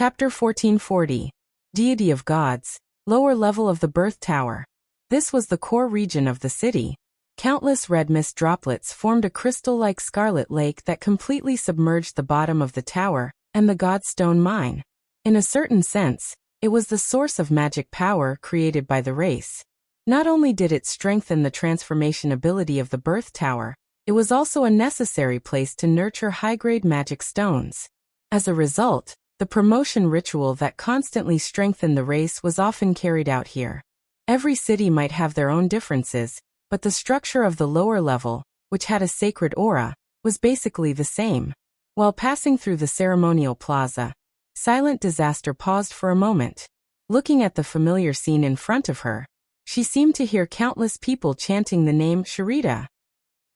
Chapter 1440. Deity of Gods, lower level of the Birth Tower. This was the core region of the city. Countless red mist droplets formed a crystal-like scarlet lake that completely submerged the bottom of the tower and the Godstone mine. In a certain sense, it was the source of magic power created by the race. Not only did it strengthen the transformation ability of the Birth Tower, it was also a necessary place to nurture high-grade magic stones. As a result, the promotion ritual that constantly strengthened the race was often carried out here. Every city might have their own differences, but the structure of the lower level, which had a sacred aura, was basically the same. While passing through the ceremonial plaza, Silent Disaster paused for a moment. Looking at the familiar scene in front of her, she seemed to hear countless people chanting the name Sharita.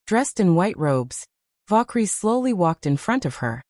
Dressed in white robes, Valkyries slowly walked in front of her.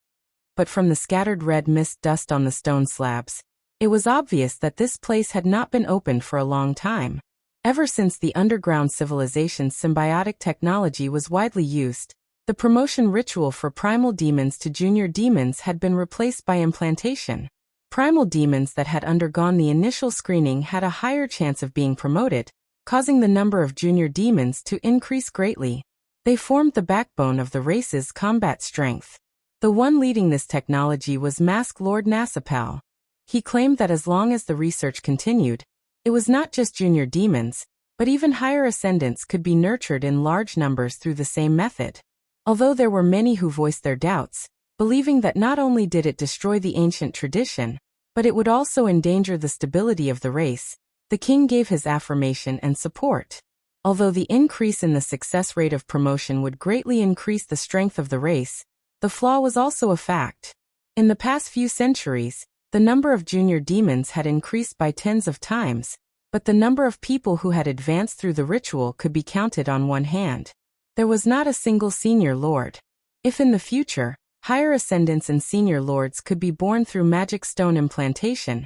But from the scattered red mist dust on the stone slabs, it was obvious that this place had not been opened for a long time. Ever since the underground civilization's symbiotic technology was widely used, the promotion ritual for primal demons to junior demons had been replaced by implantation. Primal demons that had undergone the initial screening had a higher chance of being promoted, causing the number of junior demons to increase greatly. They formed the backbone of the race's combat strength. The one leading this technology was Mask Lord Nasapal. He claimed that as long as the research continued, it was not just junior demons, but even higher ascendants could be nurtured in large numbers through the same method. Although there were many who voiced their doubts, believing that not only did it destroy the ancient tradition, but it would also endanger the stability of the race, the king gave his affirmation and support. Although the increase in the success rate of promotion would greatly increase the strength of the race, the flaw was also a fact. In the past few centuries, the number of junior demons had increased by tens of times, but the number of people who had advanced through the ritual could be counted on one hand. There was not a single senior lord. If in the future, higher ascendants and senior lords could be born through magic stone implantation,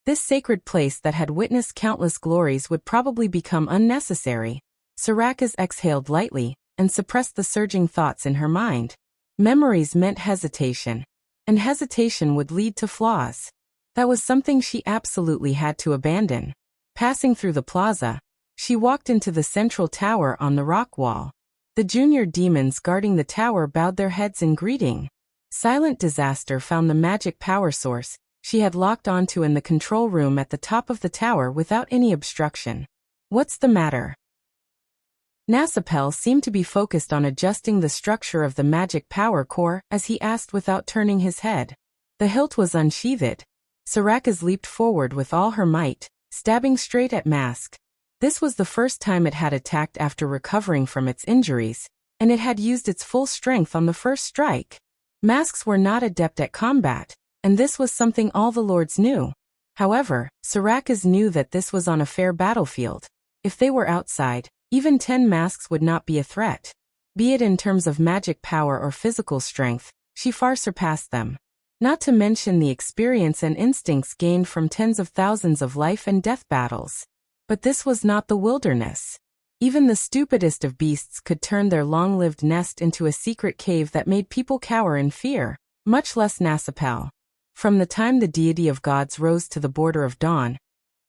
this sacred place that had witnessed countless glories would probably become unnecessary. Saraka's exhaled lightly and suppressed the surging thoughts in her mind. Memories meant hesitation, and hesitation would lead to flaws. That was something she absolutely had to abandon. Passing through the plaza, she walked into the central tower on the rock wall. The junior demons guarding the tower bowed their heads in greeting. Silent Disaster found the magic power source she had locked onto in the control room at the top of the tower without any obstruction. "What's the matter?" Nasapel seemed to be focused on adjusting the structure of the magic power core as he asked without turning his head. The hilt was unsheathed. Saraka's leaped forward with all her might, stabbing straight at Mask. This was the first time it had attacked after recovering from its injuries, and it had used its full strength on the first strike. Masks were not adept at combat, and this was something all the lords knew. However, Saraka's knew that this was on a fair battlefield. If they were outside, even 10 masks would not be a threat. Be it in terms of magic power or physical strength, she far surpassed them. Not to mention the experience and instincts gained from tens of thousands of life and death battles. But this was not the wilderness. Even the stupidest of beasts could turn their long-lived nest into a secret cave that made people cower in fear, much less Nasapel. From the time the deity of gods rose to the border of dawn,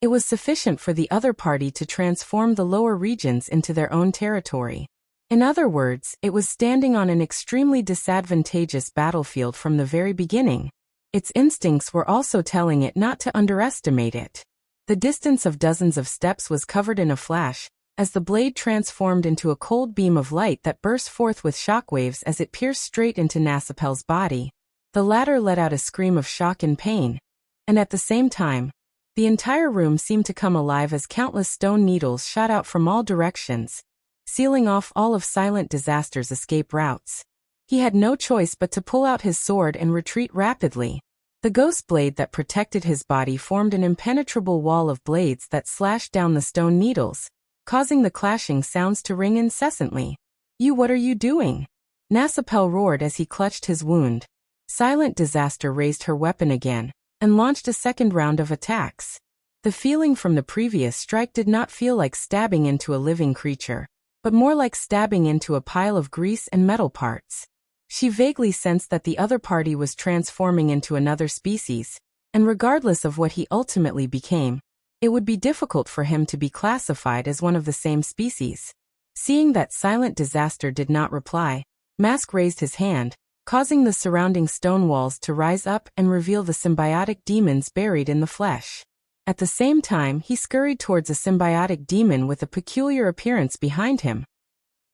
it was sufficient for the other party to transform the lower regions into their own territory. In other words, it was standing on an extremely disadvantageous battlefield from the very beginning. Its instincts were also telling it not to underestimate it. The distance of dozens of steps was covered in a flash, as the blade transformed into a cold beam of light that burst forth with shockwaves as it pierced straight into Nasapel's body. The latter let out a scream of shock and pain, and at the same time, the entire room seemed to come alive as countless stone needles shot out from all directions, sealing off all of Silent Disaster's escape routes. He had no choice but to pull out his sword and retreat rapidly. The ghost blade that protected his body formed an impenetrable wall of blades that slashed down the stone needles, causing the clashing sounds to ring incessantly. What are you doing?" Nasapel roared as he clutched his wound. Silent Disaster raised her weapon again and launched a second round of attacks. The feeling from the previous strike did not feel like stabbing into a living creature, but more like stabbing into a pile of grease and metal parts. She vaguely sensed that the other party was transforming into another species, and regardless of what he ultimately became, it would be difficult for him to be classified as one of the same species. Seeing that Silent Disaster did not reply, Mask raised his hand, causing the surrounding stone walls to rise up and reveal the symbiotic demons buried in the flesh. At the same time, he scurried towards a symbiotic demon with a peculiar appearance behind him.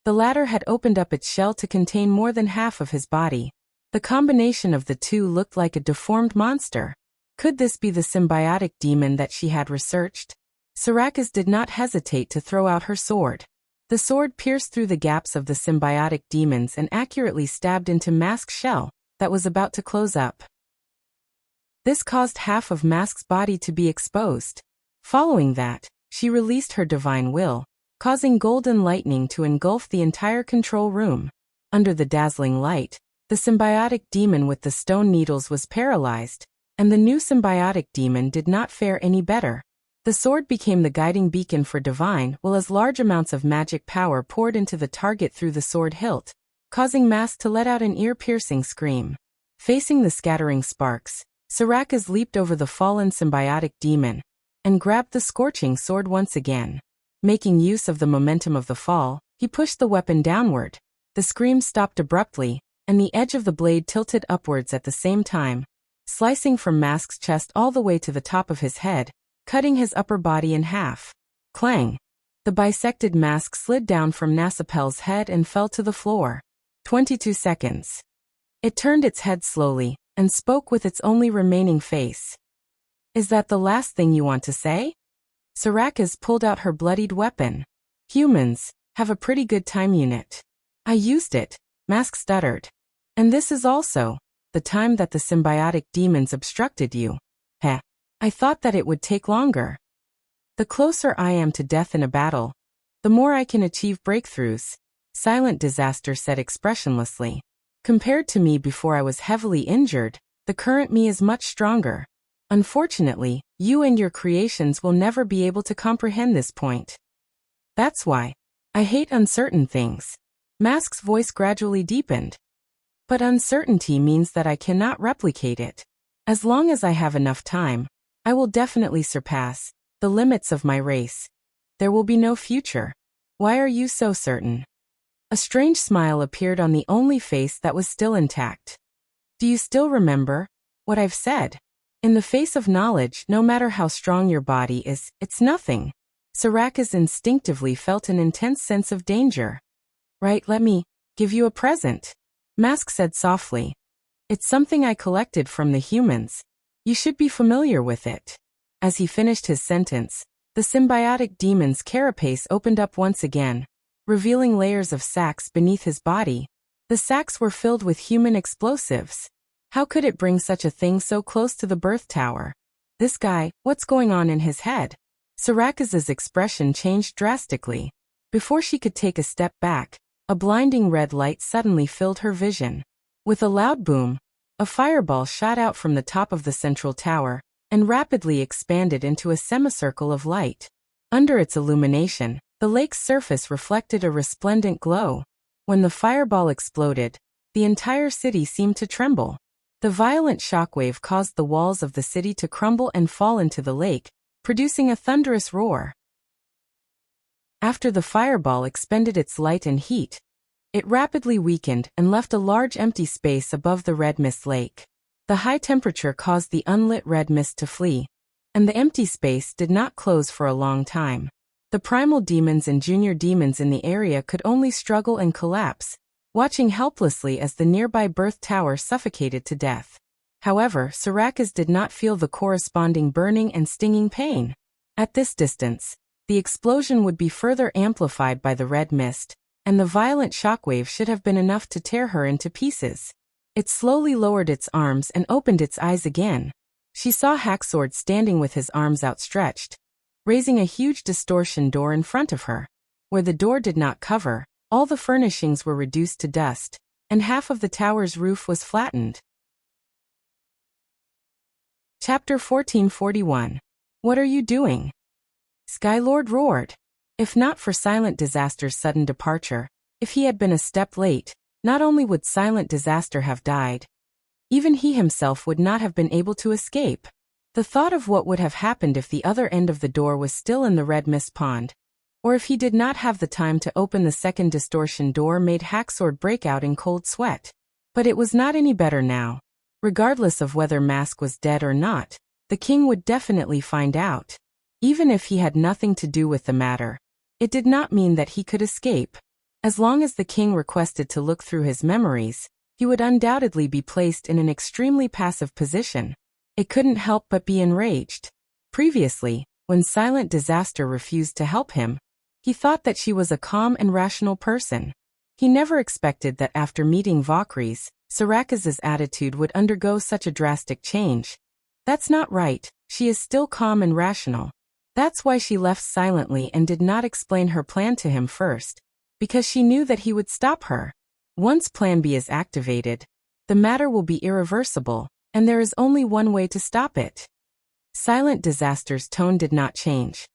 The latter had opened up its shell to contain more than half of his body. The combination of the two looked like a deformed monster. Could this be the symbiotic demon that she had researched? Sarkis did not hesitate to throw out her sword. The sword pierced through the gaps of the symbiotic demons and accurately stabbed into Mask's shell that was about to close up. This caused half of Mask's body to be exposed. Following that, she released her divine will, causing golden lightning to engulf the entire control room. Under the dazzling light, the symbiotic demon with the stone needles was paralyzed, and the new symbiotic demon did not fare any better. The sword became the guiding beacon for divine will as large amounts of magic power poured into the target through the sword hilt, causing Mask to let out an ear-piercing scream. Facing the scattering sparks, Sarkis leaped over the fallen symbiotic demon and grabbed the scorching sword once again. Making use of the momentum of the fall, he pushed the weapon downward. The scream stopped abruptly, and the edge of the blade tilted upwards at the same time, slicing from Mask's chest all the way to the top of his head, cutting his upper body in half. Clang! The bisected Mask slid down from Nasapel's head and fell to the floor. 22 seconds. It turned its head slowly and spoke with its only remaining face. "Is that the last thing you want to say?" Sarkis pulled out her bloodied weapon. "Humans have a pretty good time unit. I used it," Mask stuttered. "And this is also the time that the symbiotic demons obstructed you." "Heh. I thought that it would take longer. The closer I am to death in a battle, the more I can achieve breakthroughs," Silent Disaster said expressionlessly. "Compared to me before I was heavily injured, the current me is much stronger. Unfortunately, you and your creations will never be able to comprehend this point. That's why I hate uncertain things." Mask's voice gradually deepened. "But uncertainty means that I cannot replicate it. As long as I have enough time, I will definitely surpass the limits of my race. There will be no future. Why are you so certain?" A strange smile appeared on the only face that was still intact. "Do you still remember what I've said? In the face of knowledge, no matter how strong your body is, it's nothing." Sarkis instinctively felt an intense sense of danger. "Right, let me give you a present," Mask said softly. "It's something I collected from the humans. You should be familiar with it." As he finished his sentence, the symbiotic demon's carapace opened up once again, revealing layers of sacks beneath his body. The sacks were filled with human explosives. How could it bring such a thing so close to the birth tower? This guy, what's going on in his head? Sarkis's expression changed drastically. Before she could take a step back, a blinding red light suddenly filled her vision. With a loud boom, a fireball shot out from the top of the central tower and rapidly expanded into a semicircle of light. Under its illumination, the lake's surface reflected a resplendent glow. When the fireball exploded, the entire city seemed to tremble. The violent shockwave caused the walls of the city to crumble and fall into the lake, producing a thunderous roar. After the fireball expended its light and heat, it rapidly weakened and left a large empty space above the red mist lake. The high temperature caused the unlit red mist to flee, and the empty space did not close for a long time. The primal demons and junior demons in the area could only struggle and collapse, watching helplessly as the nearby birth tower suffocated to death. However, Sarkis did not feel the corresponding burning and stinging pain. At this distance, the explosion would be further amplified by the red mist, and the violent shockwave should have been enough to tear her into pieces. It slowly lowered its arms and opened its eyes again. She saw Hacksword standing with his arms outstretched, raising a huge distortion door in front of her. Where the door did not cover, all the furnishings were reduced to dust, and half of the tower's roof was flattened. Chapter 1441. What are you doing? Skylord roared. If not for Silent Disaster's sudden departure, if he had been a step late, not only would Silent Disaster have died, even he himself would not have been able to escape. The thought of what would have happened if the other end of the door was still in the red mist pond, or if he did not have the time to open the second distortion door, made Hacksword break out in cold sweat. But it was not any better now. Regardless of whether Mask was dead or not, the king would definitely find out. Even if he had nothing to do with the matter, it did not mean that he could escape. As long as the king requested to look through his memories, he would undoubtedly be placed in an extremely passive position. It couldn't help but be enraged. Previously, when Silent Disaster refused to help him, he thought that she was a calm and rational person. He never expected that after meeting Valkyries, Sarakas's attitude would undergo such a drastic change. That's not right, she is still calm and rational. That's why she left silently and did not explain her plan to him first, because she knew that he would stop her. Once Plan B is activated, the matter will be irreversible, and there is only one way to stop it. Silent Disaster's tone did not change,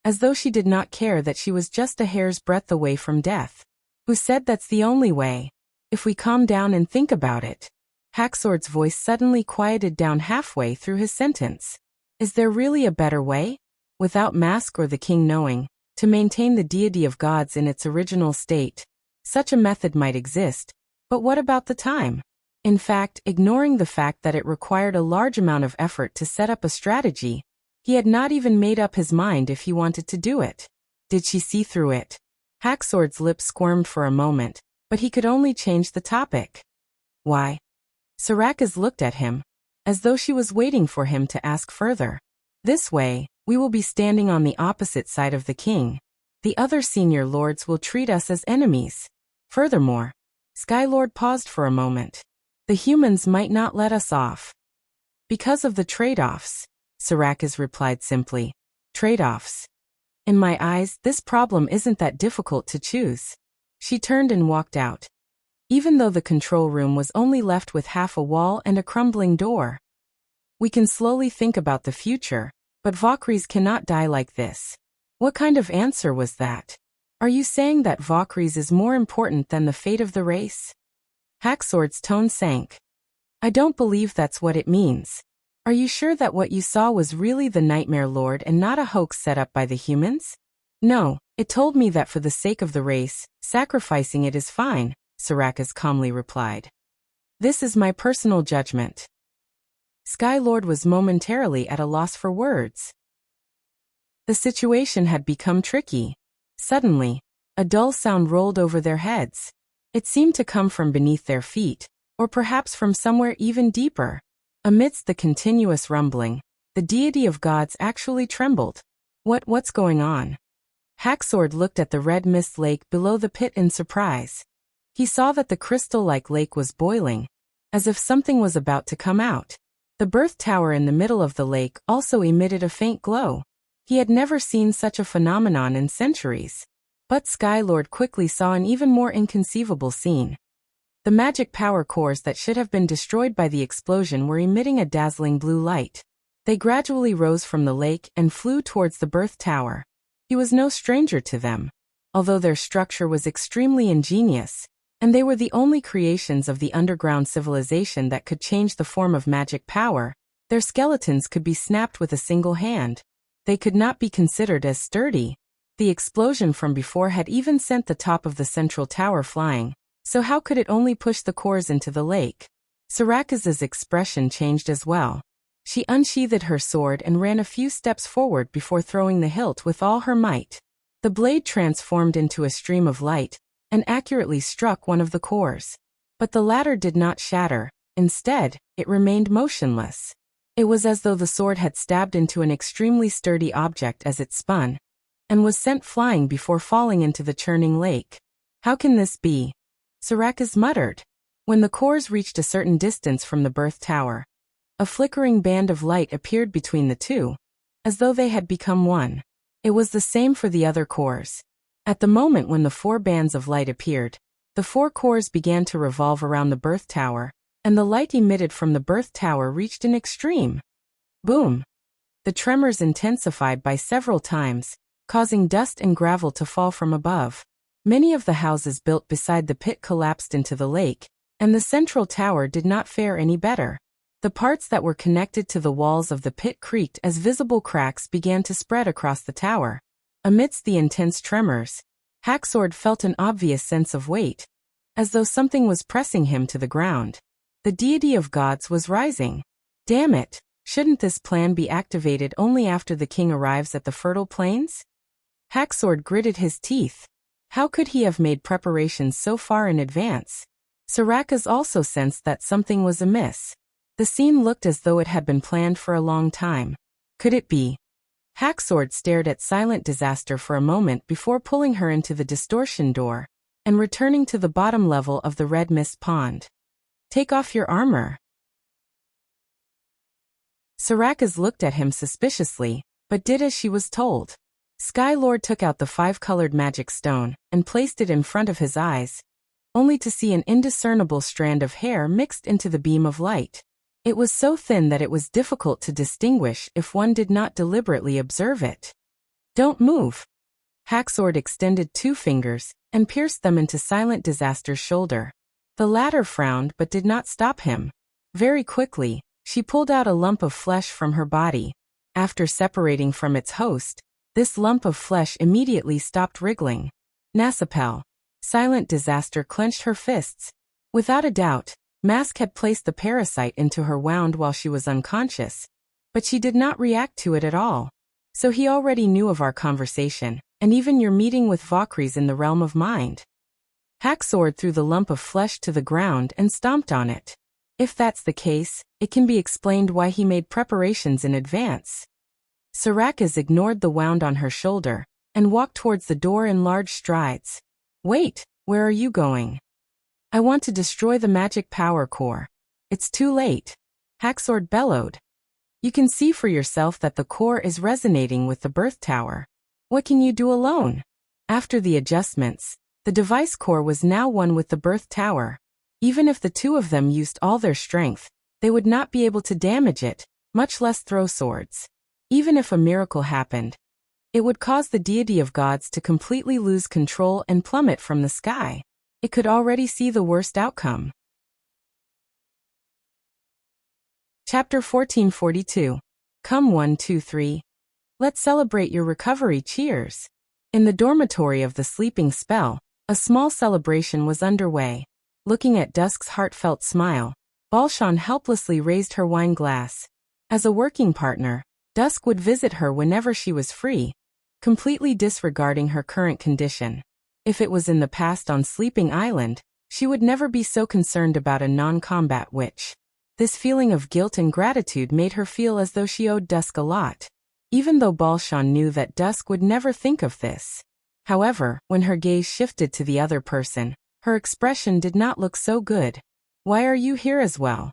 as though she did not care that she was just a hair's breadth away from death. Who said that's the only way? If we calm down and think about it. Hacksword's voice suddenly quieted down halfway through his sentence. Is there really a better way? Without Mask or the king knowing, to maintain the deity of gods in its original state. Such a method might exist, but what about the time? In fact, ignoring the fact that it required a large amount of effort to set up a strategy, he had not even made up his mind if he wanted to do it. Did she see through it? Hacksword's lips squirmed for a moment, but he could only change the topic. Why? Sarakas looked at him, as though she was waiting for him to ask further. This way, we will be standing on the opposite side of the king. The other senior lords will treat us as enemies. Furthermore, Skylord paused for a moment. The humans might not let us off. Because of the trade-offs, Sarakas replied simply. Trade-offs. In my eyes, this problem isn't that difficult to choose. She turned and walked out. Even though the control room was only left with half a wall and a crumbling door. We can slowly think about the future, but Valkyries cannot die like this. What kind of answer was that? Are you saying that Valkyries is more important than the fate of the race? Hacksword's tone sank. I don't believe that's what it means. Are you sure that what you saw was really the Nightmare Lord and not a hoax set up by the humans? No, it told me that for the sake of the race, sacrificing it is fine, Sarakas calmly replied. This is my personal judgment. Skylord was momentarily at a loss for words. The situation had become tricky. Suddenly, a dull sound rolled over their heads. It seemed to come from beneath their feet, or perhaps from somewhere even deeper. Amidst the continuous rumbling, the deity of gods actually trembled. What's going on? Hacksword looked at the red mist lake below the pit in surprise. He saw that the crystal-like lake was boiling, as if something was about to come out. The birth tower in the middle of the lake also emitted a faint glow. He had never seen such a phenomenon in centuries. But Skylord quickly saw an even more inconceivable scene. The magic power cores that should have been destroyed by the explosion were emitting a dazzling blue light. They gradually rose from the lake and flew towards the birth tower. He was no stranger to them. Although their structure was extremely ingenious, and they were the only creations of the underground civilization that could change the form of magic power, their skeletons could be snapped with a single hand. They could not be considered as sturdy. The explosion from before had even sent the top of the central tower flying, so how could it only push the cores into the lake? Sarakas's expression changed as well. She unsheathed her sword and ran a few steps forward before throwing the hilt with all her might. The blade transformed into a stream of light, and accurately struck one of the cores. But the latter did not shatter. Instead, it remained motionless. It was as though the sword had stabbed into an extremely sturdy object as it spun, and was sent flying before falling into the churning lake. How can this be? Sarakas muttered. When the cores reached a certain distance from the birth tower, a flickering band of light appeared between the two, as though they had become one. It was the same for the other cores. At the moment when the 4 bands of light appeared, the 4 cores began to revolve around the birth tower, and the light emitted from the birth tower reached an extreme. Boom! The tremors intensified by several times, causing dust and gravel to fall from above. Many of the houses built beside the pit collapsed into the lake, and the central tower did not fare any better. The parts that were connected to the walls of the pit creaked as visible cracks began to spread across the tower. Amidst the intense tremors, Hacksword felt an obvious sense of weight, as though something was pressing him to the ground. The deity of gods was rising. Damn it, shouldn't this plan be activated only after the king arrives at the fertile plains? Hacksword gritted his teeth. How could he have made preparations so far in advance? Saraka's also sensed that something was amiss. The scene looked as though it had been planned for a long time. Could it be? Hacksword stared at Silent Disaster for a moment before pulling her into the distortion door and returning to the bottom level of the red mist pond. Take off your armor. Saraka's looked at him suspiciously, but did as she was told. Skylord took out the 5-colored magic stone and placed it in front of his eyes, only to see an indiscernible strand of hair mixed into the beam of light. It was so thin that it was difficult to distinguish if one did not deliberately observe it. Don't move. Hacksword extended 2 fingers and pierced them into Silent Disaster's shoulder. The latter frowned but did not stop him. Very quickly, she pulled out a lump of flesh from her body. After separating from its host, this lump of flesh immediately stopped wriggling. Nasapel. Silent Disaster clenched her fists. Without a doubt, Mask had placed the parasite into her wound while she was unconscious, but she did not react to it at all. So he already knew of our conversation, and even your meeting with Valkyries in the realm of mind. Hacksword threw the lump of flesh to the ground and stomped on it. If that's the case, it can be explained why he made preparations in advance. Saraka's ignored the wound on her shoulder and walked towards the door in large strides. Wait, where are you going? I want to destroy the magic power core. It's too late. Hacksword bellowed. You can see for yourself that the core is resonating with the birth tower. What can you do alone? After the adjustments, the device core was now one with the birth tower. Even if the two of them used all their strength, they would not be able to damage it, much less throw swords. Even if a miracle happened, it would cause the deity of gods to completely lose control and plummet from the sky. It could already see the worst outcome. Chapter 1442. Come 1, 2, 3. Let's celebrate your recovery, cheers. In the dormitory of the sleeping spell, a small celebration was underway. Looking at Dusk's heartfelt smile, Balshan helplessly raised her wine glass. As a working partner, Dusk would visit her whenever she was free, completely disregarding her current condition. If it was in the past on Sleeping Island, she would never be so concerned about a non-combat witch. This feeling of guilt and gratitude made her feel as though she owed Dusk a lot, even though Balshan knew that Dusk would never think of this. However, when her gaze shifted to the other person, her expression did not look so good. Why are you here as well?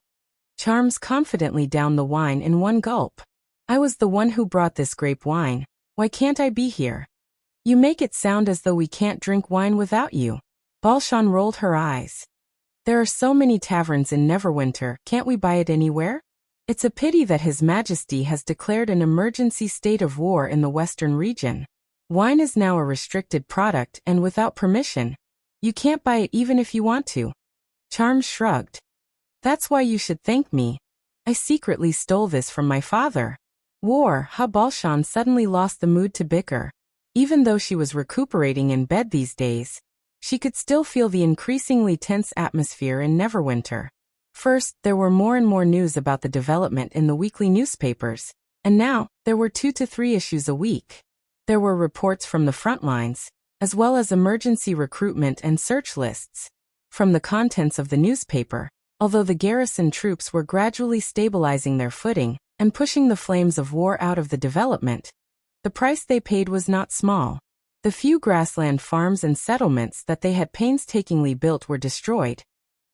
Charms confidently downed the wine in one gulp. I was the one who brought this grape wine. Why can't I be here? You make it sound as though we can't drink wine without you. Balshan rolled her eyes. There are so many taverns in Neverwinter, can't we buy it anywhere? It's a pity that His Majesty has declared an emergency state of war in the western region. Wine is now a restricted product and without permission. You can't buy it even if you want to. Charms shrugged. That's why you should thank me. I secretly stole this from my father. War, Balshan suddenly lost the mood to bicker. Even though she was recuperating in bed these days, she could still feel the increasingly tense atmosphere in Neverwinter. First, there were more and more news about the development in the weekly newspapers, and now, there were 2 to 3 issues a week. There were reports from the front lines, as well as emergency recruitment and search lists. From the contents of the newspaper, although the garrison troops were gradually stabilizing their footing and pushing the flames of war out of the development, the price they paid was not small. The few grassland farms and settlements that they had painstakingly built were destroyed,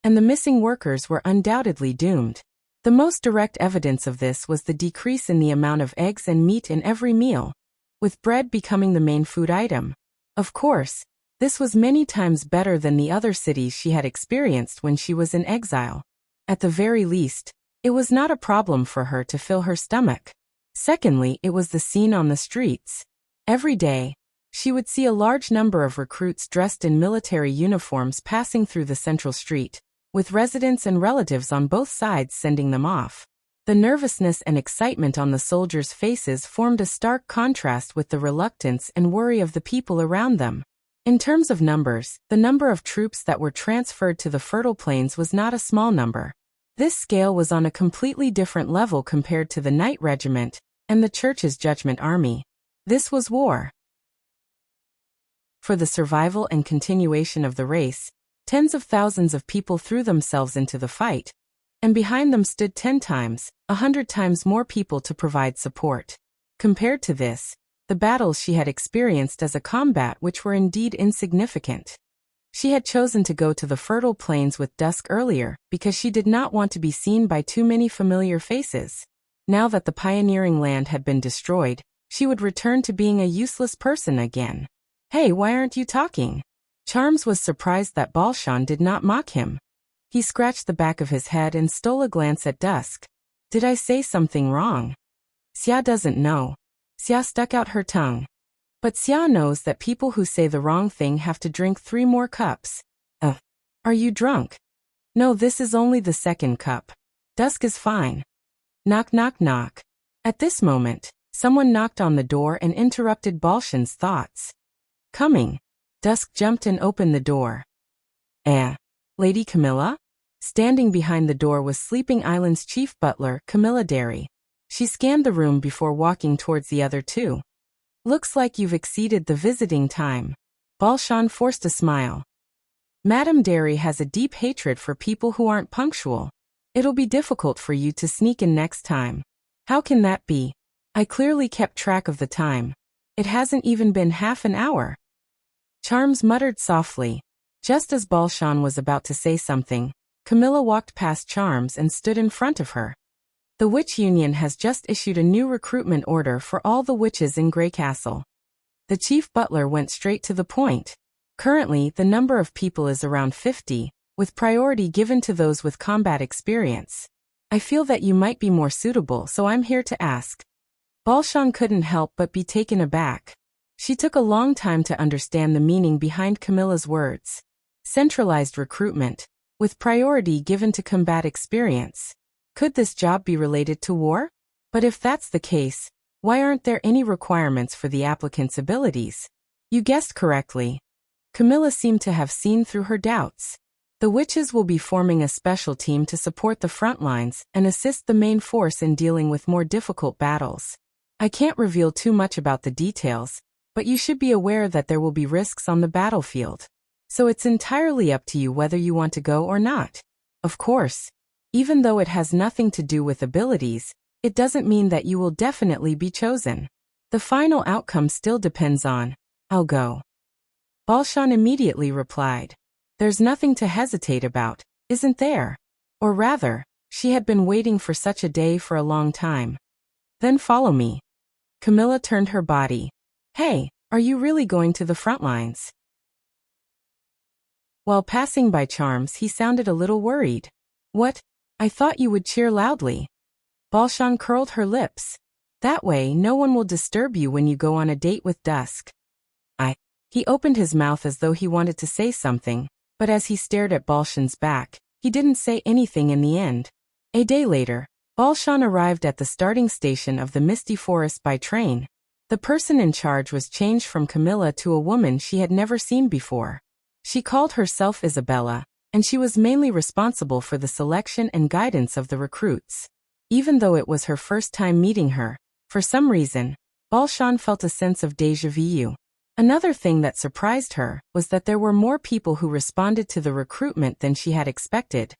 and the missing workers were undoubtedly doomed. The most direct evidence of this was the decrease in the amount of eggs and meat in every meal, with bread becoming the main food item. Of course, this was many times better than the other cities she had experienced when she was in exile. At the very least, it was not a problem for her to fill her stomach. Secondly, it was the scene on the streets. Every day, she would see a large number of recruits dressed in military uniforms passing through the central street, with residents and relatives on both sides sending them off. The nervousness and excitement on the soldiers' faces formed a stark contrast with the reluctance and worry of the people around them. In terms of numbers, the number of troops that were transferred to the fertile plains was not a small number. This scale was on a completely different level compared to the Knight Regiment and the Church's Judgment Army. This was war. For the survival and continuation of the race, tens of thousands of people threw themselves into the fight, and behind them stood 10 times, 100 times more people to provide support. Compared to this, the battles she had experienced as a combat which were indeed insignificant. She had chosen to go to the fertile plains with dusk earlier because she did not want to be seen by too many familiar faces. Now that the pioneering land had been destroyed, she would return to being a useless person again. "Hey, why aren't you talking?" Charms was surprised that Balshan did not mock him. He scratched the back of his head and stole a glance at Dusk. "Did I say something wrong?" Xia doesn't know. Xia stuck out her tongue. But Xia knows that people who say the wrong thing have to drink 3 more cups. Are you drunk?" "No, this is only the 2nd cup. Dusk is fine." Knock, knock, knock. At this moment, someone knocked on the door and interrupted Balshan's thoughts. "Coming." Dusk jumped and opened the door. Lady Camilla?" Standing behind the door was Sleeping Island's chief butler, Camilla Derry. She scanned the room before walking towards the other 2. "Looks like you've exceeded the visiting time." Balshan forced a smile. "Madame Derry has a deep hatred for people who aren't punctual. It'll be difficult for you to sneak in next time." "How can that be? I clearly kept track of the time. It hasn't even been half an hour." Charms muttered softly. Just as Balshan was about to say something, Camilla walked past Charms and stood in front of her. "The Witch Union has just issued a new recruitment order for all the witches in Grey Castle." The chief butler went straight to the point. "Currently, the number of people is around 50, with priority given to those with combat experience. I feel that you might be more suitable, so I'm here to ask." Balshan couldn't help but be taken aback. She took a long time to understand the meaning behind Camilla's words. Centralized recruitment, with priority given to combat experience. Could this job be related to war? But if that's the case, why aren't there any requirements for the applicant's abilities? You guessed correctly. Camilla seemed to have seen through her doubts. The witches will be forming a special team to support the front lines and assist the main force in dealing with more difficult battles. I can't reveal too much about the details, but you should be aware that there will be risks on the battlefield. So it's entirely up to you whether you want to go or not. Of course, even though it has nothing to do with abilities, it doesn't mean that you will definitely be chosen. The final outcome still depends on, I'll go." Balshan immediately replied. There's nothing to hesitate about, isn't there? Or rather, she had been waiting for such a day for a long time. "Then follow me." Camilla turned her body. "Hey, are you really going to the front lines?" While passing by Charms, he sounded a little worried. "What? I thought you would cheer loudly." Balshan curled her lips. "That way no one will disturb you when you go on a date with Dusk." He opened his mouth as though he wanted to say something, but as he stared at Balshan's back, he didn't say anything in the end. A day later, Balshan arrived at the starting station of the Misty Forest by train. The person in charge was changed from Camilla to a woman she had never seen before. She called herself Isabella, and she was mainly responsible for the selection and guidance of the recruits. Even though it was her first time meeting her, for some reason, Balshan felt a sense of déjà vu. Another thing that surprised her was that there were more people who responded to the recruitment than she had expected.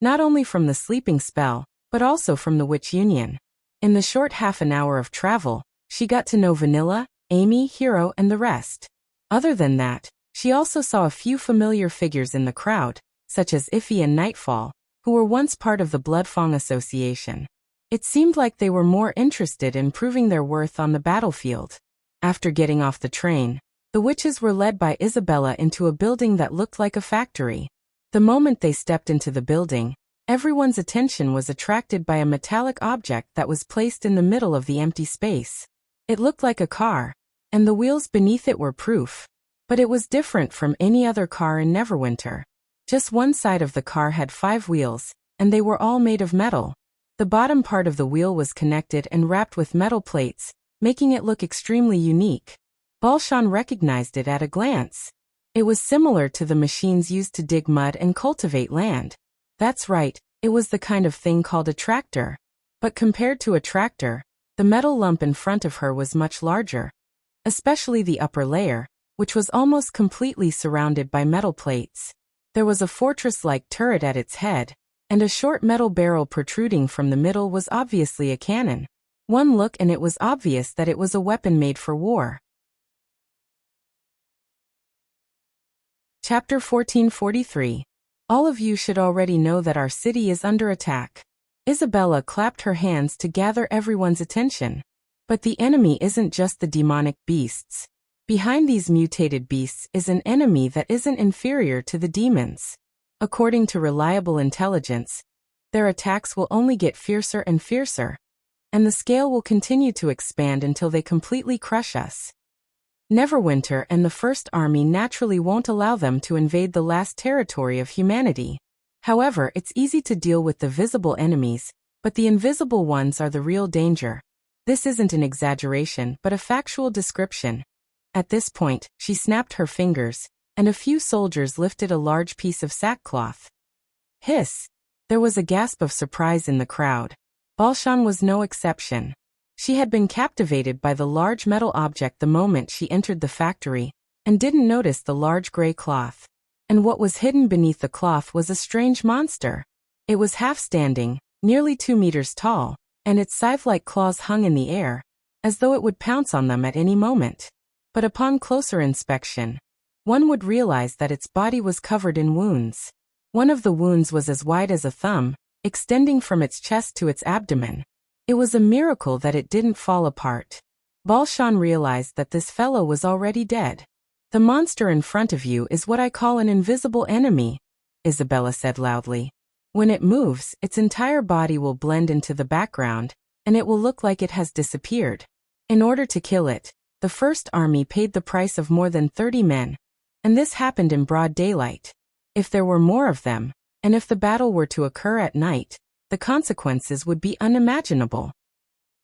Not only from the sleeping spell, but also from the Witch Union. In the short half an hour of travel, she got to know Vanilla, Amy, Hero, and the rest. Other than that, she also saw a few familiar figures in the crowd, such as Iffy and Nightfall, who were once part of the Bloodfang Association. It seemed like they were more interested in proving their worth on the battlefield. After getting off the train, the witches were led by Isabella into a building that looked like a factory. The moment they stepped into the building, everyone's attention was attracted by a metallic object that was placed in the middle of the empty space. It looked like a car, and the wheels beneath it were proof. But it was different from any other car in Neverwinter. Just one side of the car had 5 wheels, and they were all made of metal. The bottom part of the wheel was connected and wrapped with metal plates, making it look extremely unique. Balshan recognized it at a glance. It was similar to the machines used to dig mud and cultivate land. That's right, it was the kind of thing called a tractor. But compared to a tractor, the metal lump in front of her was much larger, especially the upper layer, which was almost completely surrounded by metal plates. There was a fortress-like turret at its head, and a short metal barrel protruding from the middle was obviously a cannon. One look and it was obvious that it was a weapon made for war. Chapter 1443. All of you should already know that our city is under attack. Isabella clapped her hands to gather everyone's attention. But the enemy isn't just the demonic beasts. Behind these mutated beasts is an enemy that isn't inferior to the demons. According to reliable intelligence, their attacks will only get fiercer and fiercer, and the scale will continue to expand until they completely crush us. Neverwinter and the First Army naturally won't allow them to invade the last territory of humanity. However, it's easy to deal with the visible enemies, but the invisible ones are the real danger. This isn't an exaggeration but a factual description. At this point, she snapped her fingers, and a few soldiers lifted a large piece of sackcloth. Hiss! There was a gasp of surprise in the crowd. Balshan was no exception. She had been captivated by the large metal object the moment she entered the factory, and didn't notice the large gray cloth. And what was hidden beneath the cloth was a strange monster. It was half-standing, nearly 2 meters tall, and its scythe-like claws hung in the air, as though it would pounce on them at any moment. But upon closer inspection, one would realize that its body was covered in wounds. One of the wounds was as wide as a thumb, extending from its chest to its abdomen. It was a miracle that it didn't fall apart. Balshan realized that this fellow was already dead. The monster in front of you is what I call an invisible enemy, Isabella said loudly. When it moves, its entire body will blend into the background, and it will look like it has disappeared. In order to kill it, the First Army paid the price of more than 30 men, and this happened in broad daylight. If there were more of them, and if the battle were to occur at night, the consequences would be unimaginable.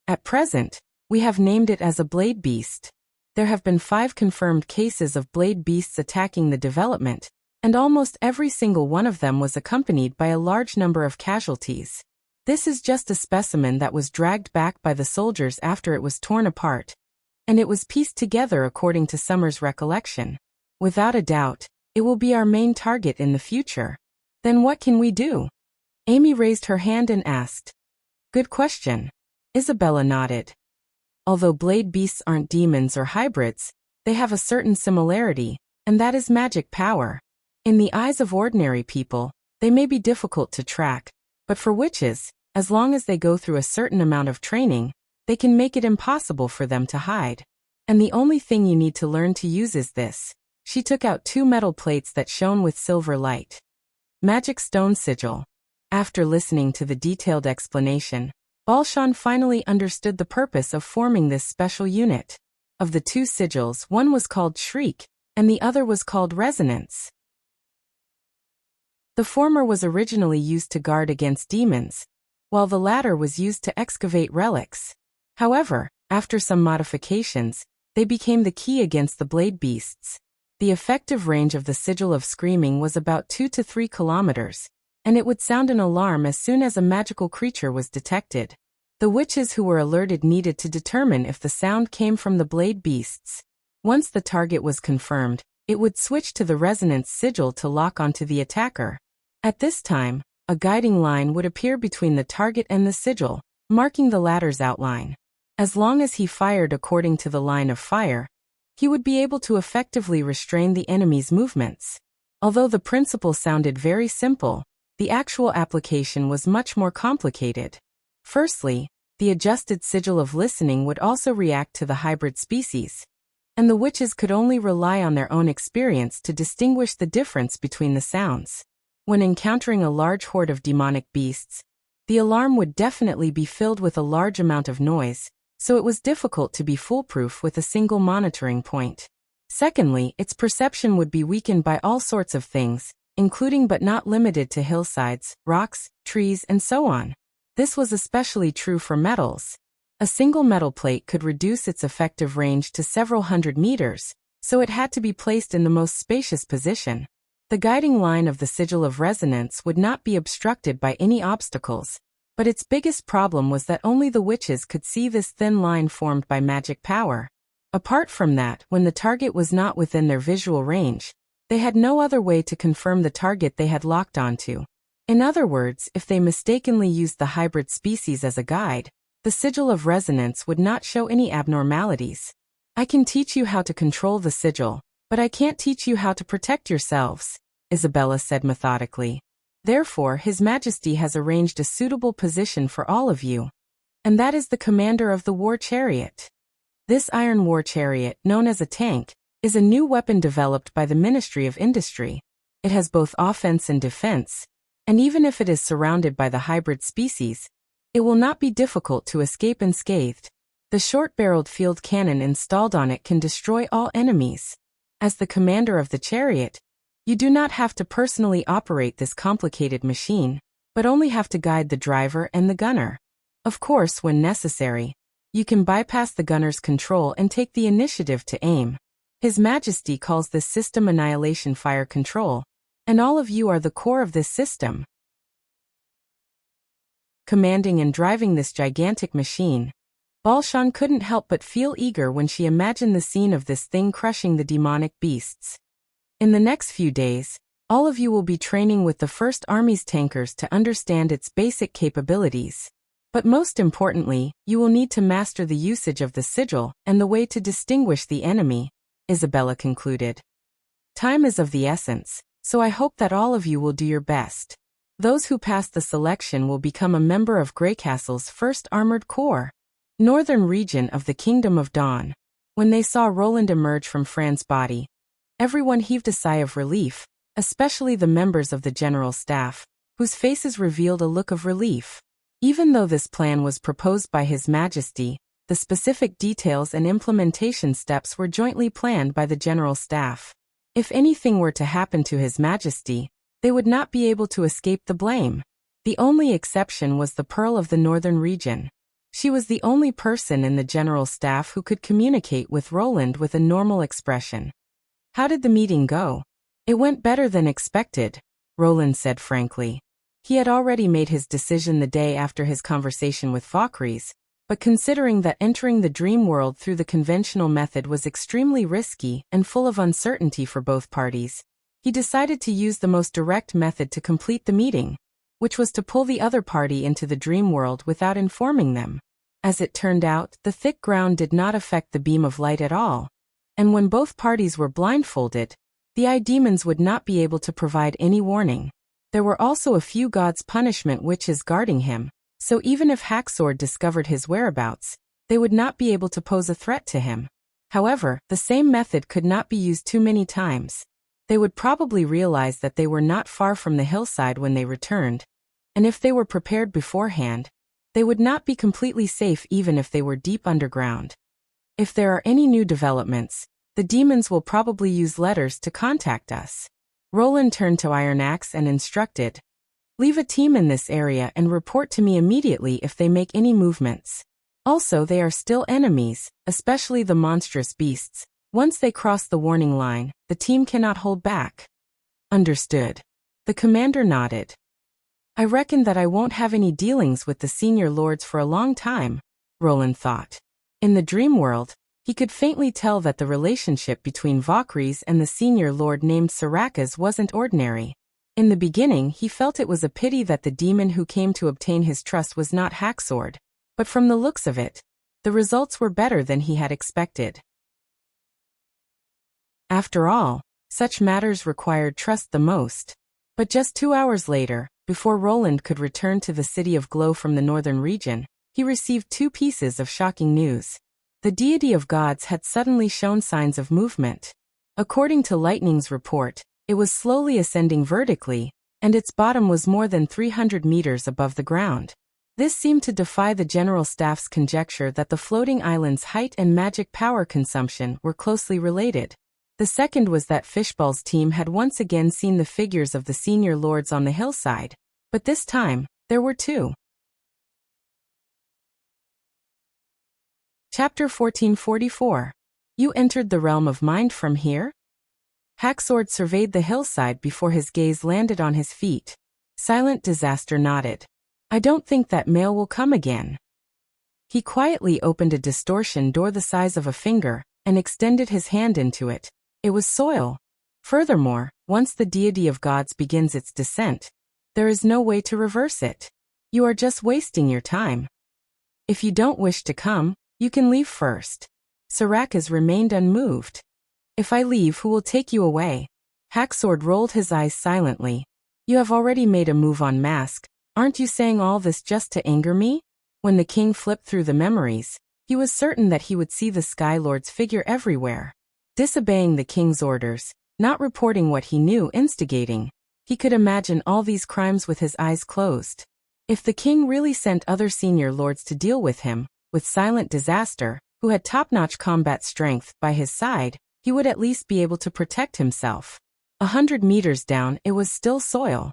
At present, we have named it as a blade beast. There have been 5 confirmed cases of blade beasts attacking the development, and almost every single one of them was accompanied by a large number of casualties. This is just a specimen that was dragged back by the soldiers after it was torn apart, and it was pieced together according to Summer's recollection. Without a doubt, it will be our main target in the future. Then what can we do? Amy raised her hand and asked. Good question. Isabella nodded. Although blade beasts aren't demons or hybrids, they have a certain similarity, and that is magic power. In the eyes of ordinary people, they may be difficult to track, but for witches, as long as they go through a certain amount of training, they can make it impossible for them to hide. And the only thing you need to learn to use is this. She took out 2 metal plates that shone with silver light. Magic stone sigil. After listening to the detailed explanation, Balshan finally understood the purpose of forming this special unit. Of the 2 sigils, one was called Shriek, and the other was called Resonance. The former was originally used to guard against demons, while the latter was used to excavate relics. However, after some modifications, they became the key against the blade beasts. The effective range of the sigil of screaming was about 2 to 3 kilometers, and it would sound an alarm as soon as a magical creature was detected. The witches who were alerted needed to determine if the sound came from the blade beasts. Once the target was confirmed, it would switch to the resonance sigil to lock onto the attacker. At this time, a guiding line would appear between the target and the sigil, marking the latter's outline. As long as he fired according to the line of fire, he would be able to effectively restrain the enemy's movements. Although the principle sounded very simple, the actual application was much more complicated. Firstly, the adjusted sigil of listening would also react to the hybrid species, and the witches could only rely on their own experience to distinguish the difference between the sounds. When encountering a large horde of demonic beasts, the alarm would definitely be filled with a large amount of noise, so it was difficult to be foolproof with a single monitoring point. Secondly, its perception would be weakened by all sorts of things, including but not limited to hillsides, rocks, trees, and so on. This was especially true for metals. A single metal plate could reduce its effective range to several hundred meters, so it had to be placed in the most spacious position. The guiding line of the sigil of resonance would not be obstructed by any obstacles, but its biggest problem was that only the witches could see this thin line formed by magic power. Apart from that, when the target was not within their visual range, they had no other way to confirm the target they had locked onto. In other words, if they mistakenly used the hybrid species as a guide, the sigil of resonance would not show any abnormalities. I can teach you how to control the sigil, but I can't teach you how to protect yourselves, Isabella said methodically. Therefore, His Majesty has arranged a suitable position for all of you. And that is the commander of the war chariot. This iron war chariot, known as a tank, is a new weapon developed by the Ministry of Industry. It has both offense and defense, and even if it is surrounded by the hybrid species, it will not be difficult to escape unscathed. The short-barreled field cannon installed on it can destroy all enemies. As the commander of the chariot, you do not have to personally operate this complicated machine, but only have to guide the driver and the gunner. Of course, when necessary, you can bypass the gunner's control and take the initiative to aim. His Majesty calls this system annihilation fire control, and all of you are the core of this system. Commanding and driving this gigantic machine, Balshan couldn't help but feel eager when she imagined the scene of this thing crushing the demonic beasts. In the next few days, all of you will be training with the First Army's tankers to understand its basic capabilities. But most importantly, you will need to master the usage of the sigil and the way to distinguish the enemy, Isabella concluded. Time is of the essence, so I hope that all of you will do your best. Those who pass the selection will become a member of Greycastle's 1st Armored Corps, Northern Region of the Kingdom of Dawn. When they saw Roland emerge from Fran's body, everyone heaved a sigh of relief, especially the members of the General Staff, whose faces revealed a look of relief. Even though this plan was proposed by His Majesty, the specific details and implementation steps were jointly planned by the General Staff. If anything were to happen to His Majesty, they would not be able to escape the blame. The only exception was the Pearl of the Northern Region. She was the only person in the General Staff who could communicate with Roland with a normal expression. How did the meeting go? It went better than expected, Roland said frankly. He had already made his decision the day after his conversation with Valkyries, but considering that entering the dream world through the conventional method was extremely risky and full of uncertainty for both parties, he decided to use the most direct method to complete the meeting, which was to pull the other party into the dream world without informing them. As it turned out, the thick ground did not affect the beam of light at all, and when both parties were blindfolded, the eye demons would not be able to provide any warning. There were also a few God's punishment witches guarding him, so even if Hacksword discovered his whereabouts, they would not be able to pose a threat to him. However, the same method could not be used too many times. They would probably realize that they were not far from the hillside when they returned, and if they were prepared beforehand, they would not be completely safe even if they were deep underground. If there are any new developments, the demons will probably use letters to contact us. Roland turned to Iron Axe and instructed, "Leave a team in this area and report to me immediately if they make any movements. Also, they are still enemies, especially the monstrous beasts. Once they cross the warning line, the team cannot hold back." Understood. The commander nodded. I reckon that I won't have any dealings with the senior lords for a long time, Roland thought. In the dream world, he could faintly tell that the relationship between Valkyries and the senior lord named Sarakas wasn't ordinary. In the beginning, he felt it was a pity that the demon who came to obtain his trust was not Hacksword, but from the looks of it, the results were better than he had expected. After all, such matters required trust the most. But just 2 hours later, before Roland could return to the City of Glow from the northern region, he received 2 pieces of shocking news. The deity of gods had suddenly shown signs of movement. According to Lightning's report, it was slowly ascending vertically, and its bottom was more than 300 meters above the ground. This seemed to defy the General Staff's conjecture that the floating island's height and magic power consumption were closely related. The second was that Fishball's team had once again seen the figures of the senior lords on the hillside, but this time, there were 2. Chapter 1444. You entered the realm of mind from here? Hacksword surveyed the hillside before his gaze landed on his feet. Silent Disaster nodded. I don't think that mail will come again. He quietly opened a distortion door the size of a finger and extended his hand into it. It was soil. Furthermore, once the deity of gods begins its descent, there is no way to reverse it. You are just wasting your time. If you don't wish to come, you can leave first. Sarakas remained unmoved. If I leave, who will take you away? Hacksword rolled his eyes silently. You have already made a move on Mask. Aren't you saying all this just to anger me? When the king flipped through the memories, he was certain that he would see the Sky Lord's figure everywhere. Disobeying the king's orders, not reporting what he knew, instigating. He could imagine all these crimes with his eyes closed. If the king really sent other senior lords to deal with him, with Silent Disaster, who had top-notch combat strength, by his side, he would at least be able to protect himself. 100 meters down, it was still soil.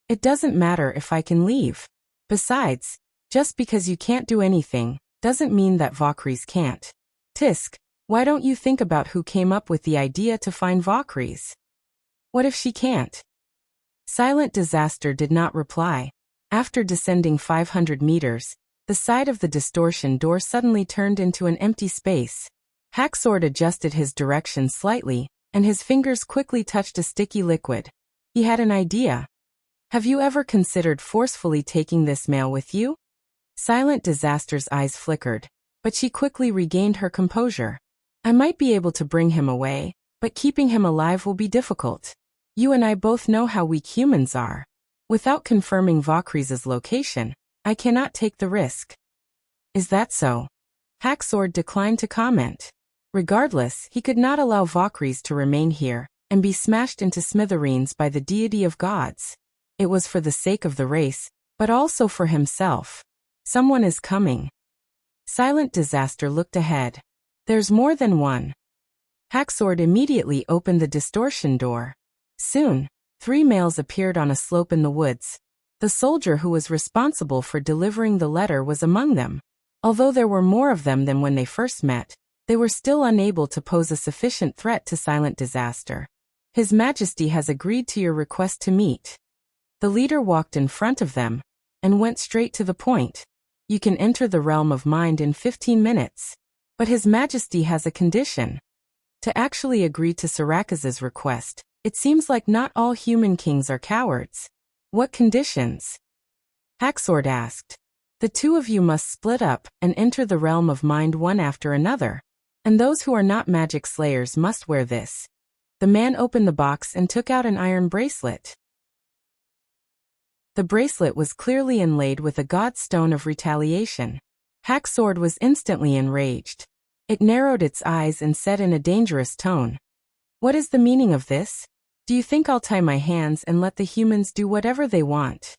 It doesn't matter if I can leave. Besides, just because you can't do anything, doesn't mean that Valkyries can't. Tisk, why don't you think about who came up with the idea to find Valkyries? What if she can't? Silent Disaster did not reply. After descending 500 meters, the side of the distortion door suddenly turned into an empty space. Hacksword adjusted his direction slightly, and his fingers quickly touched a sticky liquid. He had an idea. Have you ever considered forcefully taking this mail with you? Silent Disaster's eyes flickered, but she quickly regained her composure. I might be able to bring him away, but keeping him alive will be difficult. You and I both know how weak humans are. Without confirming Valkyries' location, I cannot take the risk. Is that so? Hacksword declined to comment. Regardless, he could not allow Valkyries to remain here and be smashed into smithereens by the deity of gods. It was for the sake of the race, but also for himself. Someone is coming. Silent Disaster looked ahead. There's more than one. Hacksword immediately opened the distortion door. Soon, 3 males appeared on a slope in the woods. The soldier who was responsible for delivering the letter was among them. Although there were more of them than when they first met, they were still unable to pose a sufficient threat to Silent Disaster. His Majesty has agreed to your request to meet. The leader walked in front of them and went straight to the point. You can enter the realm of mind in 15 minutes. But His Majesty has a condition. To actually agree to Sarakas's request, it seems like not all human kings are cowards. What conditions? Hacksword asked. The two of you must split up and enter the realm of mind one after another. And those who are not magic slayers must wear this. The man opened the box and took out an iron bracelet. The bracelet was clearly inlaid with a god stone of retaliation. Hacksword was instantly enraged. It narrowed its eyes and said in a dangerous tone, "What is the meaning of this? Do you think I'll tie my hands and let the humans do whatever they want?"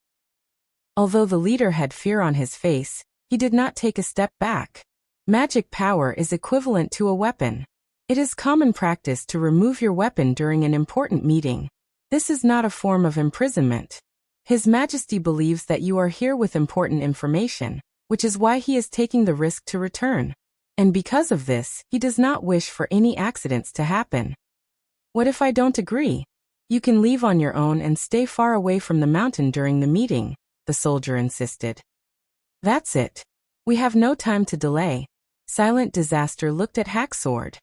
Although the leader had fear on his face, he did not take a step back. Magic power is equivalent to a weapon. It is common practice to remove your weapon during an important meeting. This is not a form of imprisonment. His Majesty believes that you are here with important information, which is why he is taking the risk to return. And because of this, he does not wish for any accidents to happen. What if I don't agree? You can leave on your own and stay far away from the mountain during the meeting, the soldier insisted. That's it. We have no time to delay. Silent Disaster looked at Hacksword.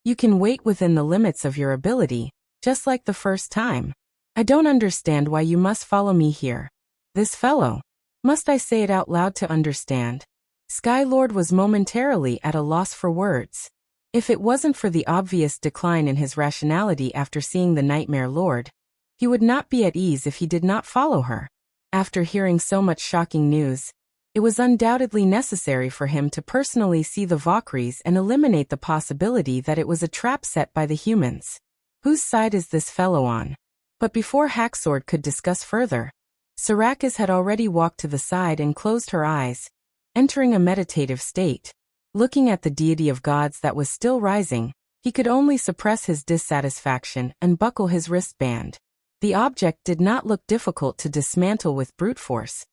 You can wait within the limits of your ability, just like the first time. I don't understand why you must follow me here. This fellow. Must I say it out loud to understand? Sky Lord was momentarily at a loss for words. If it wasn't for the obvious decline in his rationality after seeing the Nightmare Lord, he would not be at ease if he did not follow her. After hearing so much shocking news, it was undoubtedly necessary for him to personally see the Valkyries and eliminate the possibility that it was a trap set by the humans. Whose side is this fellow on? But before Hacksword could discuss further, Sarakas had already walked to the side and closed her eyes, entering a meditative state. Looking at the deity of gods that was still rising, he could only suppress his dissatisfaction and buckle his wristband. The object did not look difficult to dismantle with brute force,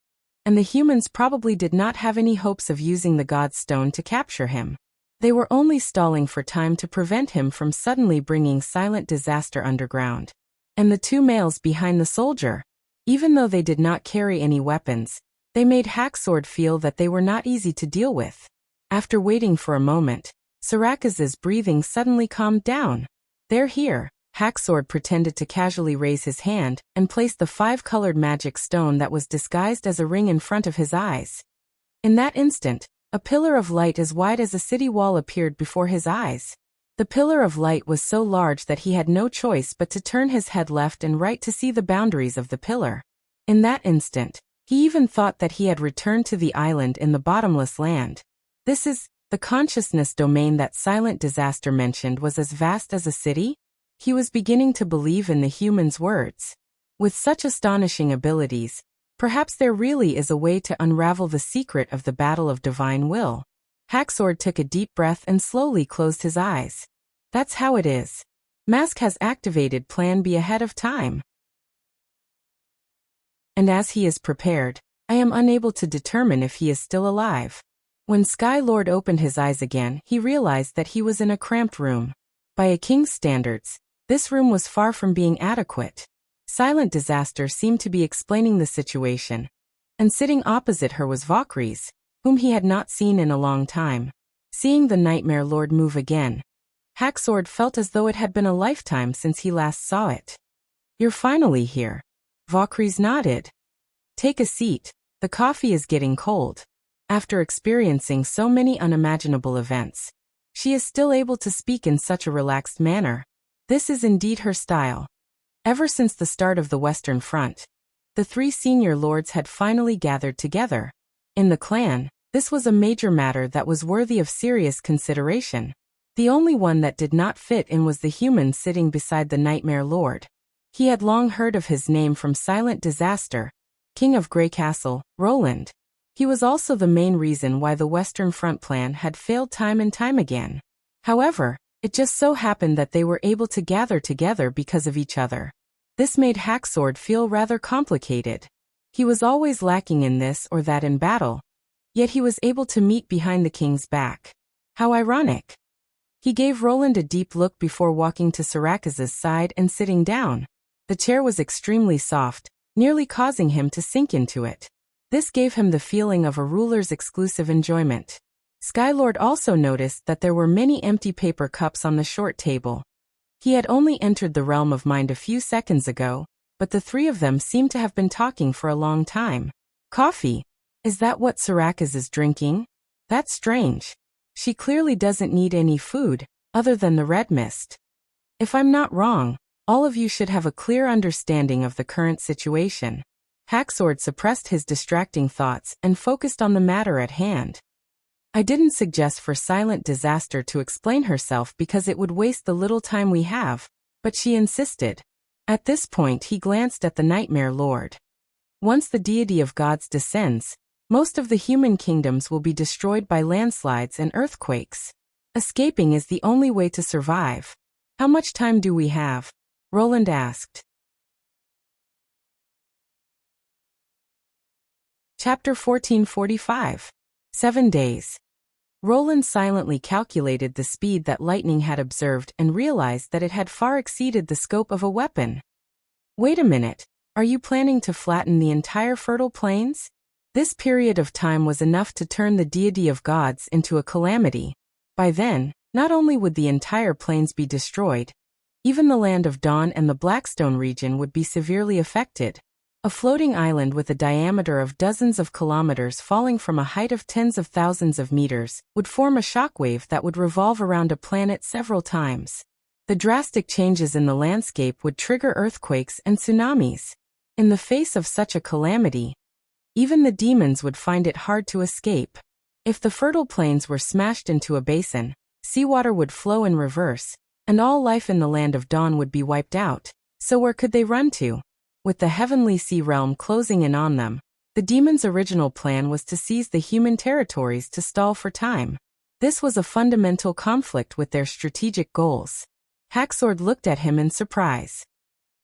and the humans probably did not have any hopes of using the god stone to capture him. They were only stalling for time to prevent him from suddenly bringing silent disaster underground. And the two males behind the soldier, even though they did not carry any weapons, they made Hacksword feel that they were not easy to deal with. After waiting for a moment, Sarakaz's breathing suddenly calmed down. "They're here." Hacksword pretended to casually raise his hand and placed the 5-colored magic stone that was disguised as a ring in front of his eyes. In that instant, a pillar of light as wide as a city wall appeared before his eyes. The pillar of light was so large that he had no choice but to turn his head left and right to see the boundaries of the pillar. In that instant, he even thought that he had returned to the island in the bottomless land. This is, the consciousness domain that Silent Disaster mentioned was as vast as a city? He was beginning to believe in the human's words. With such astonishing abilities, perhaps there really is a way to unravel the secret of the battle of divine will. Hacksword took a deep breath and slowly closed his eyes. That's how it is. Mask has activated Plan B ahead of time. And as he is prepared, I am unable to determine if he is still alive. When Sky Lord opened his eyes again, he realized that he was in a cramped room. By a king's standards, this room was far from being adequate. Silent Disaster seemed to be explaining the situation, and sitting opposite her was Valkyries, whom he had not seen in a long time. Seeing the Nightmare Lord move again, Hacksword felt as though it had been a lifetime since he last saw it. "You're finally here." Valkyries nodded. "Take a seat, the coffee is getting cold." After experiencing so many unimaginable events, she is still able to speak in such a relaxed manner. This is indeed her style. Ever since the start of the Western Front, the 3 senior lords had finally gathered together. In the clan, this was a major matter that was worthy of serious consideration. The only one that did not fit in was the human sitting beside the Nightmare Lord. He had long heard of his name from Silent Disaster, King of Grey Castle, Roland. He was also the main reason why the Western Front plan had failed time and time again. However, it just so happened that they were able to gather together because of each other. This made Hacksword feel rather complicated. He was always lacking in this or that in battle, yet he was able to meet behind the king's back. How ironic. He gave Roland a deep look before walking to Sarakaz's side and sitting down. The chair was extremely soft, nearly causing him to sink into it. This gave him the feeling of a ruler's exclusive enjoyment. Skylord also noticed that there were many empty paper cups on the short table. He had only entered the realm of mind a few seconds ago, but the 3 of them seemed to have been talking for a long time. "Coffee? Is that what Sarakaz is drinking? That's strange. She clearly doesn't need any food, other than the red mist. If I'm not wrong, all of you should have a clear understanding of the current situation." Hacksword suppressed his distracting thoughts and focused on the matter at hand. "I didn't suggest for Silent Disaster to explain herself because it would waste the little time we have, but she insisted." At this point he glanced at the Nightmare Lord. "Once the deity of gods descends, most of the human kingdoms will be destroyed by landslides and earthquakes. Escaping is the only way to survive. How much time do we have?" Roland asked. Chapter 1445. 7 days. Roland silently calculated the speed that lightning had observed and realized that it had far exceeded the scope of a weapon. "Wait a minute, are you planning to flatten the entire fertile plains?" This period of time was enough to turn the deity of gods into a calamity. By then, not only would the entire plains be destroyed, even the Land of Dawn and the Blackstone region would be severely affected. A floating island with a diameter of dozens of kilometers falling from a height of tens of thousands of meters would form a shockwave that would revolve around a planet several times. The drastic changes in the landscape would trigger earthquakes and tsunamis. In the face of such a calamity, even the demons would find it hard to escape. If the fertile plains were smashed into a basin, seawater would flow in reverse, and all life in the Land of Dawn would be wiped out. So where could they run to? With the Heavenly Sea realm closing in on them, the demons' original plan was to seize the human territories to stall for time. This was a fundamental conflict with their strategic goals. Hacksword looked at him in surprise.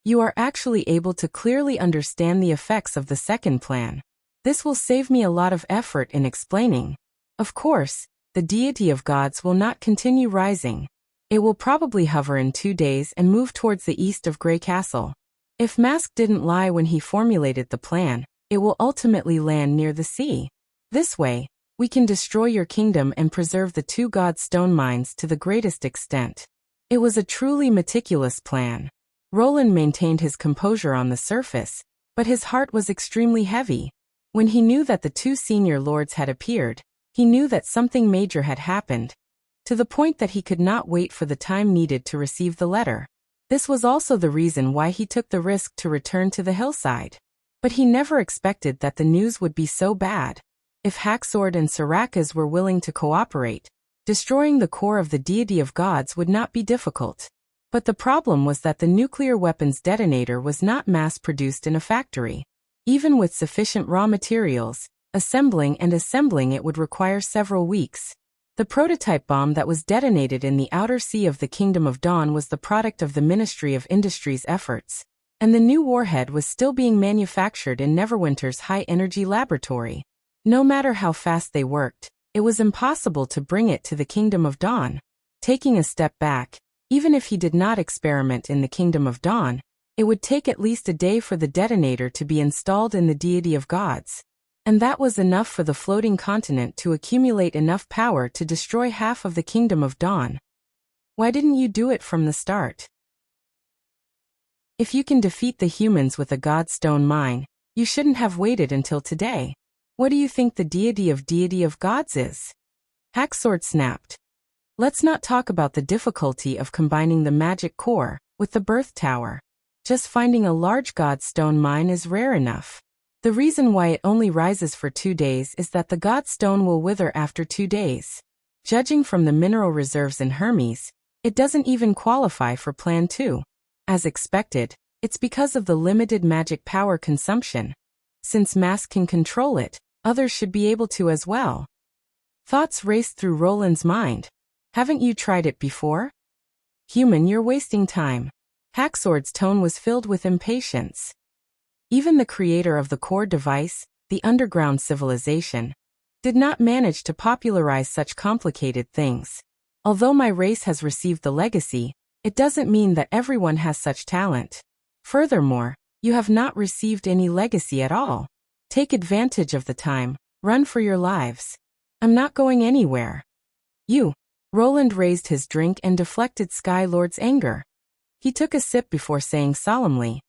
"You are actually able to clearly understand the effects of the second plan. This will save me a lot of effort in explaining. Of course, the deity of gods will not continue rising. It will probably hover in 2 days and move towards the east of Grey Castle. If Mask didn't lie when he formulated the plan, it will ultimately land near the sea. This way, we can destroy your kingdom and preserve the 2 god stone mines to the greatest extent. It was a truly meticulous plan. Roland maintained his composure on the surface, but his heart was extremely heavy. When he knew that the 2 senior lords had appeared, he knew that something major had happened, to the point that he could not wait for the time needed to receive the letter. This was also the reason why he took the risk to return to the hillside. But he never expected that the news would be so bad. If Hacksword and Sarakas were willing to cooperate, destroying the core of the deity of gods would not be difficult. But the problem was that the nuclear weapons detonator was not mass-produced in a factory. Even with sufficient raw materials, assembling it would require several weeks. The prototype bomb that was detonated in the outer sea of the Kingdom of Dawn was the product of the Ministry of Industry's efforts, and the new warhead was still being manufactured in Neverwinter's high-energy laboratory. No matter how fast they worked, it was impossible to bring it to the Kingdom of Dawn. Taking a step back, even if he did not experiment in the Kingdom of Dawn, it would take at least a day for the detonator to be installed in the deity of gods. And that was enough for the floating continent to accumulate enough power to destroy half of the Kingdom of Dawn. Why didn't you do it from the start? If you can defeat the humans with a god stone mine, you shouldn't have waited until today. What do you think the deity of gods is? Hacksword snapped. Let's not talk about the difficulty of combining the magic core with the birth tower. Just finding a large god stone mine is rare enough. The reason why it only rises for 2 days is that the god stone will wither after 2 days. Judging from the mineral reserves in Hermes, it doesn't even qualify for Plan 2. As expected, it's because of the limited magic power consumption. Since Mask can control it, others should be able to as well. Thoughts raced through Roland's mind. Haven't you tried it before? Human, you're wasting time. Hacksword's tone was filled with impatience. Even the creator of the core device, the underground civilization, did not manage to popularize such complicated things. Although my race has received the legacy, it doesn't mean that everyone has such talent. Furthermore, you have not received any legacy at all. Take advantage of the time, run for your lives. I'm not going anywhere. You. Roland raised his drink and deflected Sky Lord's anger. He took a sip before saying solemnly,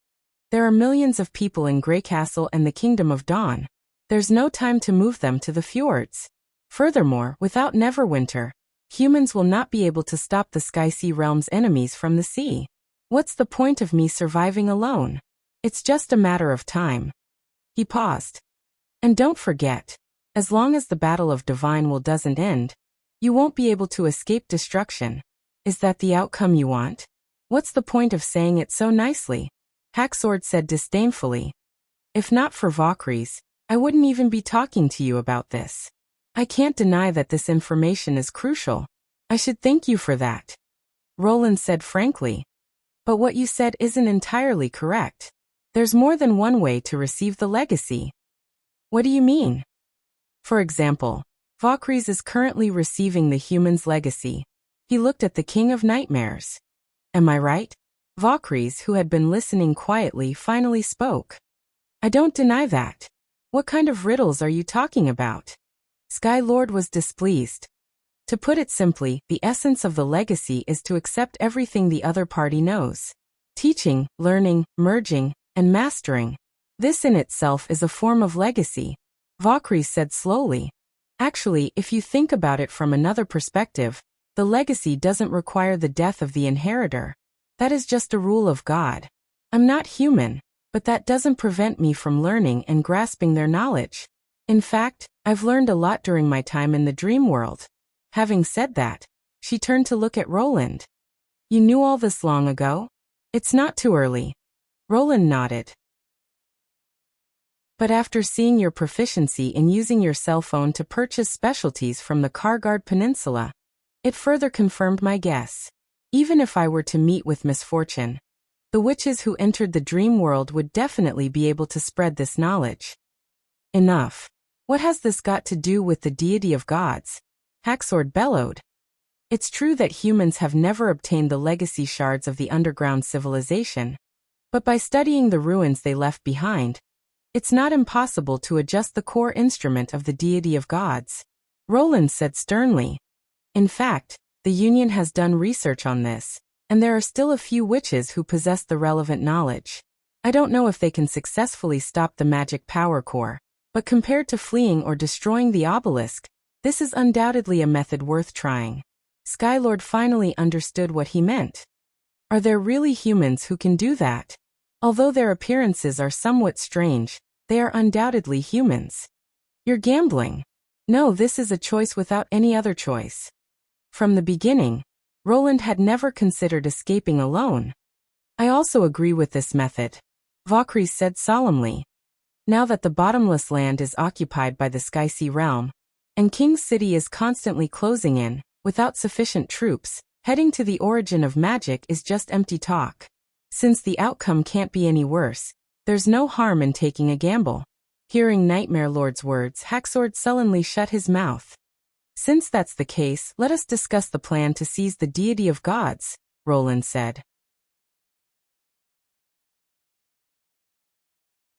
there are millions of people in Grey Castle and the Kingdom of Dawn. There's no time to move them to the fjords. Furthermore, without Neverwinter, humans will not be able to stop the Sky Sea Realm's enemies from the sea. What's the point of me surviving alone? It's just a matter of time. He paused. And don't forget, as long as the Battle of Divine Will doesn't end, you won't be able to escape destruction. Is that the outcome you want? What's the point of saying it so nicely? Hacksword said disdainfully. If not for Valkyries, I wouldn't even be talking to you about this. I can't deny that this information is crucial. I should thank you for that. Roland said frankly. But what you said isn't entirely correct. There's more than one way to receive the legacy. What do you mean? For example, Valkyries is currently receiving the human's legacy. He looked at the King of Nightmares. Am I right? Valkyries, who had been listening quietly, finally spoke. I don't deny that. What kind of riddles are you talking about? Sky Lord was displeased. To put it simply, the essence of the legacy is to accept everything the other party knows. Teaching, learning, merging, and mastering. This in itself is a form of legacy. Valkyries said slowly. Actually, if you think about it from another perspective, the legacy doesn't require the death of the inheritor. That is just a rule of God. I'm not human, but that doesn't prevent me from learning and grasping their knowledge. In fact, I've learned a lot during my time in the dream world. Having said that, she turned to look at Roland. You knew all this long ago? It's not too early. Roland nodded. But after seeing your proficiency in using your cell phone to purchase specialties from the Kargard Peninsula, it further confirmed my guess. Even if I were to meet with misfortune, the witches who entered the dream world would definitely be able to spread this knowledge. Enough. What has this got to do with the deity of gods? Haxord bellowed. It's true that humans have never obtained the legacy shards of the underground civilization, but by studying the ruins they left behind, it's not impossible to adjust the core instrument of the deity of gods, Roland said sternly. In fact, the Union has done research on this, and there are still a few witches who possess the relevant knowledge. I don't know if they can successfully stop the magic power core, but compared to fleeing or destroying the obelisk, this is undoubtedly a method worth trying. Skylord finally understood what he meant. Are there really humans who can do that? Although their appearances are somewhat strange, they are undoubtedly humans. You're gambling. No, this is a choice without any other choice. From the beginning, Roland had never considered escaping alone. I also agree with this method, Valkyrie said solemnly. Now that the bottomless land is occupied by the Skysea realm, and King's City is constantly closing in, without sufficient troops, heading to the origin of magic is just empty talk. Since the outcome can't be any worse, there's no harm in taking a gamble. Hearing Nightmare Lord's words, Haxord sullenly shut his mouth. Since that's the case, let us discuss the plan to seize the deity of gods, Roland said.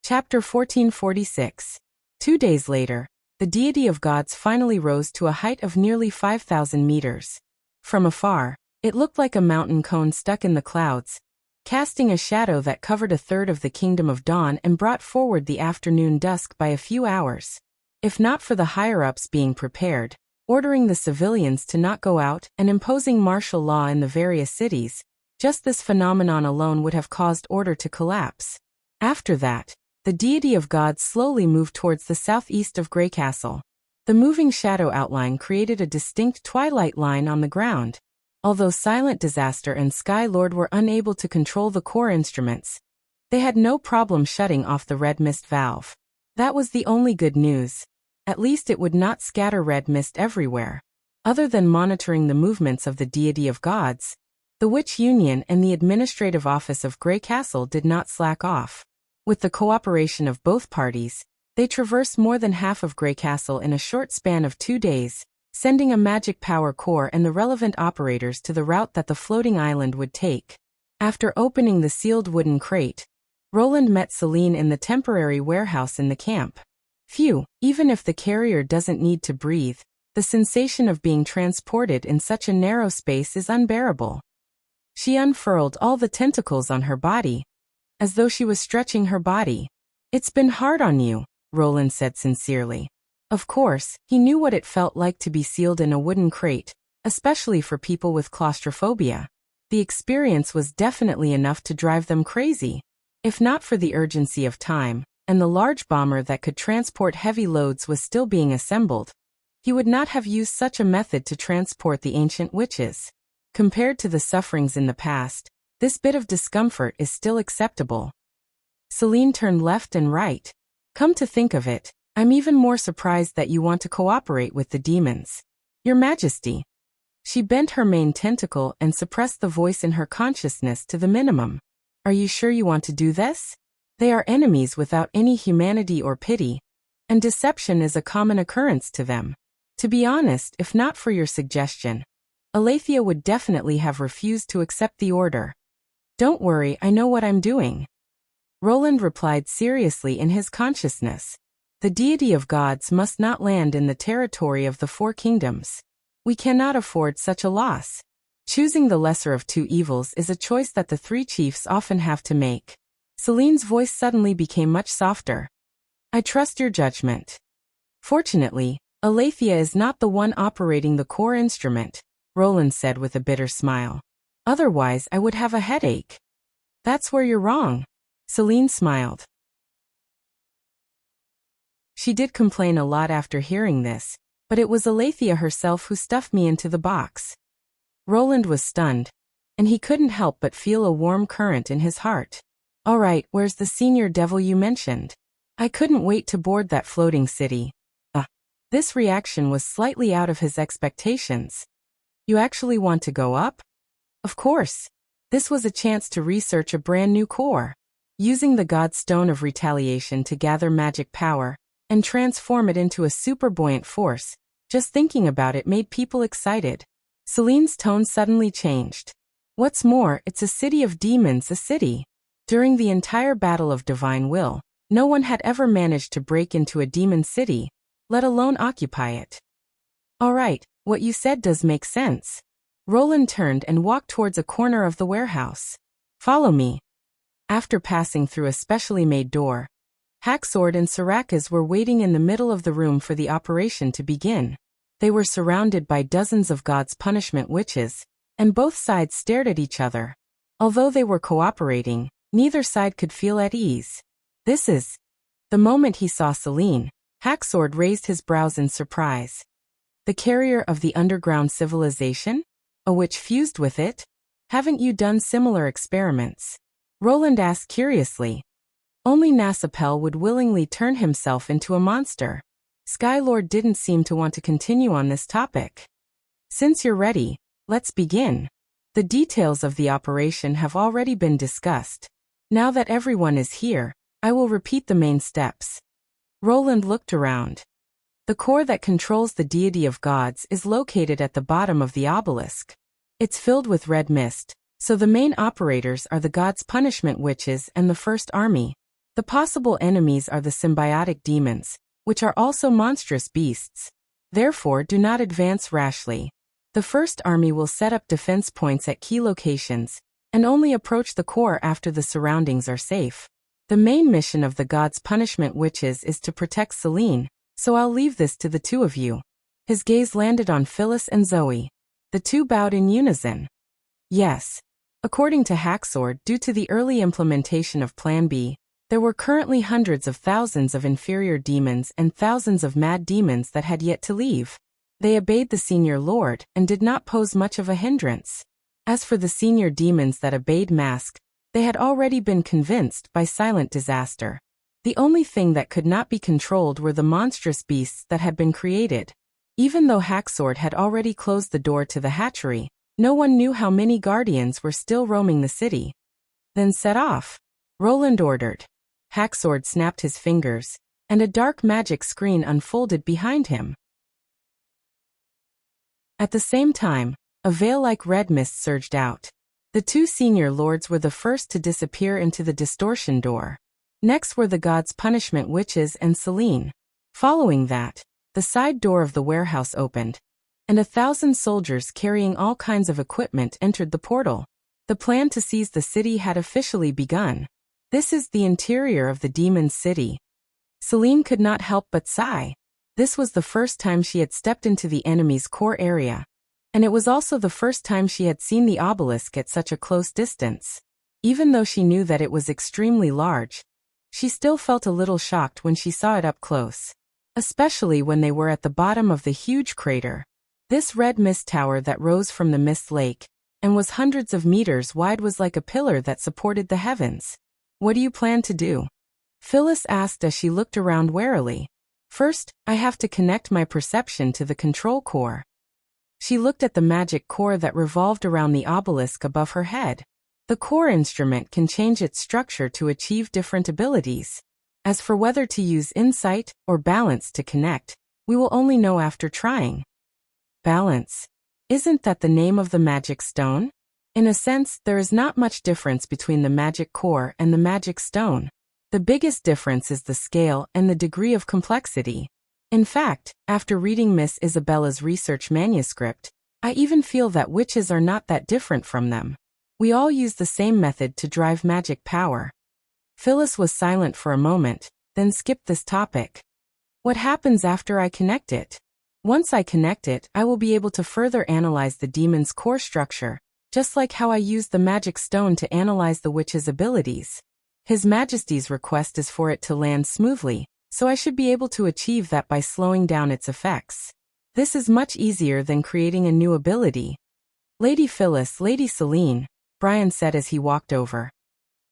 Chapter 1446. 2 days later, the deity of gods finally rose to a height of nearly 5,000 meters. From afar, it looked like a mountain cone stuck in the clouds, casting a shadow that covered a third of the kingdom of dawn and brought forward the afternoon dusk by a few hours. If not for the higher-ups being prepared, ordering the civilians to not go out and imposing martial law in the various cities, just this phenomenon alone would have caused order to collapse. After that, the deity of gods slowly moved towards the southeast of Grey Castle. The moving shadow outline created a distinct twilight line on the ground. Although Silent Disaster and Sky Lord were unable to control the core instruments, they had no problem shutting off the red mist valve. That was the only good news. At least it would not scatter red mist everywhere. Other than monitoring the movements of the deity of gods, the Witch Union and the Administrative Office of Grey Castle did not slack off. With the cooperation of both parties, they traversed more than half of Grey Castle in a short span of 2 days, sending a magic power core and the relevant operators to the route that the floating island would take. After opening the sealed wooden crate, Roland met Celine in the temporary warehouse in the camp. Phew, even if the carrier doesn't need to breathe, the sensation of being transported in such a narrow space is unbearable. She unfurled all the tentacles on her body, as though she was stretching her body. It's been hard on you, Roland said sincerely. Of course, he knew what it felt like to be sealed in a wooden crate, especially for people with claustrophobia. The experience was definitely enough to drive them crazy. If not for the urgency of time, and the large bomber that could transport heavy loads was still being assembled, he would not have used such a method to transport the ancient witches. Compared to the sufferings in the past, this bit of discomfort is still acceptable. Celine turned left and right. Come to think of it, I'm even more surprised that you want to cooperate with the demons. Your Majesty. She bent her main tentacle and suppressed the voice in her consciousness to the minimum. Are you sure you want to do this? They are enemies without any humanity or pity, and deception is a common occurrence to them. To be honest, if not for your suggestion, Aletheia would definitely have refused to accept the order. Don't worry, I know what I'm doing. Roland replied seriously in his consciousness. The deity of gods must not land in the territory of the four kingdoms. We cannot afford such a loss. Choosing the lesser of two evils is a choice that the three chiefs often have to make. Celine's voice suddenly became much softer. I trust your judgment. Fortunately, Aletheia is not the one operating the core instrument, Roland said with a bitter smile. Otherwise, I would have a headache. That's where you're wrong. Celine smiled. She did complain a lot after hearing this, but it was Aletheia herself who stuffed me into the box. Roland was stunned, and he couldn't help but feel a warm current in his heart. All right, where's the senior devil you mentioned? I couldn't wait to board that floating city. This reaction was slightly out of his expectations. You actually want to go up? Of course. This was a chance to research a brand new core. Using the God Stone of Retaliation to gather magic power and transform it into a super buoyant force, Just thinking about it made people excited. Celine's tone suddenly changed. What's more, it's a city of demons, a city. During the entire battle of divine will, no one had ever managed to break into a demon city, let alone occupy it. All right, what you said does make sense. Roland turned and walked towards a corner of the warehouse. Follow me. After passing through a specially made door, Hacksword and Sarakas were waiting in the middle of the room for the operation to begin. They were surrounded by dozens of God's punishment witches, and both sides stared at each other. Although they were cooperating, neither side could feel at ease. This is... The moment he saw Celine, Hacksword raised his brows in surprise. The carrier of the underground civilization? A witch fused with it? Haven't you done similar experiments? Roland asked curiously. Only Nasapel would willingly turn himself into a monster. Skylord didn't seem to want to continue on this topic. Since you're ready, let's begin. The details of the operation have already been discussed. Now that everyone is here, I will repeat the main steps. Roland looked around. The core that controls the deity of gods is located at the bottom of the obelisk. It's filled with red mist, so the main operators are the gods' punishment witches and the first army. The possible enemies are the symbiotic demons, which are also monstrous beasts. Therefore, do not advance rashly. The first army will set up defense points at key locations, and only approach the core after the surroundings are safe. The main mission of the gods' punishment witches is to protect Celine, so I'll leave this to the two of you. His gaze landed on Phyllis and Zoe. The two bowed in unison. Yes. According to Hacksword, due to the early implementation of Plan B, there were currently hundreds of thousands of inferior demons and thousands of mad demons that had yet to leave. They obeyed the senior lord and did not pose much of a hindrance. As for the senior demons that obeyed Mask, they had already been convinced by silent disaster. The only thing that could not be controlled were the monstrous beasts that had been created. Even though Hacksword had already closed the door to the hatchery, no one knew how many guardians were still roaming the city. Then set off, Roland ordered. Hacksword snapped his fingers, and a dark magic screen unfolded behind him. At the same time, a veil-like red mist surged out. The two senior lords were the first to disappear into the distortion door. Next were the gods' punishment witches and Celine. Following that, the side door of the warehouse opened, and 1,000 soldiers carrying all kinds of equipment entered the portal. The plan to seize the city had officially begun. This is the interior of the demon's city. Celine could not help but sigh. This was the first time she had stepped into the enemy's core area, and it was also the first time she had seen the obelisk at such a close distance. Even though she knew that it was extremely large, she still felt a little shocked when she saw it up close, especially when they were at the bottom of the huge crater. This red mist tower that rose from the mist lake, and was hundreds of meters wide, was like a pillar that supported the heavens. What do you plan to do? Phyllis asked as she looked around warily. First, I have to connect my perception to the control core. She looked at the magic core that revolved around the obelisk above her head. The core instrument can change its structure to achieve different abilities. As for whether to use insight or balance to connect, we will only know after trying. Balance. Isn't that the name of the magic stone? In a sense, there is not much difference between the magic core and the magic stone. The biggest difference is the scale and the degree of complexity. In fact, after reading Miss Isabella's research manuscript, I even feel that witches are not that different from them. We all use the same method to drive magic power. Phyllis was silent for a moment, then skipped this topic. What happens after I connect it? Once I connect it, I will be able to further analyze the demon's core structure, just like how I used the magic stone to analyze the witch's abilities. His Majesty's request is for it to land smoothly, so I should be able to achieve that by slowing down its effects. This is much easier than creating a new ability. Lady Phyllis, Lady Celine, Brian said as he walked over.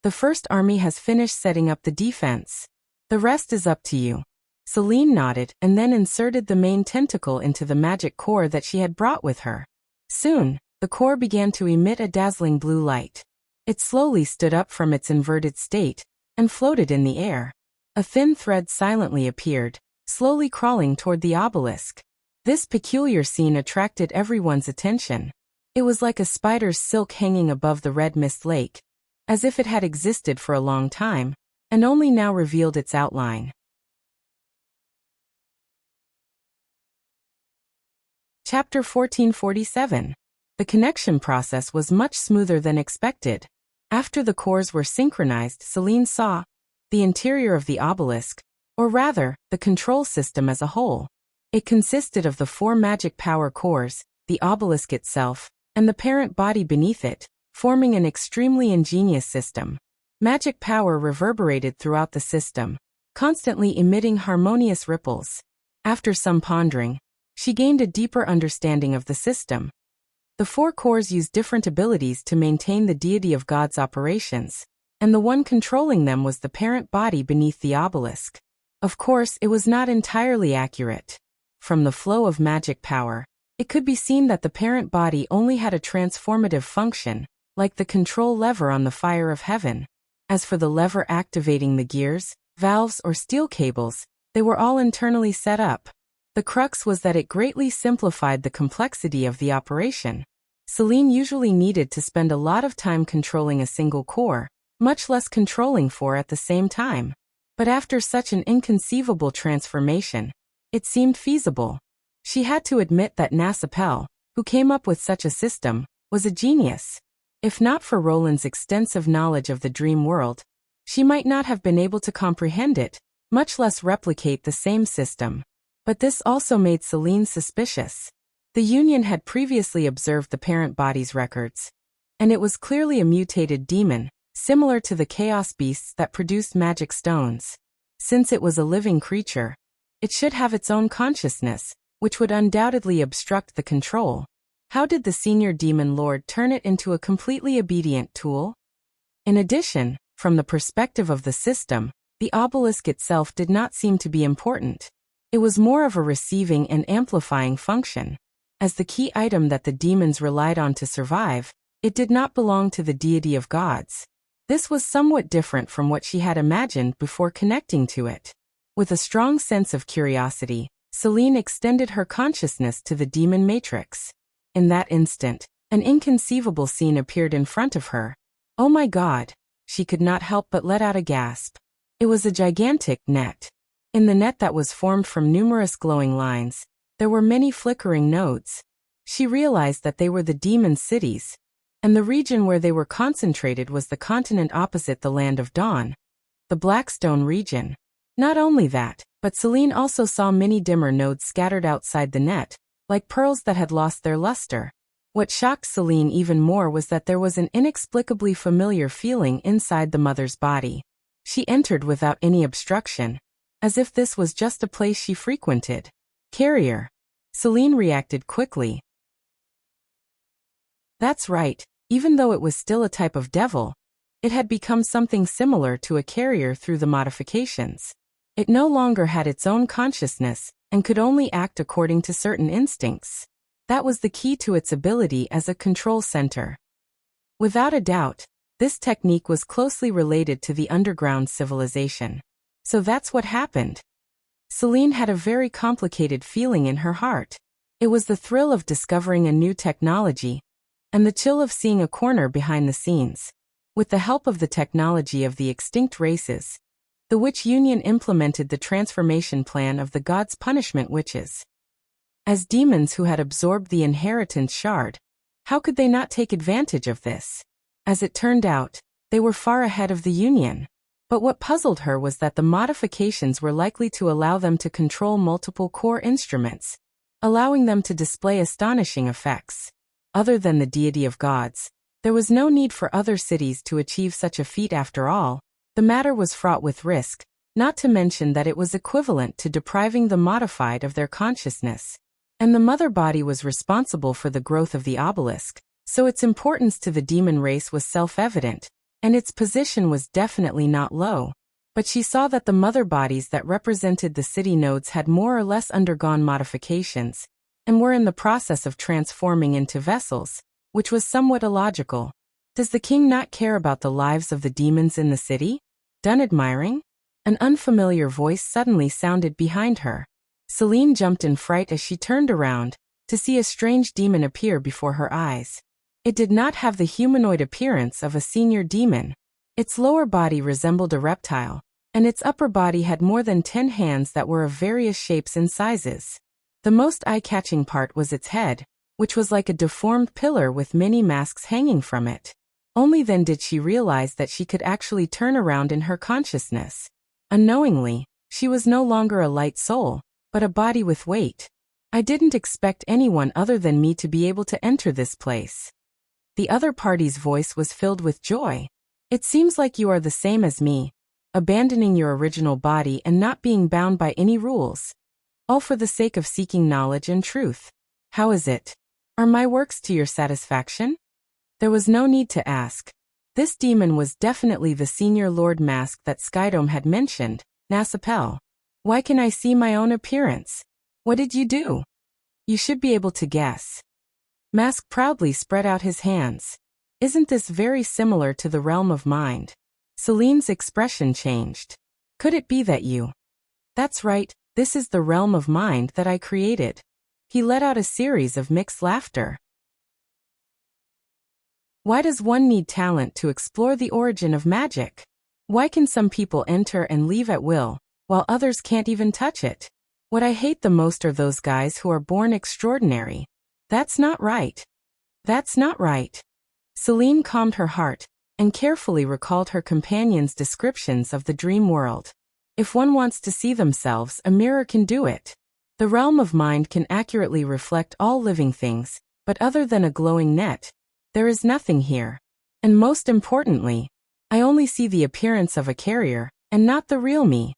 The first army has finished setting up the defense. The rest is up to you. Celine nodded and then inserted the main tentacle into the magic core that she had brought with her. Soon, the core began to emit a dazzling blue light. It slowly stood up from its inverted state and floated in the air. A thin thread silently appeared, slowly crawling toward the obelisk. This peculiar scene attracted everyone's attention. It was like a spider's silk hanging above the red mist lake, as if it had existed for a long time, and only now revealed its outline. Chapter 1447. The connection process was much smoother than expected. After the cores were synchronized, Celine saw the interior of the obelisk, or rather, the control system as a whole. It consisted of the 4 magic power cores, the obelisk itself, and the parent body beneath it, forming an extremely ingenious system. Magic power reverberated throughout the system, constantly emitting harmonious ripples. After some pondering, she gained a deeper understanding of the system. The 4 cores used different abilities to maintain the deity of God's operations, and the one controlling them was the parent body beneath the obelisk. Of course, it was not entirely accurate. From the flow of magic power, it could be seen that the parent body only had a transformative function, like the control lever on the fire of heaven. As for the lever activating the gears, valves, or steel cables, they were all internally set up. The crux was that it greatly simplified the complexity of the operation. Celine usually needed to spend a lot of time controlling a single core, much less controlling 4 at the same time. But after such an inconceivable transformation, it seemed feasible. She had to admit that Nasapel, who came up with such a system, was a genius. If not for Roland's extensive knowledge of the dream world, she might not have been able to comprehend it, much less replicate the same system. But this also made Celine suspicious. The Union had previously observed the parent body's records, and it was clearly a mutated demon, similar to the chaos beasts that produced magic stones. Since it was a living creature, it should have its own consciousness, which would undoubtedly obstruct the control. How did the senior demon lord turn it into a completely obedient tool? In addition, from the perspective of the system, the obelisk itself did not seem to be important. It was more of a receiving and amplifying function. As the key item that the demons relied on to survive, it did not belong to the deity of gods. This was somewhat different from what she had imagined before connecting to it. With a strong sense of curiosity, Celine extended her consciousness to the demon matrix. In that instant, an inconceivable scene appeared in front of her. Oh my God! She could not help but let out a gasp. It was a gigantic net. In the net that was formed from numerous glowing lines, there were many flickering nodes. She realized that they were the demon cities, and the region where they were concentrated was the continent opposite the Land of Dawn, the Blackstone region. Not only that, but Celine also saw many dimmer nodes scattered outside the net, like pearls that had lost their luster. What shocked Celine even more was that there was an inexplicably familiar feeling inside the mother's body. She entered without any obstruction, as if this was just a place she frequented. Carrier. Celine reacted quickly. That's right, even though it was still a type of devil, it had become something similar to a carrier through the modifications. It no longer had its own consciousness, and could only act according to certain instincts. That was the key to its ability as a control center. Without a doubt, this technique was closely related to the underground civilization. So that's what happened. Celine had a very complicated feeling in her heart. It was the thrill of discovering a new technology, and the chill of seeing a corner behind the scenes. With the help of the technology of the extinct races, the Witch Union implemented the transformation plan of the gods' punishment witches. As demons who had absorbed the inheritance shard, how could they not take advantage of this? As it turned out, they were far ahead of the Union. But what puzzled her was that the modifications were likely to allow them to control multiple core instruments, allowing them to display astonishing effects. Other than the deity of gods, there was no need for other cities to achieve such a feat after all. The matter was fraught with risk, not to mention that it was equivalent to depriving the modified of their consciousness. And the mother body was responsible for the growth of the obelisk, so its importance to the demon race was self-evident, and its position was definitely not low. But she saw that the mother bodies that represented the city nodes had more or less undergone modifications, and were in the process of transforming into vessels, which was somewhat illogical. Does the king not care about the lives of the demons in the city? Done admiring? An unfamiliar voice suddenly sounded behind her. Celine jumped in fright as she turned around to see a strange demon appear before her eyes. It did not have the humanoid appearance of a senior demon. Its lower body resembled a reptile, and its upper body had more than 10 hands that were of various shapes and sizes. The most eye-catching part was its head, which was like a deformed pillar with many masks hanging from it. Only then did she realize that she could actually turn around in her consciousness. Unknowingly, she was no longer a light soul, but a body with weight. I didn't expect anyone other than me to be able to enter this place. The other party's voice was filled with joy. It seems like you are the same as me, abandoning your original body and not being bound by any rules. All for the sake of seeking knowledge and truth. How is it? Are my works to your satisfaction? There was no need to ask. This demon was definitely the senior lord mask that Skydome had mentioned, Nasapel. Why can I see my own appearance? What did you do? You should be able to guess. Mask proudly spread out his hands. Isn't this very similar to the realm of mind? Celine's expression changed. Could it be that you? That's right, this is the realm of mind that I created. He let out a series of mixed laughter. Why does one need talent to explore the origin of magic? Why can some people enter and leave at will, while others can't even touch it? What I hate the most are those guys who are born extraordinary. That's not right. That's not right. Celine calmed her heart and carefully recalled her companion's descriptions of the dream world. If one wants to see themselves, a mirror can do it. The realm of mind can accurately reflect all living things, but other than a glowing net, there is nothing here. And most importantly, I only see the appearance of a carrier, and not the real me.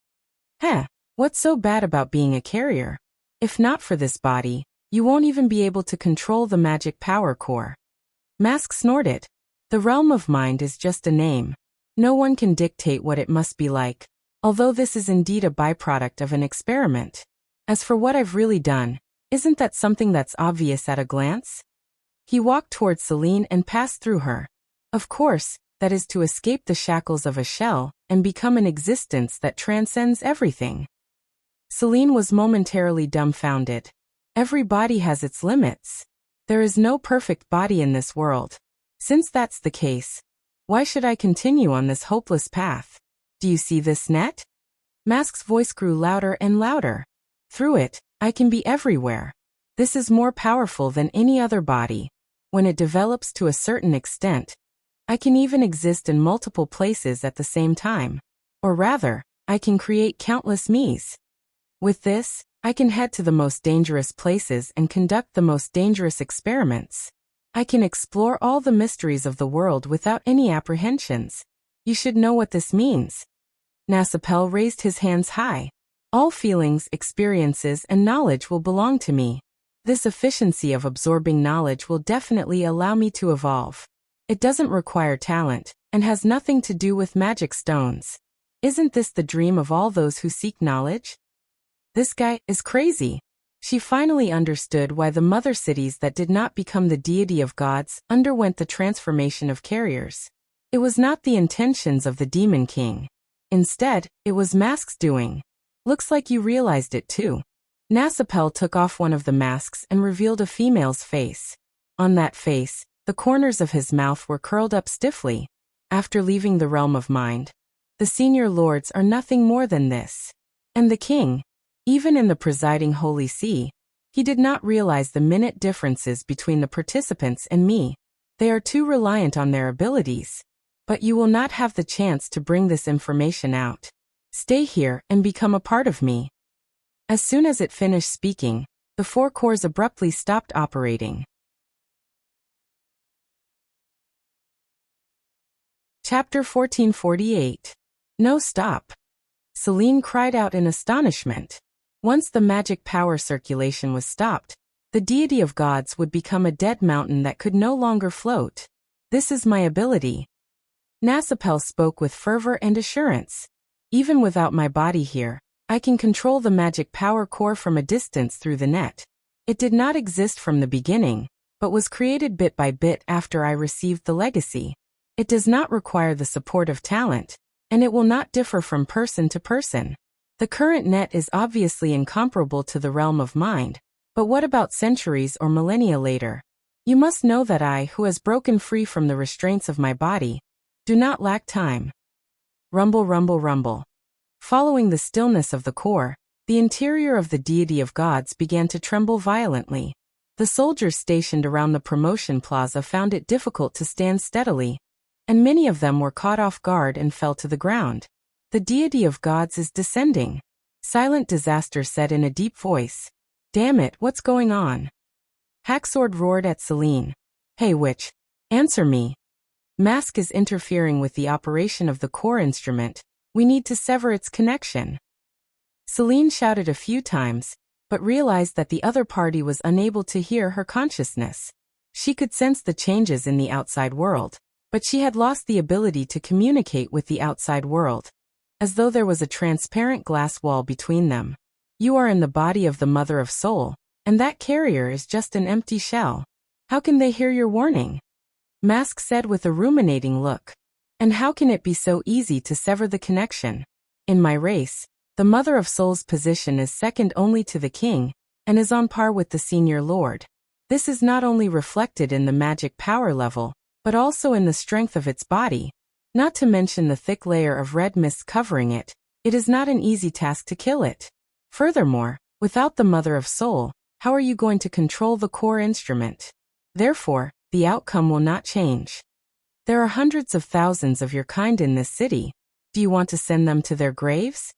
What's so bad about being a carrier? If not for this body, you won't even be able to control the magic power core. Mask snorted. The realm of mind is just a name. No one can dictate what it must be like, although this is indeed a byproduct of an experiment. As for what I've really done, isn't that something that's obvious at a glance? He walked towards Celine and passed through her. Of course, that is to escape the shackles of a shell and become an existence that transcends everything. Celine was momentarily dumbfounded. Every body has its limits. There is no perfect body in this world. Since that's the case, why should I continue on this hopeless path? Do you see this net? Mask's voice grew louder and louder. Through it, I can be everywhere. This is more powerful than any other body. When it develops to a certain extent, I can even exist in multiple places at the same time. Or rather, I can create countless me's. With this, I can head to the most dangerous places and conduct the most dangerous experiments. I can explore all the mysteries of the world without any apprehensions. You should know what this means. Nasapel raised his hands high. All feelings, experiences, and knowledge will belong to me. This efficiency of absorbing knowledge will definitely allow me to evolve. It doesn't require talent, and has nothing to do with magic stones. Isn't this the dream of all those who seek knowledge? This guy is crazy. She finally understood why the mother cities that did not become the deity of gods underwent the transformation of carriers. It was not the intentions of the Demon King. Instead, it was Mask's doing. Looks like you realized it too. Nasapel took off one of the masks and revealed a female's face. On that face, the corners of his mouth were curled up stiffly. After leaving the realm of mind, the senior lords are nothing more than this. And the king, even in the presiding Holy See, he did not realize the minute differences between the participants and me. They are too reliant on their abilities. But you will not have the chance to bring this information out. Stay here and become a part of me. As soon as it finished speaking, the four cores abruptly stopped operating. Chapter 1448. No stop. Celine cried out in astonishment. Once the magic power circulation was stopped, the deity of gods would become a dead mountain that could no longer float. This is my ability. Nasapel spoke with fervor and assurance. Even without my body here, I can control the magic power core from a distance through the net. It did not exist from the beginning, but was created bit by bit after I received the legacy. It does not require the support of talent, and it will not differ from person to person. The current net is obviously incomparable to the realm of mind, but what about centuries or millennia later? You must know that I, who has broken free from the restraints of my body, do not lack time. Rumble, rumble, rumble. Following the stillness of the core, the interior of the deity of gods began to tremble violently. The soldiers stationed around the promotion plaza found it difficult to stand steadily, and many of them were caught off guard and fell to the ground. The deity of gods is descending. Silent Disaster said in a deep voice. Damn it, what's going on? Hacksword roared at Celine. Hey witch, answer me. Mask is interfering with the operation of the core instrument. We need to sever its connection. Celine shouted a few times, but realized that the other party was unable to hear her consciousness. She could sense the changes in the outside world, but she had lost the ability to communicate with the outside world, as though there was a transparent glass wall between them. You are in the body of the Mother of Soul, and that carrier is just an empty shell. How can they hear your warning? Mask said with a ruminating look. And how can it be so easy to sever the connection? In my race, the Mother of Soul's position is second only to the king, and is on par with the senior lord. This is not only reflected in the magic power level, but also in the strength of its body. Not to mention the thick layer of red mist covering it, it is not an easy task to kill it. Furthermore, without the Mother of Soul, how are you going to control the core instrument? Therefore, the outcome will not change. There are hundreds of thousands of your kind in this city. Do you want to send them to their graves?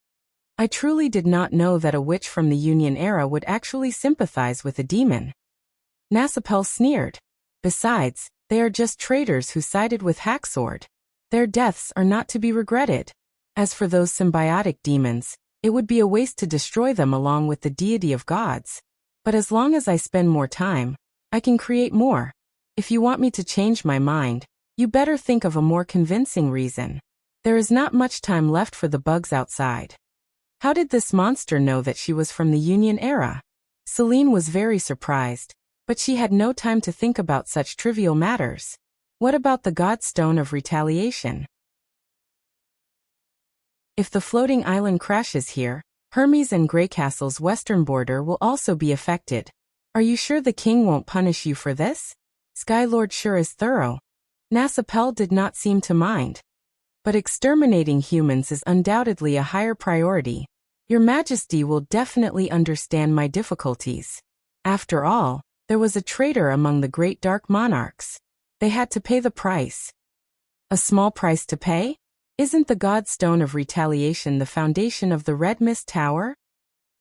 I truly did not know that a witch from the Union era would actually sympathize with a demon. Nasapel sneered. Besides, they are just traitors who sided with Hacksword. Their deaths are not to be regretted. As for those symbiotic demons, it would be a waste to destroy them along with the deity of gods. But as long as I spend more time, I can create more. If you want me to change my mind, you better think of a more convincing reason. There is not much time left for the bugs outside. How did this monster know that she was from the Union era? Celine was very surprised, but she had no time to think about such trivial matters. What about the Godstone of Retaliation? If the floating island crashes here, Hermes and Greycastle's western border will also be affected. Are you sure the king won't punish you for this? Skylord sure is thorough. Nasapel did not seem to mind. But exterminating humans is undoubtedly a higher priority. Your Majesty will definitely understand my difficulties. After all, there was a traitor among the great dark monarchs. They had to pay the price. A small price to pay? Isn't the Godstone of Retaliation the foundation of the Red Mist Tower?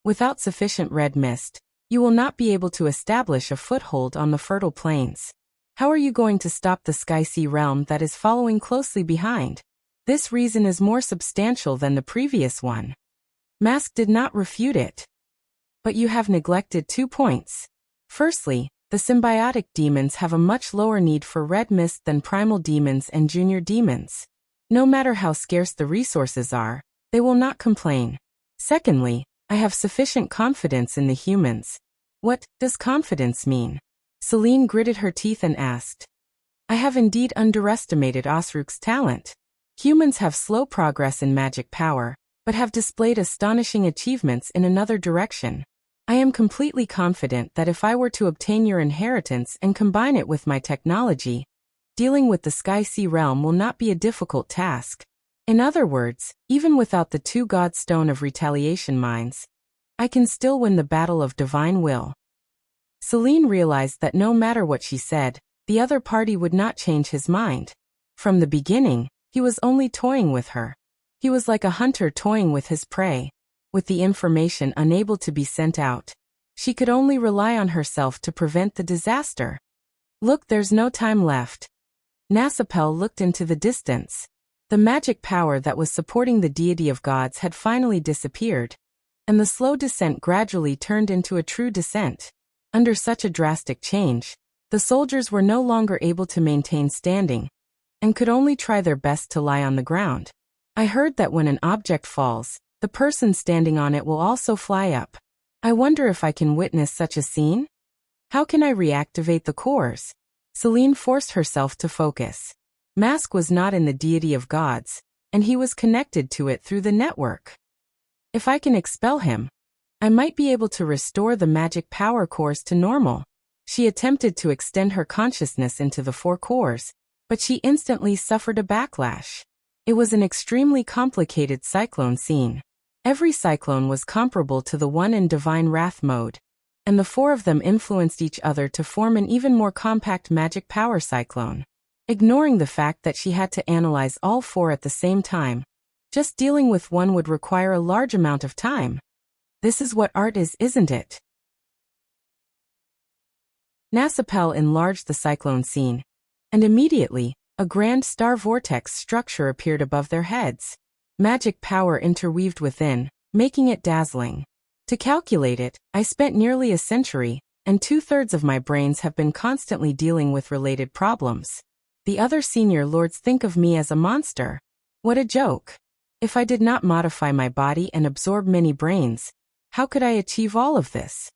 Without sufficient red mist, you will not be able to establish a foothold on the fertile plains. How are you going to stop the Sky Sea realm that is following closely behind? This reason is more substantial than the previous one. Mask did not refute it. But you have neglected 2 points. Firstly, the symbiotic demons have a much lower need for red mist than primal demons and junior demons. No matter how scarce the resources are, they will not complain. Secondly, I have sufficient confidence in the humans. What does confidence mean? Celine gritted her teeth and asked. I have indeed underestimated Osruk's talent. Humans have slow progress in magic power, but have displayed astonishing achievements in another direction. I am completely confident that if I were to obtain your inheritance and combine it with my technology, dealing with the Sky Sea realm will not be a difficult task. In other words, even without the 2 Godstone of Retaliation mines, I can still win the battle of divine will. Celine realized that no matter what she said, the other party would not change his mind. From the beginning, he was only toying with her. He was like a hunter toying with his prey. With the information unable to be sent out, she could only rely on herself to prevent the disaster. Look, there's no time left. Nasapel looked into the distance. The magic power that was supporting the deity of gods had finally disappeared, and the slow descent gradually turned into a true descent. Under such a drastic change, the soldiers were no longer able to maintain standing, and could only try their best to lie on the ground. I heard that when an object falls, the person standing on it will also fly up. I wonder if I can witness such a scene? How can I reactivate the cores? Celine forced herself to focus. Mask was not in the deity of gods, and he was connected to it through the network. If I can expel him, I might be able to restore the magic power cores to normal. She attempted to extend her consciousness into the 4 cores, but she instantly suffered a backlash. It was an extremely complicated cyclone scene. Every cyclone was comparable to the one in Divine Wrath mode, and the 4 of them influenced each other to form an even more compact magic power cyclone. Ignoring the fact that she had to analyze all 4 at the same time, just dealing with one would require a large amount of time. This is what art is, isn't it? Nasapel enlarged the cyclone scene, and immediately, a grand star vortex structure appeared above their heads. Magic power interweaved within, making it dazzling. To calculate it, I spent nearly a century, and 2/3 of my brains have been constantly dealing with related problems. The other senior lords think of me as a monster. What a joke. If I did not modify my body and absorb many brains, how could I achieve all of this?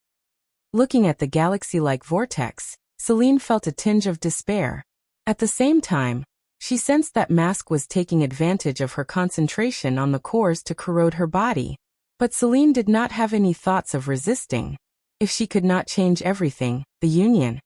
Looking at the galaxy-like vortex, Celine felt a tinge of despair. At the same time, she sensed that Mask was taking advantage of her concentration on the cores to corrode her body. But Celine did not have any thoughts of resisting. If she could not change everything, the Union,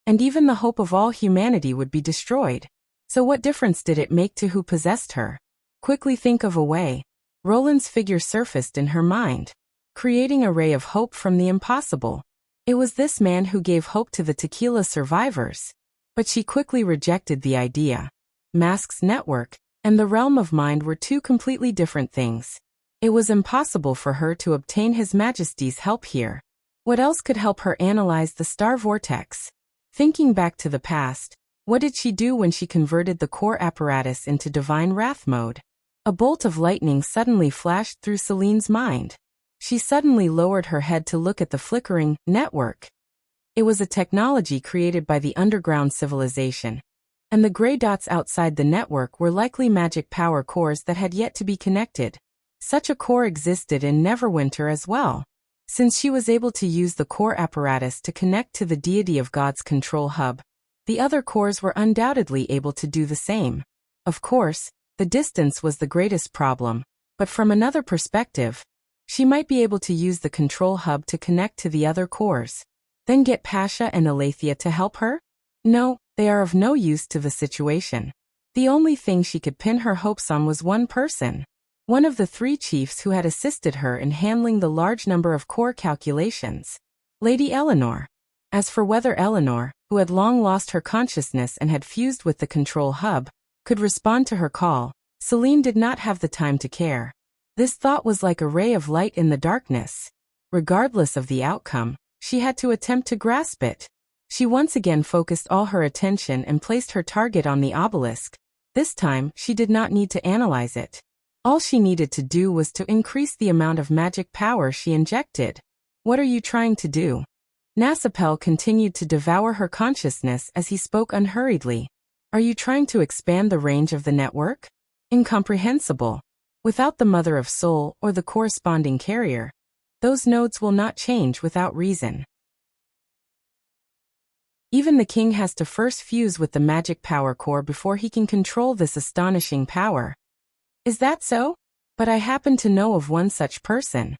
and even the hope of all humanity would be destroyed. So what difference did it make to who possessed her? Quickly think of a way. Roland's figure surfaced in her mind, creating a ray of hope from the impossible. It was this man who gave hope to the tequila survivors. But she quickly rejected the idea. Mask's network and the realm of mind were 2 completely different things. It was impossible for her to obtain His Majesty's help here. What else could help her analyze the star vortex? Thinking back to the past, what did she do when she converted the core apparatus into Divine Wrath mode? A bolt of lightning suddenly flashed through Celine's mind. She suddenly lowered her head to look at the flickering network. It was a technology created by the underground civilization, and the gray dots outside the network were likely magic power cores that had yet to be connected. Such a core existed in Neverwinter as well. Since she was able to use the core apparatus to connect to the deity of God's control hub, the other cores were undoubtedly able to do the same. Of course, the distance was the greatest problem, but from another perspective, she might be able to use the control hub to connect to the other cores. Then get Pasha and Aletheia to help her? No, they are of no use to the situation. The only thing she could pin her hopes on was one person. One of the 3 chiefs who had assisted her in handling the large number of core calculations. Lady Eleanor. As for whether Eleanor, who had long lost her consciousness and had fused with the control hub, could respond to her call, Celine did not have the time to care. This thought was like a ray of light in the darkness. Regardless of the outcome, she had to attempt to grasp it. She once again focused all her attention and placed her target on the obelisk. This time, she did not need to analyze it. All she needed to do was to increase the amount of magic power she injected. What are you trying to do? Nasapel continued to devour her consciousness as he spoke unhurriedly. Are you trying to expand the range of the network? Incomprehensible. Without the Mother of Soul or the corresponding carrier, those nodes will not change without reason. Even the king has to first fuse with the magic power core before he can control this astonishing power. Is that so? But I happen to know of one such person.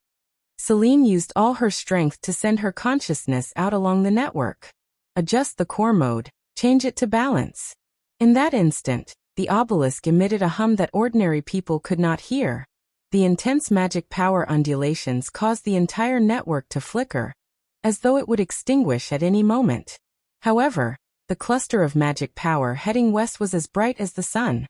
Celine used all her strength to send her consciousness out along the network. Adjust the core mode, change it to balance. In that instant, the obelisk emitted a hum that ordinary people could not hear. The intense magic power undulations caused the entire network to flicker, as though it would extinguish at any moment. However, the cluster of magic power heading west was as bright as the sun.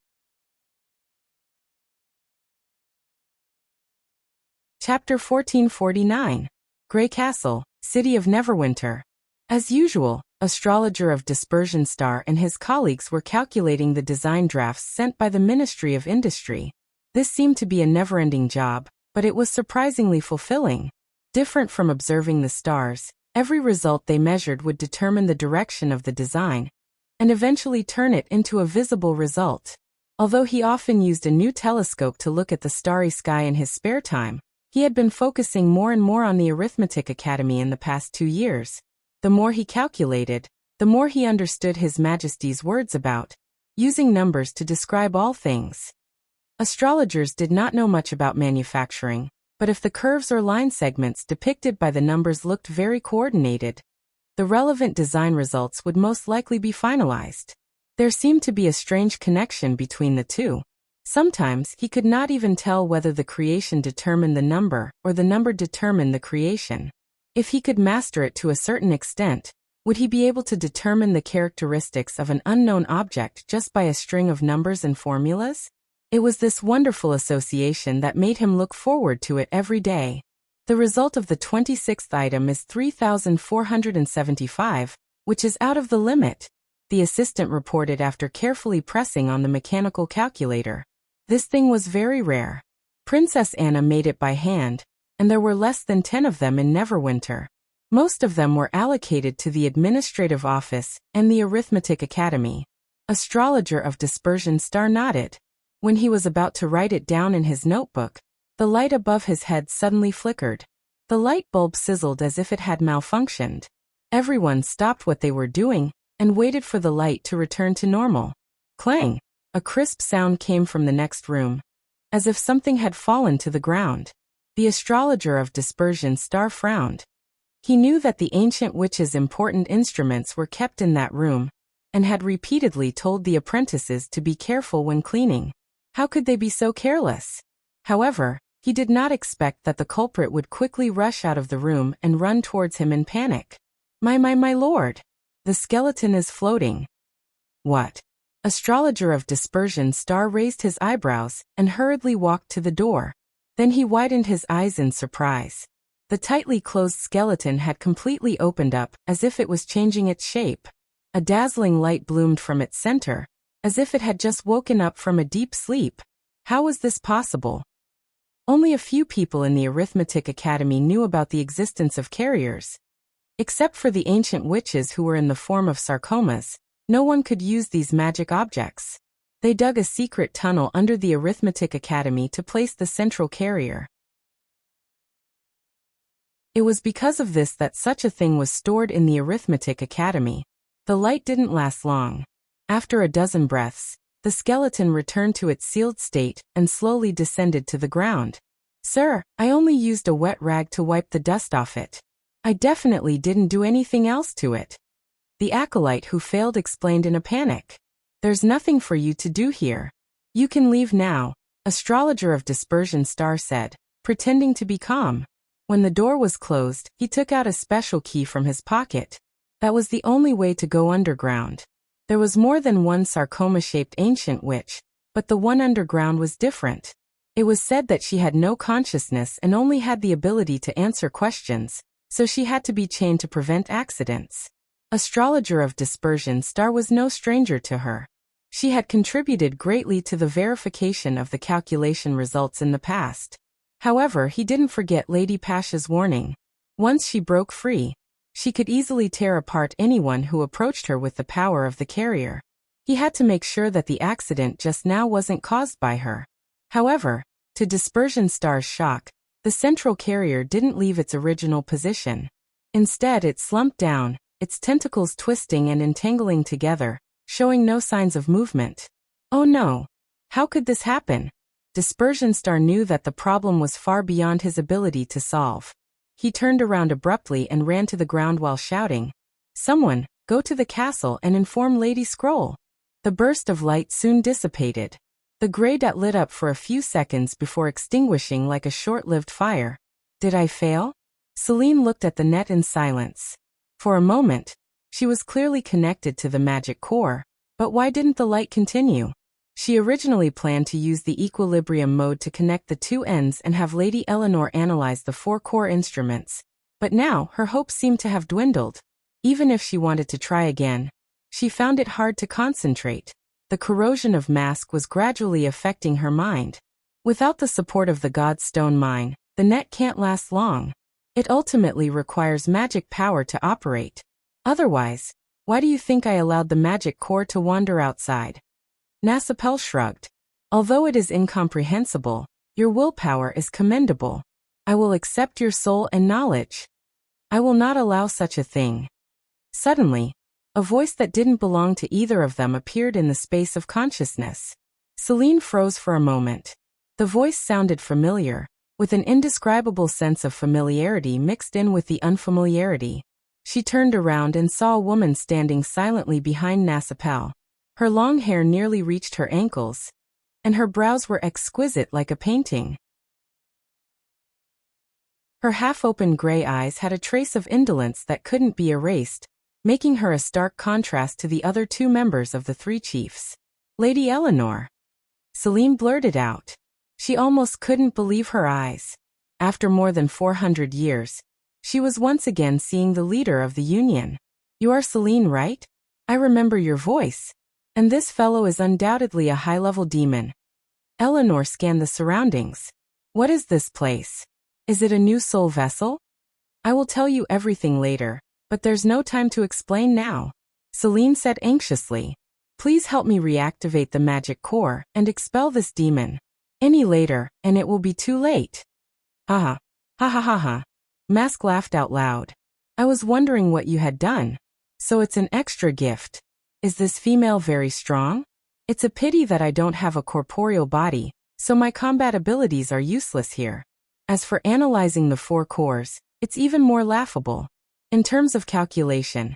Chapter 1449. Grey Castle, City of Neverwinter. As usual, astrologer of Dispersion Star and his colleagues were calculating the design drafts sent by the Ministry of Industry. This seemed to be a never-ending job, but it was surprisingly fulfilling. Different from observing the stars, every result they measured would determine the direction of the design, and eventually turn it into a visible result. Although he often used a new telescope to look at the starry sky in his spare time, he had been focusing more and more on the Arithmetic Academy in the past 2 years. The more he calculated, the more he understood His Majesty's words about using numbers to describe all things. Astrologers did not know much about manufacturing, But if the curves or line segments depicted by the numbers looked very coordinated, the relevant design results would most likely be finalized. There seemed to be a strange connection between the two. Sometimes he could not even tell whether the creation determined the number or the number determined the creation. If he could master it to a certain extent, would he be able to determine the characteristics of an unknown object just by a string of numbers and formulas? It was this wonderful association that made him look forward to it every day. The result of the 26th item is 3,475, which is out of the limit, the assistant reported after carefully pressing on the mechanical calculator. This thing was very rare. Princess Anna made it by hand, and there were less than 10 of them in Neverwinter. Most of them were allocated to the Administrative Office and the Arithmetic Academy. Astrologer of Dispersion Star nodded. When he was about to write it down in his notebook, the light above his head suddenly flickered. The light bulb sizzled as if it had malfunctioned. Everyone stopped what they were doing and waited for the light to return to normal. Clang! A crisp sound came from the next room, as if something had fallen to the ground. The astrologer of Dispersion Star frowned. He knew that the ancient witch's important instruments were kept in that room, and had repeatedly told the apprentices to be careful when cleaning. How could they be so careless? However, he did not expect that the culprit would quickly rush out of the room and run towards him in panic. My lord! The skeleton is floating. What? Astrologer of Dispersion Star raised his eyebrows and hurriedly walked to the door. Then he widened his eyes in surprise. The tightly closed skeleton had completely opened up as if it was changing its shape. A dazzling light bloomed from its center, as if it had just woken up from a deep sleep. How was this possible? Only a few people in the Arithmetic Academy knew about the existence of carriers. Except for the ancient witches who were in the form of sarcomas, no one could use these magic objects. They dug a secret tunnel under the Arithmetic Academy to place the central carrier. It was because of this that such a thing was stored in the Arithmetic Academy. The light didn't last long. After a dozen breaths, the skeleton returned to its sealed state and slowly descended to the ground. Sir, I only used a wet rag to wipe the dust off it. I definitely didn't do anything else to it. The acolyte who failed explained in a panic. There's nothing for you to do here. You can leave now, Astrologer of Dispersion Star said, pretending to be calm. When the door was closed, he took out a special key from his pocket. That was the only way to go underground. There was more than one sarcoma-shaped ancient witch, but the one underground was different. It was said that she had no consciousness and only had the ability to answer questions, so she had to be chained to prevent accidents. Astrologer of Dispersion Star was no stranger to her. She had contributed greatly to the verification of the calculation results in the past. However, he didn't forget Lady Pasha's warning. Once she broke free, she could easily tear apart anyone who approached her with the power of the carrier. He had to make sure that the accident just now wasn't caused by her. However, to Dispersion Star's shock, the central carrier didn't leave its original position. Instead, it slumped down, its tentacles twisting and entangling together, showing no signs of movement. Oh no! How could this happen? Dispersion Star knew that the problem was far beyond his ability to solve. He turned around abruptly and ran to the ground while shouting, "Someone, go to the castle and inform Lady Scroll." The burst of light soon dissipated. The gray dot lit up for a few seconds before extinguishing like a short-lived fire. Did I fail? Celine looked at the net in silence. For a moment, she was clearly connected to the magic core, but why didn't the light continue? She originally planned to use the equilibrium mode to connect the two ends and have Lady Eleanor analyze the 4 core instruments, but now her hopes seemed to have dwindled. Even if she wanted to try again, she found it hard to concentrate. The corrosion of mask was gradually affecting her mind. Without the support of the Godstone mine, the net can't last long. It ultimately requires magic power to operate. Otherwise, why do you think I allowed the magic core to wander outside? Nasapel shrugged. Although it is incomprehensible, your willpower is commendable. I will accept your soul and knowledge. I will not allow such a thing. Suddenly, a voice that didn't belong to either of them appeared in the space of consciousness. Celine froze for a moment. The voice sounded familiar. with an indescribable sense of familiarity mixed in with the unfamiliarity. She turned around and saw a woman standing silently behind Nasapel. Her long hair nearly reached her ankles, and her brows were exquisite like a painting. Her half-open gray eyes had a trace of indolence that couldn't be erased, making her a stark contrast to the other two members of the three chiefs. Lady Eleanor. Celine blurted out. She almost couldn't believe her eyes. After more than 400 years, she was once again seeing the leader of the Union. You are Celine, right? I remember your voice. And this fellow is undoubtedly a high-level demon. Eleanor scanned the surroundings. What is this place? Is it a new soul vessel? I will tell you everything later, but there's no time to explain now. Celine said anxiously. Please help me reactivate the magic core and expel this demon. Any later, and it will be too late. Ha ha. Mask laughed out loud. I was wondering what you had done. So it's an extra gift. Is this female very strong? It's a pity that I don't have a corporeal body, so my combat abilities are useless here. As for analyzing the 4 cores, it's even more laughable. In terms of calculation.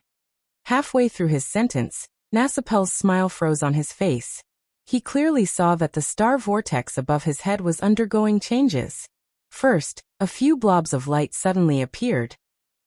Halfway through his sentence, Nasapel's smile froze on his face. He clearly saw that the star vortex above his head was undergoing changes. First, a few blobs of light suddenly appeared,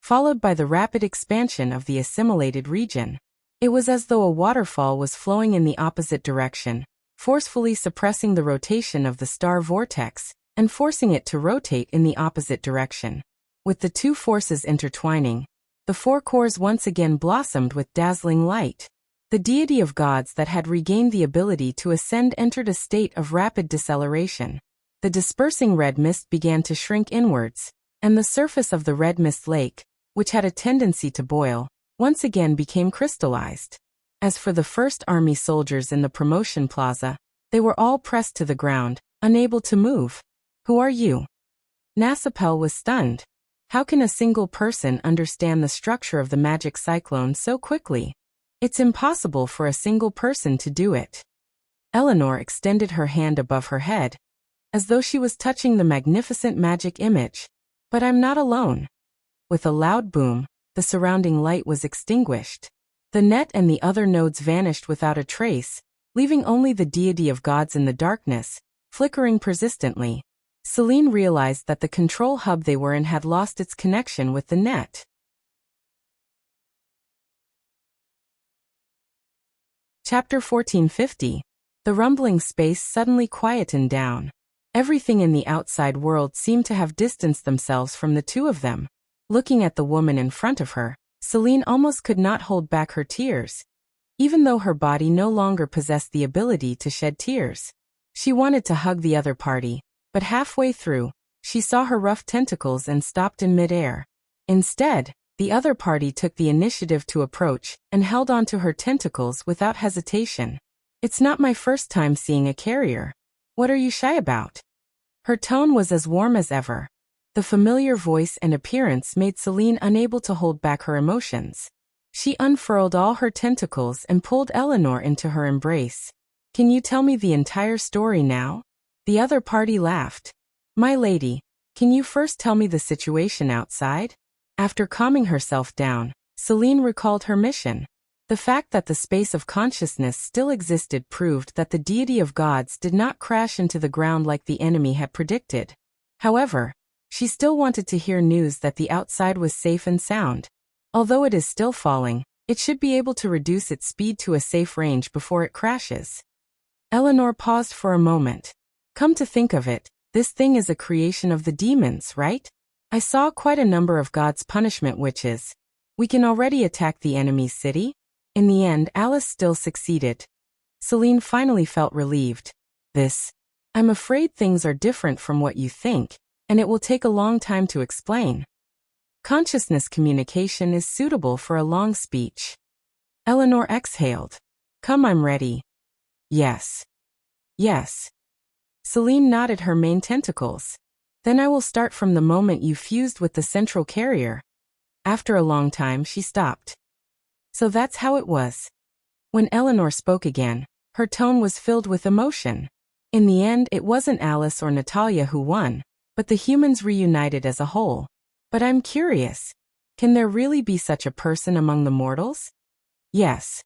followed by the rapid expansion of the assimilated region. It was as though a waterfall was flowing in the opposite direction, forcefully suppressing the rotation of the star vortex and forcing it to rotate in the opposite direction. With the two forces intertwining, the 4 cores once again blossomed with dazzling light. The deity of gods that had regained the ability to ascend entered a state of rapid deceleration. The dispersing red mist began to shrink inwards, and the surface of the red mist lake, which had a tendency to boil, once again became crystallized. As for the first army soldiers in the promotion plaza, they were all pressed to the ground, unable to move. Who are you? Nasapel was stunned. How can a single person understand the structure of the magic cyclone so quickly? It's impossible for a single person to do it. Eleanor extended her hand above her head, as though she was touching the magnificent magic image. But I'm not alone. With a loud boom, the surrounding light was extinguished. The net and the other nodes vanished without a trace, leaving only the deity of gods in the darkness, flickering persistently. Celine realized that the control hub they were in had lost its connection with the net. Chapter 1450. The rumbling space suddenly quietened down. Everything in the outside world seemed to have distanced themselves from the two of them. Looking at the woman in front of her, Celine almost could not hold back her tears. Even though her body no longer possessed the ability to shed tears. She wanted to hug the other party, but halfway through, she saw her rough tentacles and stopped in midair. Instead, the other party took the initiative to approach and held onto her tentacles without hesitation. It's not my first time seeing a carrier. What are you shy about? Her tone was as warm as ever. The familiar voice and appearance made Celine unable to hold back her emotions. She unfurled all her tentacles and pulled Eleanor into her embrace. Can you tell me the entire story now? The other party laughed. My lady, can you first tell me the situation outside? After calming herself down, Celine recalled her mission. The fact that the space of consciousness still existed proved that the deity of gods did not crash into the ground like the enemy had predicted. However, she still wanted to hear news that the outside was safe and sound. Although it is still falling, it should be able to reduce its speed to a safe range before it crashes. Eleanor paused for a moment. Come to think of it, this thing is a creation of the demons, right? I saw quite a number of God's punishment witches. We can already attack the enemy's city? In the end, Alice still succeeded. Celine finally felt relieved. I'm afraid things are different from what you think, and it will take a long time to explain. Consciousness communication is suitable for a long speech. Eleanor exhaled. Come, I'm ready. Yes. Yes. Celine nodded her main tentacles. Then I will start from the moment you fused with the central carrier. After a long time she stopped. So that's how it was. When Eleanor spoke again, her tone was filled with emotion. In the end, it wasn't Alice or Natalia who won, but the humans reunited as a whole. But I'm curious, can there really be such a person among the mortals? Yes.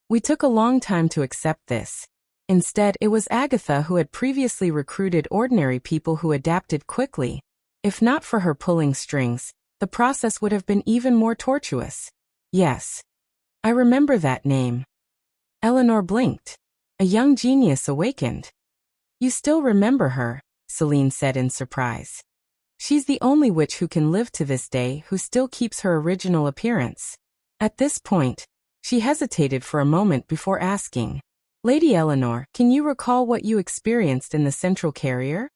We took a long time to accept this. Instead, it was Agatha who had previously recruited ordinary people who adapted quickly. If not for her pulling strings, the process would have been even more tortuous. Yes. I remember that name. Eleanor blinked. A young genius awakened. You still remember her, Celine said in surprise. She's the only witch who can live to this day who still keeps her original appearance. At this point, she hesitated for a moment before asking, Lady Eleanor, can you recall what you experienced in the central carrier?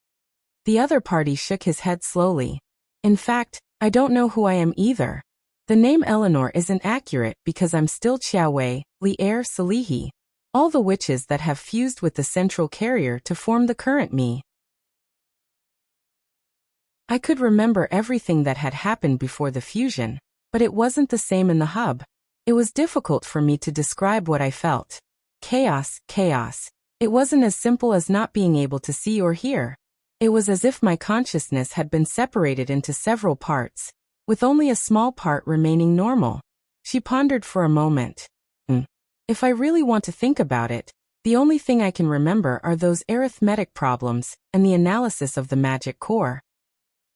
The other party shook his head slowly. In fact, I don't know who I am either. The name Eleanor isn't accurate because I'm still Xiaowei, Li'er Salihi, all the witches that have fused with the central carrier to form the current me. I could remember everything that had happened before the fusion, but it wasn't the same in the hub. It was difficult for me to describe what I felt. Chaos, chaos. It wasn't as simple as not being able to see or hear. It was as if my consciousness had been separated into several parts, with only a small part remaining normal. She pondered for a moment. If I really want to think about it, the only thing I can remember are those arithmetic problems and the analysis of the magic core.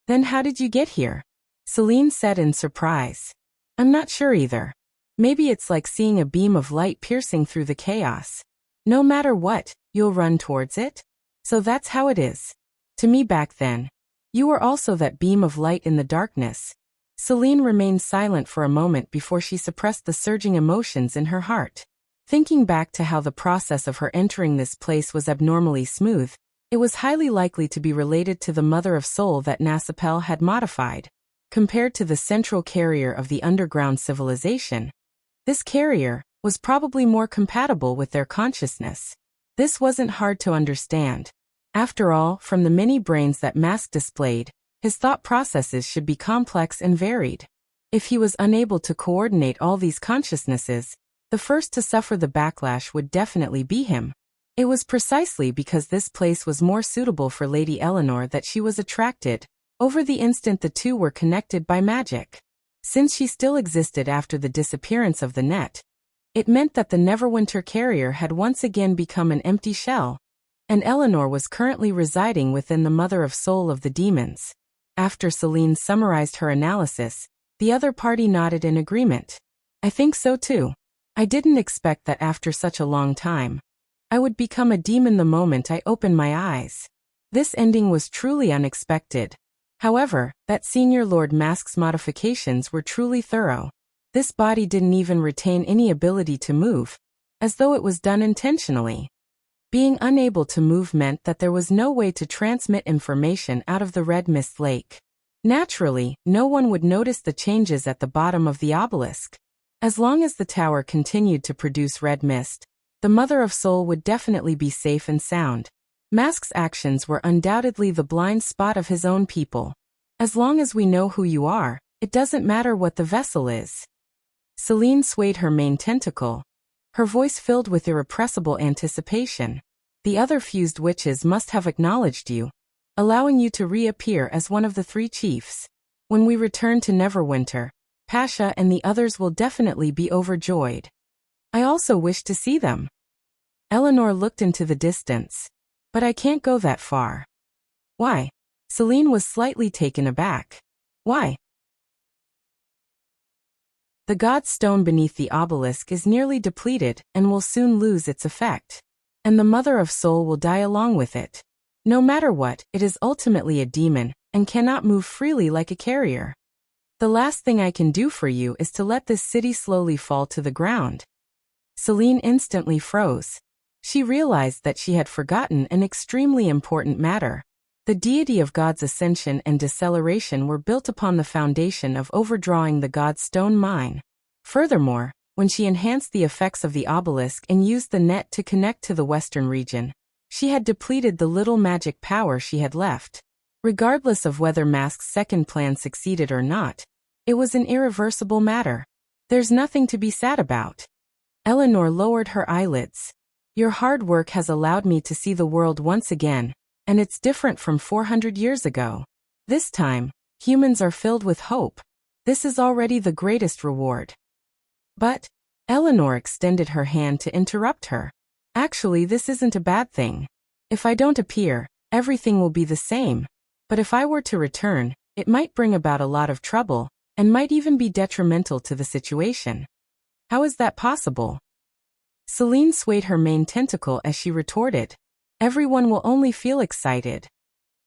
Then how did you get here? Celine said in surprise. I'm not sure either. Maybe it's like seeing a beam of light piercing through the chaos. No matter what, you'll run towards it? So that's how it is. To me back then, you were also that beam of light in the darkness. Celine remained silent for a moment before she suppressed the surging emotions in her heart. Thinking back to how the process of her entering this place was abnormally smooth, it was highly likely to be related to the mother of soul that Nasapel had modified. Compared to the central carrier of the underground civilization, this carrier was probably more compatible with their consciousness. This wasn't hard to understand. After all, from the many brains that Mask displayed, his thought processes should be complex and varied. If he was unable to coordinate all these consciousnesses, the first to suffer the backlash would definitely be him. It was precisely because this place was more suitable for Lady Eleanor that she was attracted, over the instant the two were connected by magic. Since she still existed after the disappearance of the net, it meant that the Neverwinter carrier had once again become an empty shell, and Eleanor was currently residing within the mother of soul of the demons. After Celine summarized her analysis, the other party nodded in agreement. I think so too. I didn't expect that after such a long time, I would become a demon the moment I opened my eyes. This ending was truly unexpected. However, that Senior Lord Mask's modifications were truly thorough. This body didn't even retain any ability to move, as though it was done intentionally. Being unable to move meant that there was no way to transmit information out of the red mist lake. Naturally, no one would notice the changes at the bottom of the obelisk. As long as the tower continued to produce red mist, the Mother of Soul would definitely be safe and sound. Mask's actions were undoubtedly the blind spot of his own people. As long as we know who you are, it doesn't matter what the vessel is. Celine swayed her main tentacle, her voice filled with irrepressible anticipation. The other fused witches must have acknowledged you, allowing you to reappear as one of the three chiefs. When we return to Neverwinter, Pasha and the others will definitely be overjoyed. I also wish to see them. Eleanor looked into the distance. But I can't go that far. Why? Celine was slightly taken aback. Why? The god's stone beneath the obelisk is nearly depleted and will soon lose its effect. And the Mother of Soul will die along with it. No matter what, it is ultimately a demon and cannot move freely like a carrier. The last thing I can do for you is to let this city slowly fall to the ground. Celine instantly froze. She realized that she had forgotten an extremely important matter. The deity of God's ascension and deceleration were built upon the foundation of overdrawing the god's stone mine. Furthermore, when she enhanced the effects of the obelisk and used the net to connect to the western region, she had depleted the little magic power she had left. Regardless of whether Mask's second plan succeeded or not, it was an irreversible matter. There's nothing to be sad about. Eleanor lowered her eyelids. Your hard work has allowed me to see the world once again, and it's different from 400 years ago. This time, humans are filled with hope. This is already the greatest reward. But, Eleanor extended her hand to interrupt her. Actually, this isn't a bad thing. If I don't appear, everything will be the same. But if I were to return, it might bring about a lot of trouble, and might even be detrimental to the situation. How is that possible? Celine swayed her main tentacle as she retorted. Everyone will only feel excited.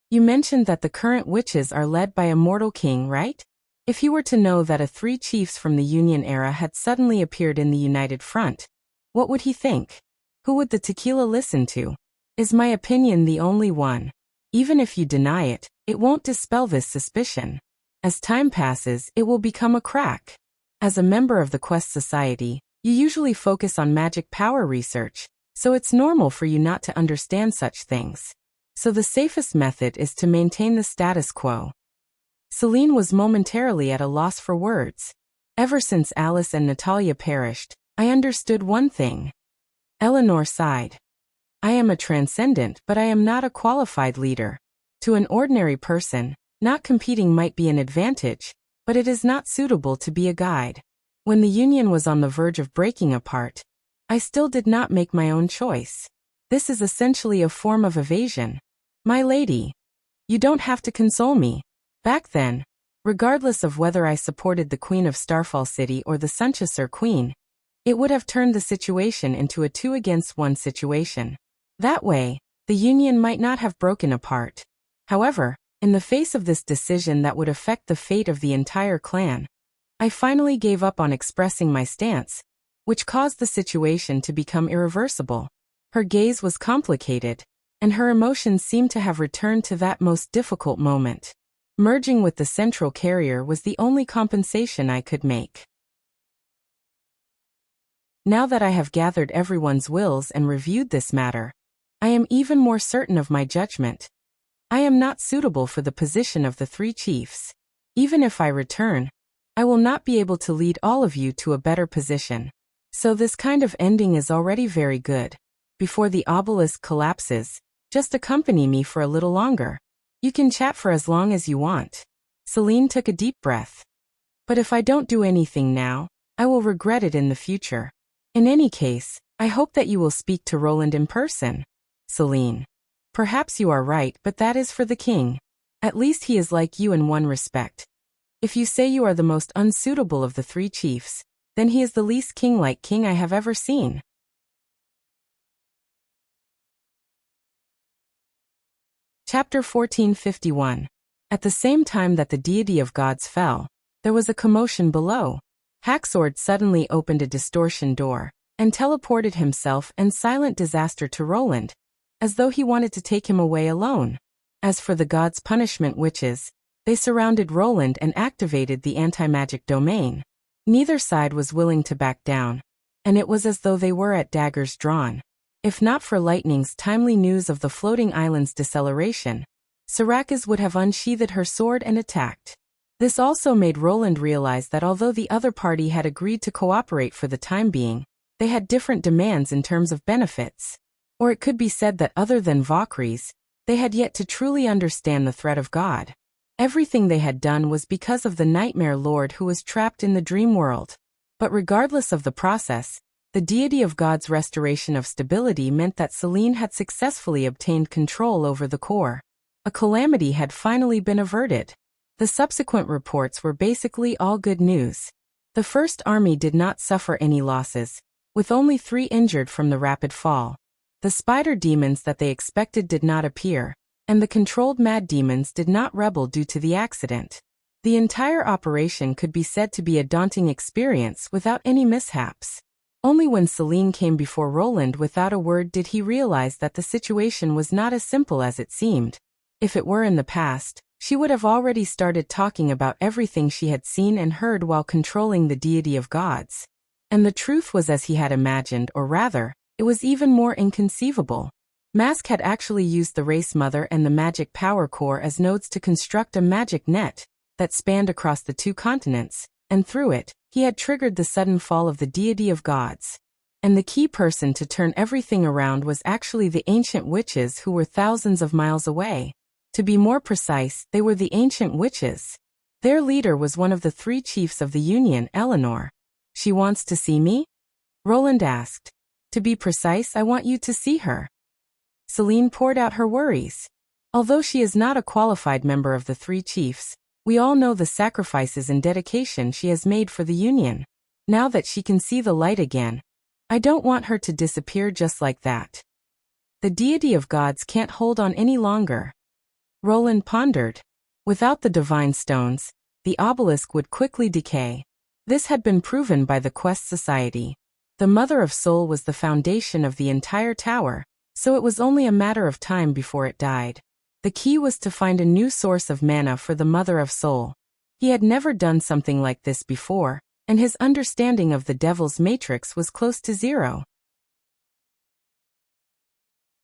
You mentioned that the current witches are led by a mortal king, right? If he were to know that 3 chiefs from the Union era had suddenly appeared in the United Front, what would he think? Who would the tequila listen to? Is my opinion the only one? Even if you deny it, it won't dispel this suspicion. As time passes, it will become a crack. As a member of the Quest Society, you usually focus on magic power research, so it's normal for you not to understand such things. So the safest method is to maintain the status quo. Celine was momentarily at a loss for words. Ever since Alice and Natalia perished, I understood one thing. Eleanor sighed. I am a transcendent, but I am not a qualified leader. To an ordinary person, not competing might be an advantage, but it is not suitable to be a guide. When the union was on the verge of breaking apart, I still did not make my own choice. This is essentially a form of evasion. My lady, you don't have to console me. Back then, regardless of whether I supported the Queen of Starfall City or the Sunchasur Queen, it would have turned the situation into a 2-against-1 situation. That way, the union might not have broken apart. However, in the face of this decision that would affect the fate of the entire clan, I finally gave up on expressing my stance, which caused the situation to become irreversible. Her gaze was complicated, and her emotions seemed to have returned to that most difficult moment. Merging with the central carrier was the only compensation I could make. Now that I have gathered everyone's wills and reviewed this matter, I am even more certain of my judgment. I am not suitable for the position of the 3 chiefs. Even if I return, I will not be able to lead all of you to a better position. So this kind of ending is already very good. Before the obelisk collapses, just accompany me for a little longer. You can chat for as long as you want. Celine took a deep breath. But if I don't do anything now, I will regret it in the future. In any case, I hope that you will speak to Roland in person. Celine. Perhaps you are right, but that is for the king. At least he is like you in one respect. If you say you are the most unsuitable of the 3 chiefs, then he is the least king-like king I have ever seen. Chapter 1451. At the same time that the deity of gods fell, there was a commotion below. Hacksword suddenly opened a distortion door, and teleported himself and Silent Disaster to Roland, as though he wanted to take him away alone. As for the gods' punishment witches, they surrounded Roland and activated the anti-magic domain. Neither side was willing to back down, and it was as though they were at daggers drawn. If not for Lightning's timely news of the floating island's deceleration, Syrakus would have unsheathed her sword and attacked. This also made Roland realize that although the other party had agreed to cooperate for the time being, they had different demands in terms of benefits. Or it could be said that other than Valkyries, they had yet to truly understand the threat of God. Everything they had done was because of the Nightmare Lord who was trapped in the dream world. But regardless of the process, the deity of God's restoration of stability meant that Celine had successfully obtained control over the core. A calamity had finally been averted. The subsequent reports were basically all good news. The First Army did not suffer any losses, with only 3 injured from the rapid fall. The spider demons that they expected did not appear, and the controlled mad demons did not rebel due to the accident. The entire operation could be said to be a daunting experience without any mishaps. Only when Celine came before Roland without a word did he realize that the situation was not as simple as it seemed. If it were in the past, she would have already started talking about everything she had seen and heard while controlling the deity of gods. And the truth was as he had imagined, or rather, it was even more inconceivable. Mask had actually used the Race Mother and the Magic Power Core as nodes to construct a magic net that spanned across the 2 continents, and through it, he had triggered the sudden fall of the deity of gods. And the key person to turn everything around was actually the ancient witches who were thousands of miles away. To be more precise, they were the ancient witches. Their leader was one of the 3 chiefs of the Union, Eleanor. She wants to see me? Roland asked. To be precise, I want you to see her. Celine poured out her worries. Although she is not a qualified member of the 3 chiefs, we all know the sacrifices and dedication she has made for the Union. Now that she can see the light again, I don't want her to disappear just like that. The deity of gods can't hold on any longer. Roland pondered. Without the divine stones, the obelisk would quickly decay. This had been proven by the Quest Society. The Mother of Soul was the foundation of the entire tower, so it was only a matter of time before it died. The key was to find a new source of mana for the Mother of Soul. He had never done something like this before, and his understanding of the Devil's Matrix was close to zero.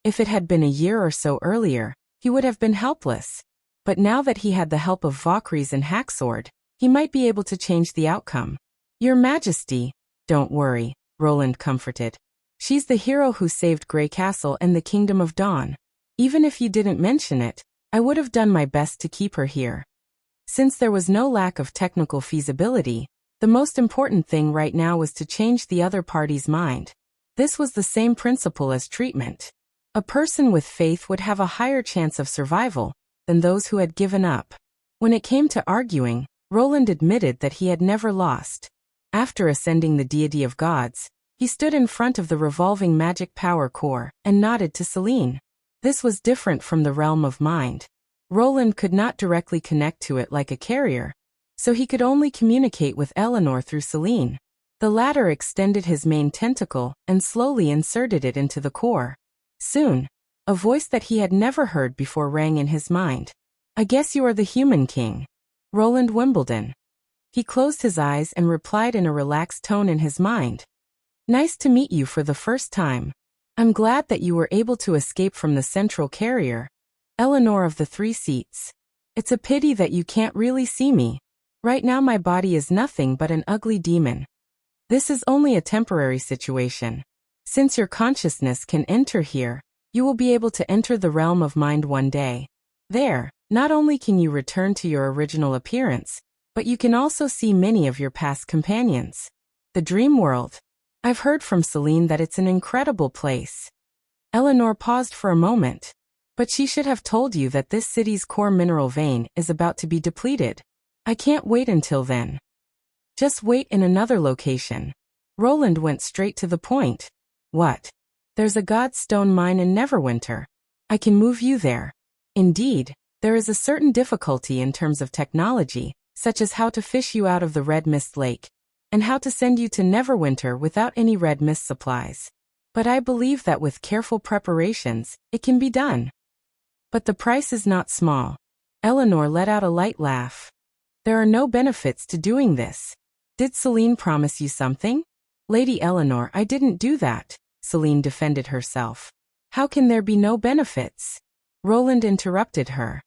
If it had been a year or so earlier, he would have been helpless. But now that he had the help of Valkyries and Hacksword, he might be able to change the outcome. Your Majesty, don't worry, Roland comforted. She's the hero who saved Grey Castle and the Kingdom of Dawn. Even if you didn't mention it, I would have done my best to keep her here. Since there was no lack of technical feasibility, the most important thing right now was to change the other party's mind. This was the same principle as treatment. A person with faith would have a higher chance of survival than those who had given up. When it came to arguing, Roland admitted that he had never lost. After ascending the deity of gods, he stood in front of the revolving magic power core and nodded to Celine. This was different from the realm of mind. Roland could not directly connect to it like a carrier, so he could only communicate with Eleanor through Celine. The latter extended his main tentacle and slowly inserted it into the core. Soon, a voice that he had never heard before rang in his mind. I guess you are the human king. Roland Wimbledon. He closed his eyes and replied in a relaxed tone in his mind. Nice to meet you for the first time. I'm glad that you were able to escape from the central carrier, Eleanor of the 3 seats. It's a pity that you can't really see me. Right now my body is nothing but an ugly demon. This is only a temporary situation. Since your consciousness can enter here, you will be able to enter the realm of mind one day. There, not only can you return to your original appearance, but you can also see many of your past companions. The dream world. I've heard from Celine that it's an incredible place. Eleanor paused for a moment. But she should have told you that this city's core mineral vein is about to be depleted. I can't wait until then. Just wait in another location. Roland went straight to the point. What? There's a godstone mine in Neverwinter. I can move you there. Indeed, there is a certain difficulty in terms of technology, such as how to fish you out of the Red Mist Lake, and how to send you to Neverwinter without any Red Mist supplies. But I believe that with careful preparations, it can be done. But the price is not small. Eleanor let out a light laugh. There are no benefits to doing this. Did Celine promise you something? Lady Eleanor, I didn't do that, Celine defended herself. How can there be no benefits? Roland interrupted her.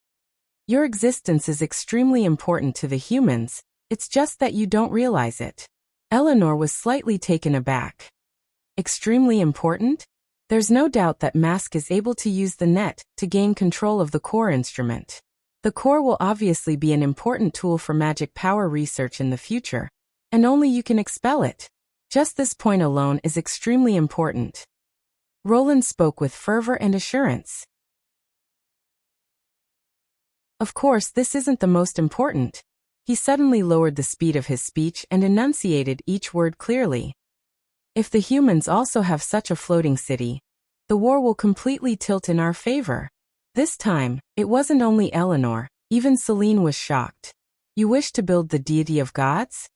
Your existence is extremely important to the humans, it's just that you don't realize it. Eleanor was slightly taken aback. Extremely important? There's no doubt that Mask is able to use the net to gain control of the core instrument. The core will obviously be an important tool for magic power research in the future, and only you can expel it. Just this point alone is extremely important. Roland spoke with fervor and assurance. Of course, this isn't the most important. He suddenly lowered the speed of his speech and enunciated each word clearly. If the humans also have such a floating city, the war will completely tilt in our favor. This time, it wasn't only Eleanor, even Celine was shocked. You wish to build the deity of gods?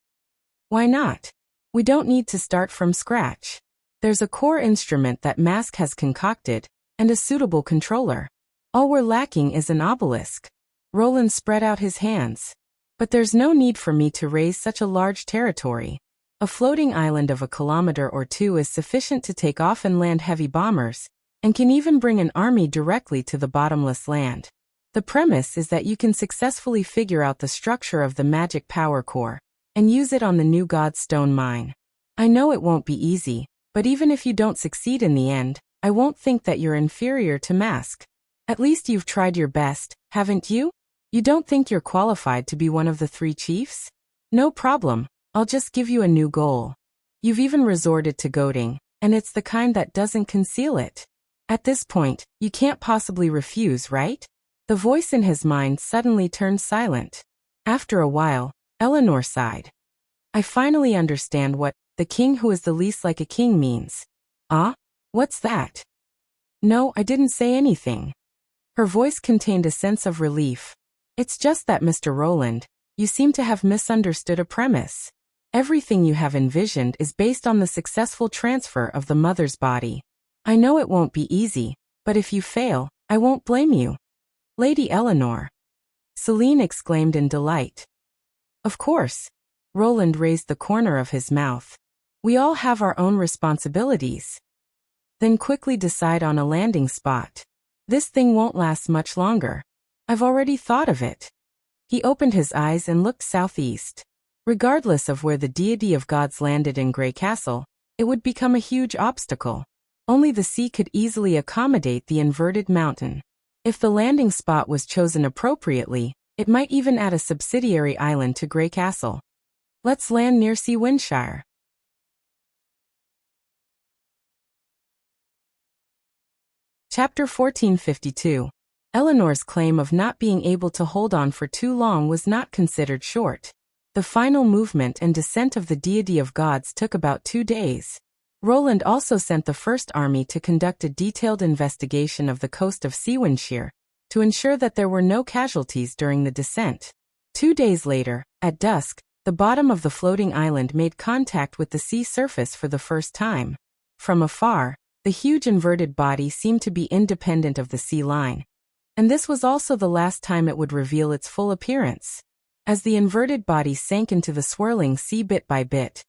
Why not? We don't need to start from scratch. There's a core instrument that Mask has concocted, and a suitable controller. All we're lacking is an obelisk. Roland spread out his hands. But there's no need for me to raise such a large territory. A floating island of 1 kilometer or 2 is sufficient to take off and land heavy bombers, and can even bring an army directly to the bottomless land. The premise is that you can successfully figure out the structure of the magic power core, and use it on the new Godstone mine. I know it won't be easy, but even if you don't succeed in the end, I won't think that you're inferior to Mask. At least you've tried your best, haven't you? You don't think you're qualified to be one of the 3 chiefs? No problem, I'll just give you a new goal. You've even resorted to goading, and it's the kind that doesn't conceal it. At this point, you can't possibly refuse, right? The voice in his mind suddenly turned silent. After a while, Eleanor sighed. I finally understand what the king who is the least like a king means. Ah? What's that? No, I didn't say anything. Her voice contained a sense of relief. It's just that, Mr. Roland, you seem to have misunderstood a premise. Everything you have envisioned is based on the successful transfer of the mother's body. I know it won't be easy, but if you fail, I won't blame you. Lady Eleanor. Celine exclaimed in delight. Of course. Roland raised the corner of his mouth. We all have our own responsibilities. Then quickly decide on a landing spot. This thing won't last much longer. I've already thought of it. He opened his eyes and looked southeast. Regardless of where the deity of gods landed in Grey Castle, it would become a huge obstacle. Only the sea could easily accommodate the inverted mountain. If the landing spot was chosen appropriately, it might even add a subsidiary island to Grey Castle. Let's land near Seawindshire. Chapter 1452. Eleanor's claim of not being able to hold on for too long was not considered short. The final movement and descent of the deity of gods took about 2 days. Roland also sent the First Army to conduct a detailed investigation of the coast of Seawindshire, to ensure that there were no casualties during the descent. 2 days later, at dusk, the bottom of the floating island made contact with the sea surface for the first time. From afar, the huge inverted body seemed to be independent of the sea line, and this was also the last time it would reveal its full appearance. As the inverted body sank into the swirling sea bit by bit,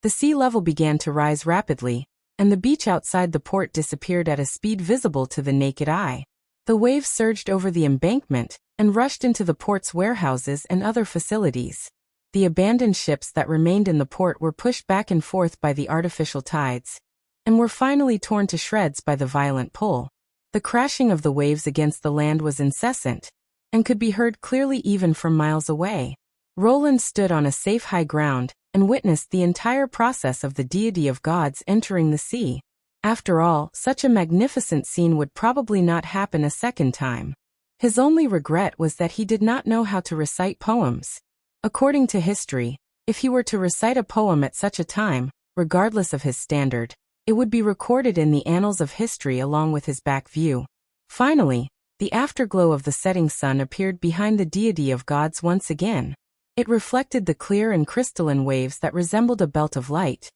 the sea level began to rise rapidly, and the beach outside the port disappeared at a speed visible to the naked eye. The waves surged over the embankment and rushed into the port's warehouses and other facilities. The abandoned ships that remained in the port were pushed back and forth by the artificial tides, and were finally torn to shreds by the violent pull. The crashing of the waves against the land was incessant, and could be heard clearly even from miles away. Roland stood on a safe high ground, and witnessed the entire process of the deity of gods entering the sea. After all, such a magnificent scene would probably not happen a second time. His only regret was that he did not know how to recite poems. According to history, if he were to recite a poem at such a time, regardless of his standard, it would be recorded in the annals of history along with his back view. Finally, the afterglow of the setting sun appeared behind the deity of gods once again. It reflected the clear and crystalline waves that resembled a belt of light,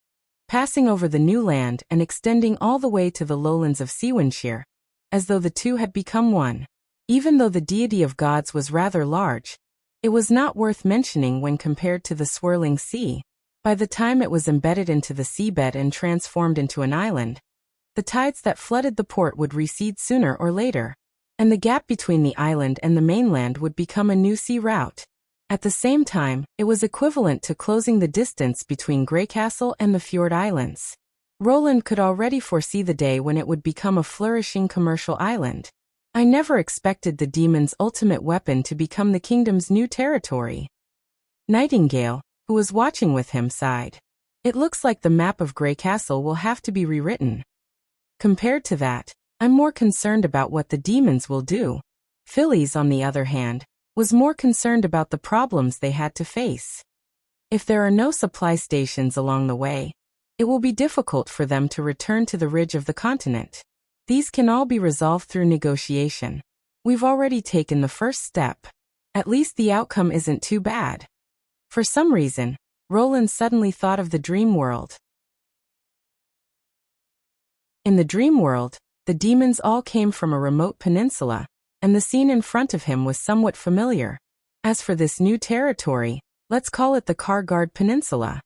passing over the new land and extending all the way to the lowlands of Seawindshire, as though the two had become one. Even though the deity of gods was rather large, it was not worth mentioning when compared to the swirling sea. By the time it was embedded into the seabed and transformed into an island, the tides that flooded the port would recede sooner or later, and the gap between the island and the mainland would become a new sea route. At the same time, it was equivalent to closing the distance between Grey Castle and the Fjord Islands. Roland could already foresee the day when it would become a flourishing commercial island. I never expected the demon's ultimate weapon to become the kingdom's new territory. Nightingale, who was watching with him, sighed. It looks like the map of Grey Castle will have to be rewritten. Compared to that, I'm more concerned about what the demons will do. Phyllis, on the other hand, was more concerned about the problems they had to face. If there are no supply stations along the way, it will be difficult for them to return to the ridge of the continent. These can all be resolved through negotiation. We've already taken the first step. At least the outcome isn't too bad. For some reason, Roland suddenly thought of the dream world. In the dream world, the demons all came from a remote peninsula, and the scene in front of him was somewhat familiar. As for this new territory, let's call it the Kargard Peninsula.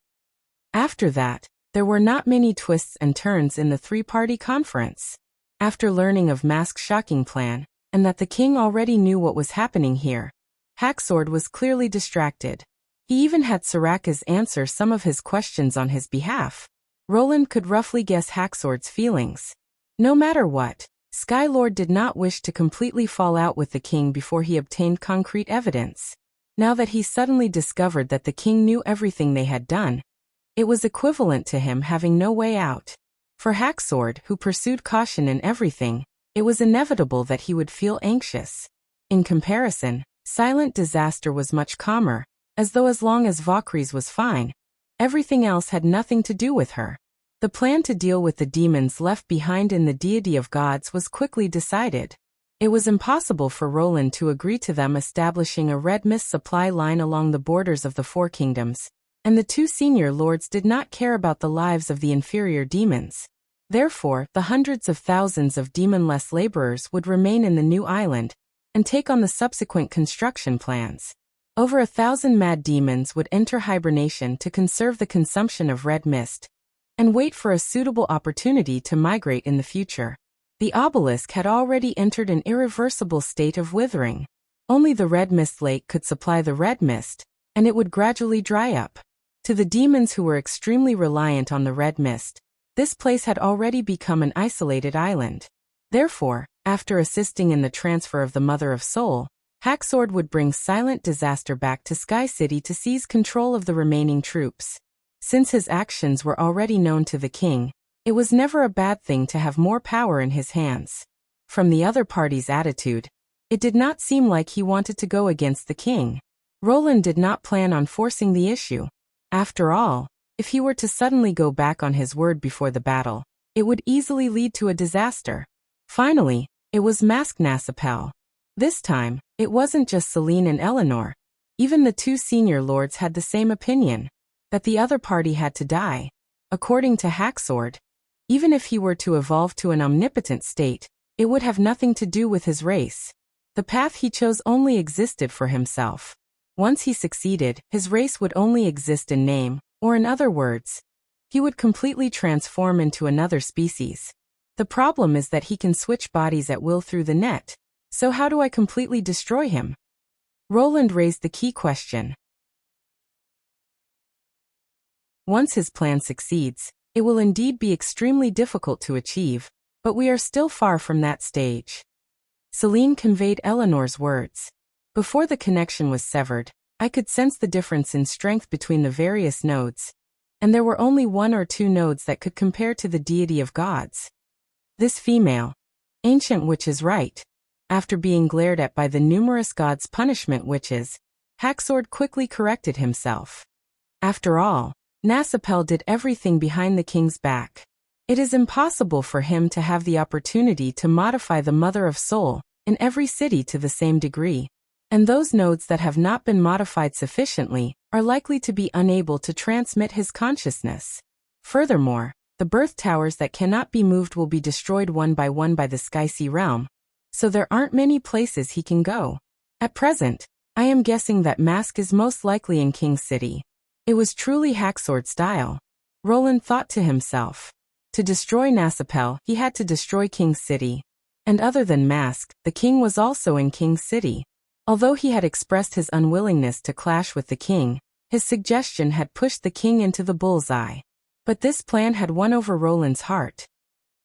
After that, there were not many twists and turns in the three-party conference. After learning of Mask's shocking plan, and that the king already knew what was happening here, Hacksword was clearly distracted. He even had Soraka's answer some of his questions on his behalf. Roland could roughly guess Hacksword's feelings. No matter what, Skylord did not wish to completely fall out with the king before he obtained concrete evidence. Now that he suddenly discovered that the king knew everything they had done, it was equivalent to him having no way out. For Hacksword, who pursued caution in everything, it was inevitable that he would feel anxious. In comparison, Silent Disaster was much calmer, as though as long as Valkyries was fine, everything else had nothing to do with her. The plan to deal with the demons left behind in the Deity of Gods was quickly decided. It was impossible for Roland to agree to them establishing a red mist supply line along the borders of the Four Kingdoms, and the two senior lords did not care about the lives of the inferior demons. Therefore, the hundreds of thousands of demonless laborers would remain in the new island and take on the subsequent construction plans. Over 1,000 mad demons would enter hibernation to conserve the consumption of red mist and wait for a suitable opportunity to migrate in the future. The obelisk had already entered an irreversible state of withering. Only the red mist lake could supply the red mist, and it would gradually dry up. To the demons who were extremely reliant on the red mist, this place had already become an isolated island. Therefore, after assisting in the transfer of the Mother of Soul, Hacksword would bring Silent Disaster back to Sky City to seize control of the remaining troops. Since his actions were already known to the king, it was never a bad thing to have more power in his hands. From the other party's attitude, it did not seem like he wanted to go against the king. Roland did not plan on forcing the issue. After all, if he were to suddenly go back on his word before the battle, it would easily lead to a disaster. Finally, it was Mask Nasapel. This time, it wasn't just Celine and Eleanor. Even the two senior lords had the same opinion, that the other party had to die. According to Hacksword, even if he were to evolve to an omnipotent state, it would have nothing to do with his race. The path he chose only existed for himself. Once he succeeded, his race would only exist in name, or in other words, he would completely transform into another species. The problem is that he can switch bodies at will through the net. So how do I completely destroy him? Roland raised the key question. Once his plan succeeds, it will indeed be extremely difficult to achieve, but we are still far from that stage. Celine conveyed Eleanor's words. Before the connection was severed, I could sense the difference in strength between the various nodes, and there were only one or two nodes that could compare to the Deity of Gods. This female, ancient witch is right. After being glared at by the numerous gods' punishment witches, Hacksword quickly corrected himself. After all, Nasapel did everything behind the king's back. It is impossible for him to have the opportunity to modify the Mother of Soul in every city to the same degree, and those nodes that have not been modified sufficiently are likely to be unable to transmit his consciousness. Furthermore, the birth towers that cannot be moved will be destroyed one by the Sky Sea realm, so there aren't many places he can go. At present, I am guessing that Mask is most likely in King City. It was truly Hacksword style. Roland thought to himself. To destroy Nasapel, he had to destroy King City. And other than Mask, the king was also in King City. Although he had expressed his unwillingness to clash with the king, his suggestion had pushed the king into the bullseye. But this plan had won over Roland's heart.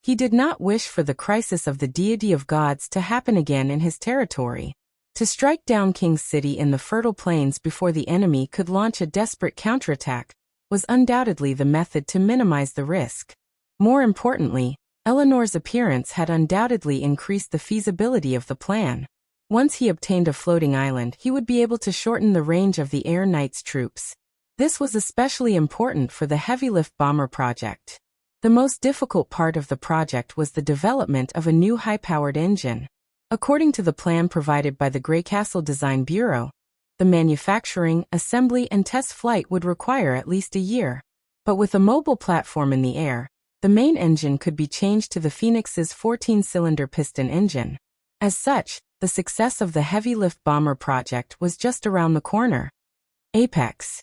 He did not wish for the crisis of the Deity of Gods to happen again in his territory. To strike down King City in the fertile plains before the enemy could launch a desperate counterattack was undoubtedly the method to minimize the risk. More importantly, Eleanor's appearance had undoubtedly increased the feasibility of the plan. Once he obtained a floating island, he would be able to shorten the range of the Air Knight's troops. This was especially important for the heavy-lift bomber project. The most difficult part of the project was the development of a new high-powered engine. According to the plan provided by the Grey Castle Design Bureau, the manufacturing, assembly, and test flight would require at least a year. But with a mobile platform in the air, the main engine could be changed to the Phoenix's 14-cylinder piston engine. As such, the success of the heavy-lift bomber project was just around the corner. Apex.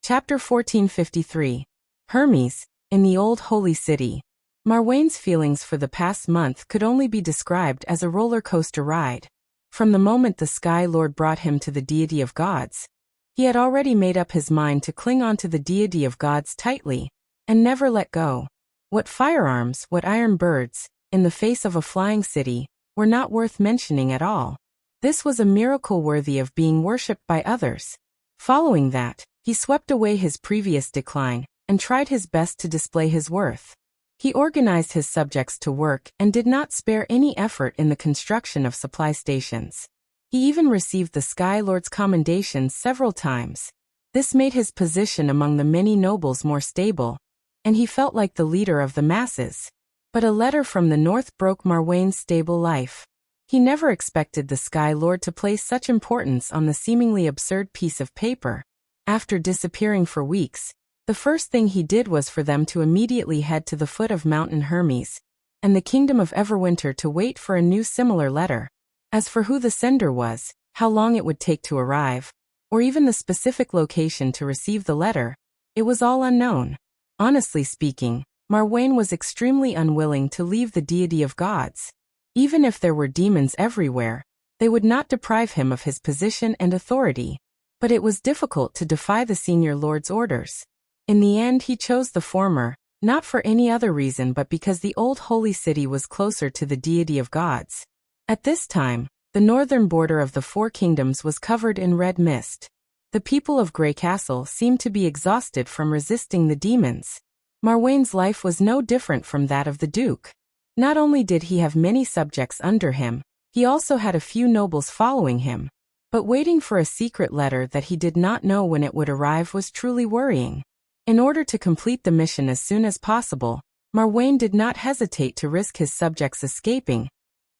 Chapter 1453. Hermes, in the Old Holy City. Marwain's feelings for the past month could only be described as a roller coaster ride. From the moment the Sky Lord brought him to the Deity of Gods, he had already made up his mind to cling on to the Deity of Gods tightly, and never let go. What firearms, what iron birds, in the face of a flying city, were not worth mentioning at all. This was a miracle worthy of being worshipped by others. Following that, he swept away his previous decline, and tried his best to display his worth. He organized his subjects to work and did not spare any effort in the construction of supply stations. He even received the Sky Lord's commendations several times. This made his position among the many nobles more stable, and he felt like the leader of the masses. But a letter from the north broke Marwain's stable life. He never expected the Sky Lord to place such importance on the seemingly absurd piece of paper. After disappearing for weeks, the first thing he did was for them to immediately head to the foot of Mountain Hermes, and the kingdom of Everwinter to wait for a new similar letter. As for who the sender was, how long it would take to arrive, or even the specific location to receive the letter, it was all unknown. Honestly speaking, Marwain was extremely unwilling to leave the deity of gods. Even if there were demons everywhere, they would not deprive him of his position and authority. But it was difficult to defy the senior lord's orders. In the end, he chose the former, not for any other reason but because the old holy city was closer to the deity of gods. At this time, the northern border of the Four Kingdoms was covered in red mist. The people of Grey Castle seemed to be exhausted from resisting the demons. Marwain's life was no different from that of the Duke. Not only did he have many subjects under him, he also had a few nobles following him. But waiting for a secret letter that he did not know when it would arrive was truly worrying. In order to complete the mission as soon as possible, Marwain did not hesitate to risk his subjects escaping,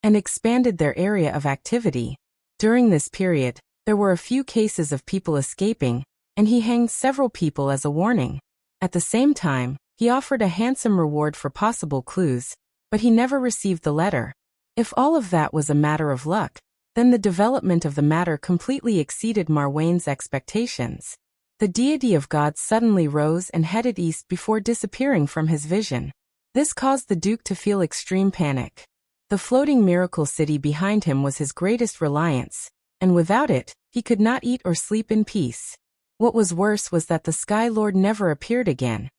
and expanded their area of activity. During this period, there were a few cases of people escaping, and he hanged several people as a warning. At the same time, he offered a handsome reward for possible clues, but he never received the letter. If all of that was a matter of luck, then the development of the matter completely exceeded Marwain's expectations. The deity of gods suddenly rose and headed east before disappearing from his vision. This caused the Duke to feel extreme panic. The floating miracle city behind him was his greatest reliance, and without it, he could not eat or sleep in peace. What was worse was that the Sky Lord never appeared again,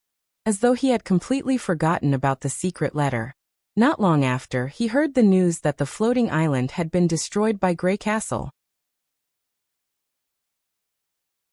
as though he had completely forgotten about the secret letter. Not long after, he heard the news that the floating island had been destroyed by Grey Castle.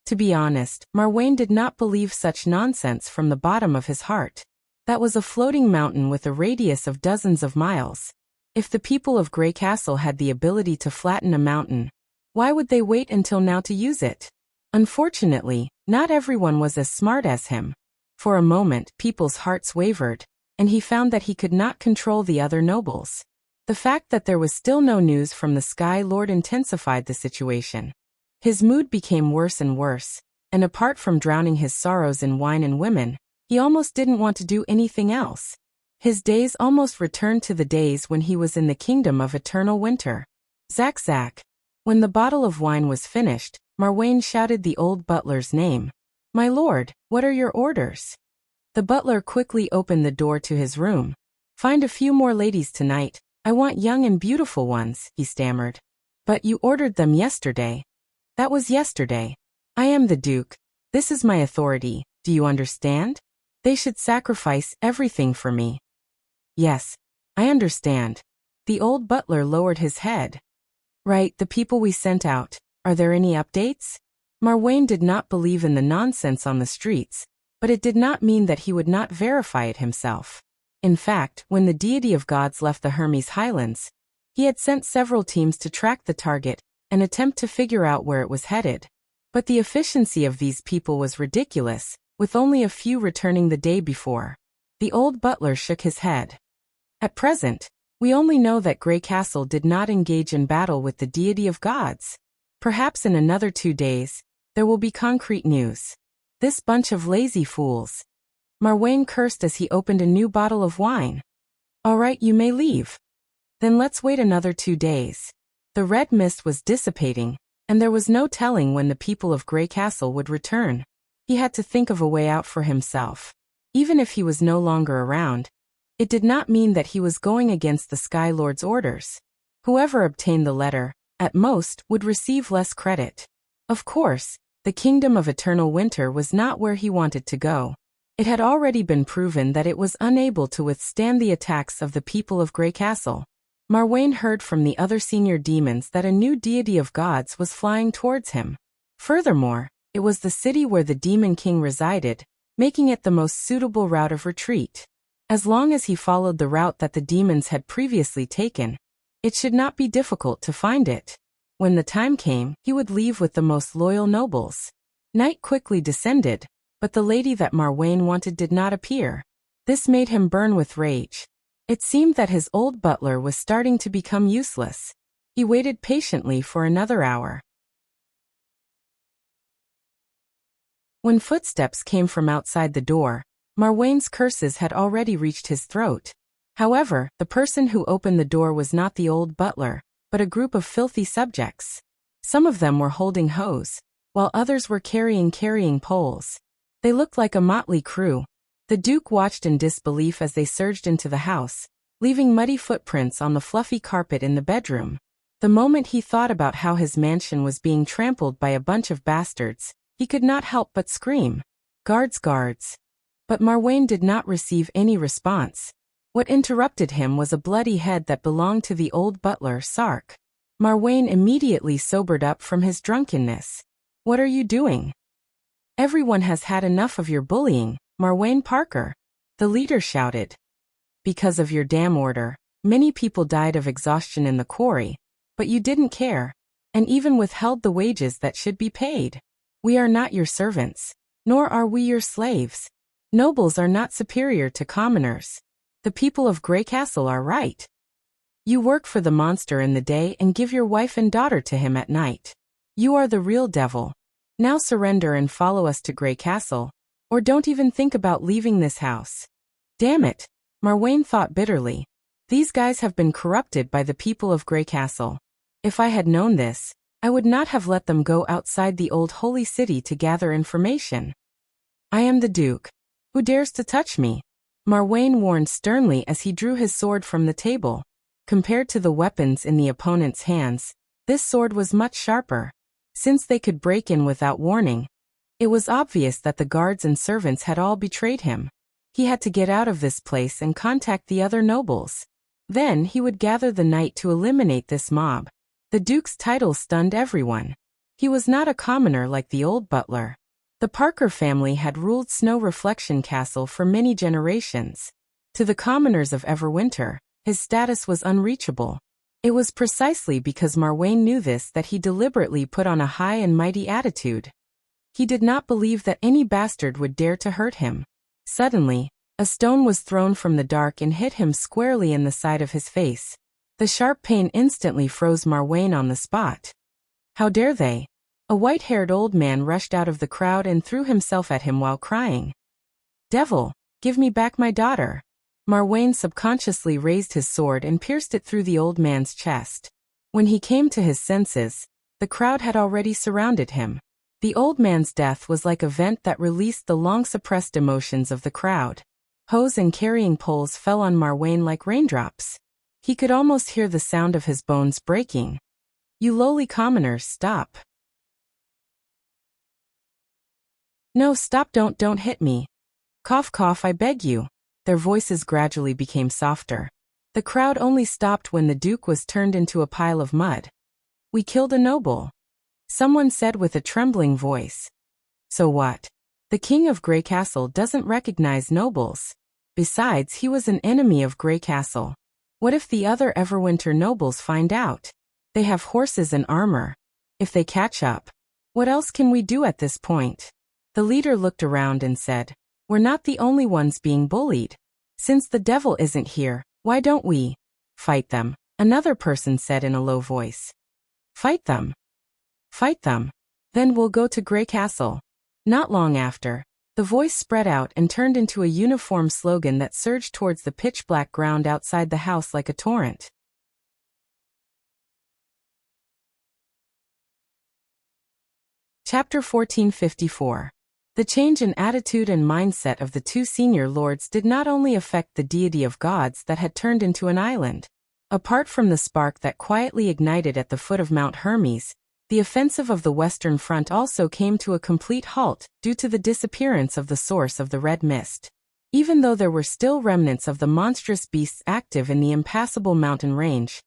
To be honest, Marwain did not believe such nonsense from the bottom of his heart. That was a floating mountain with a radius of dozens of miles. If the people of Grey Castle had the ability to flatten a mountain, why would they wait until now to use it? Unfortunately, not everyone was as smart as him. For a moment, people's hearts wavered, and he found that he could not control the other nobles. The fact that there was still no news from the Sky Lord intensified the situation. His mood became worse and worse, and apart from drowning his sorrows in wine and women, he almost didn't want to do anything else. His days almost returned to the days when he was in the kingdom of eternal winter. Zack Zack. When the bottle of wine was finished, Marwain shouted the old butler's name. "My lord, what are your orders?" The butler quickly opened the door to his room. "Find a few more ladies tonight. I want young and beautiful ones," he stammered. "But you ordered them yesterday." "That was yesterday. I am the Duke. This is my authority, do you understand? They should sacrifice everything for me." "Yes, I understand." The old butler lowered his head. "Right, the people we sent out. Are there any updates?" Marwain did not believe in the nonsense on the streets, but it did not mean that he would not verify it himself. In fact, when the deity of gods left the Hermes Highlands, he had sent several teams to track the target and attempt to figure out where it was headed. But the efficiency of these people was ridiculous, with only a few returning the day before. The old butler shook his head. "At present, we only know that Grey Castle did not engage in battle with the deity of gods. Perhaps in another 2 days, there will be concrete news." This bunch of lazy fools. Marwain cursed as he opened a new bottle of wine. "All right, you may leave. Then let's wait another 2 days. The red mist was dissipating, and there was no telling when the people of Grey Castle would return. He had to think of a way out for himself. Even if he was no longer around, it did not mean that he was going against the Sky Lord's orders. Whoever obtained the letter, at most, would receive less credit. Of course, the kingdom of eternal winter was not where he wanted to go. It had already been proven that it was unable to withstand the attacks of the people of Grey Castle. Marwain heard from the other senior demons that a new deity of gods was flying towards him. Furthermore, it was the city where the Demon King resided, making it the most suitable route of retreat. As long as he followed the route that the demons had previously taken, it should not be difficult to find it. When the time came, he would leave with the most loyal nobles. Night quickly descended, but the lady that Marwain wanted did not appear. This made him burn with rage. It seemed that his old butler was starting to become useless. He waited patiently for another hour. When footsteps came from outside the door, Marwain's curses had already reached his throat. However, the person who opened the door was not the old butler, but a group of filthy subjects. Some of them were holding hoes, while others were carrying poles. They looked like a motley crew. The Duke watched in disbelief as they surged into the house, leaving muddy footprints on the fluffy carpet in the bedroom. The moment he thought about how his mansion was being trampled by a bunch of bastards, he could not help but scream, "Guards, guards!" But Marwain did not receive any response. What interrupted him was a bloody head that belonged to the old butler, Sark. Marwain immediately sobered up from his drunkenness. "What are you doing? Everyone has had enough of your bullying, Marwain Parker," the leader shouted. "Because of your damn order, many people died of exhaustion in the quarry, but you didn't care, and even withheld the wages that should be paid. We are not your servants, nor are we your slaves. Nobles are not superior to commoners. The people of Grey Castle are right. You work for the monster in the day and give your wife and daughter to him at night. You are the real devil. Now surrender and follow us to Grey Castle, or don't even think about leaving this house." Damn it, Marwain thought bitterly. These guys have been corrupted by the people of Grey Castle. If I had known this, I would not have let them go outside the old holy city to gather information. "I am the Duke. Who dares to touch me?" Marwain warned sternly as he drew his sword from the table. Compared to the weapons in the opponent's hands, this sword was much sharper. Since they could break in without warning, it was obvious that the guards and servants had all betrayed him. He had to get out of this place and contact the other nobles. Then he would gather the night to eliminate this mob. The Duke's title stunned everyone. He was not a commoner like the old butler. The Parker family had ruled Snow Reflection Castle for many generations. To the commoners of Everwinter, his status was unreachable. It was precisely because Marwain knew this that he deliberately put on a high and mighty attitude. He did not believe that any bastard would dare to hurt him. Suddenly, a stone was thrown from the dark and hit him squarely in the side of his face. The sharp pain instantly froze Marwain on the spot. "How dare they?" A white-haired old man rushed out of the crowd and threw himself at him while crying, "Devil, give me back my daughter." Marwain subconsciously raised his sword and pierced it through the old man's chest. When he came to his senses, the crowd had already surrounded him. The old man's death was like a vent that released the long-suppressed emotions of the crowd. Hoes and carrying poles fell on Marwain like raindrops. He could almost hear the sound of his bones breaking. "You lowly commoners, stop. No, stop, don't hit me. Cough, cough, I beg you." Their voices gradually became softer. The crowd only stopped when the Duke was turned into a pile of mud. "We killed a noble," someone said with a trembling voice. "So what? The King of Grey Castle doesn't recognize nobles. Besides, he was an enemy of Grey Castle. What if the other Everwinter nobles find out? They have horses and armor. If they catch up, what else can we do at this point?" The leader looked around and said, "We're not the only ones being bullied. Since the devil isn't here, why don't we fight them?" Another person said in a low voice. "Fight them? Fight them. Then we'll go to Grey Castle." Not long after, the voice spread out and turned into a uniform slogan that surged towards the pitch-black ground outside the house like a torrent. Chapter 1454. The change in attitude and mindset of the two senior lords did not only affect the deity of gods that had turned into an island. Apart from the spark that quietly ignited at the foot of Mount Hermes, The offensive of the Western Front also came to a complete halt due to the disappearance of the source of the red mist. Even though there were still remnants of the monstrous beasts active in the impassable mountain range,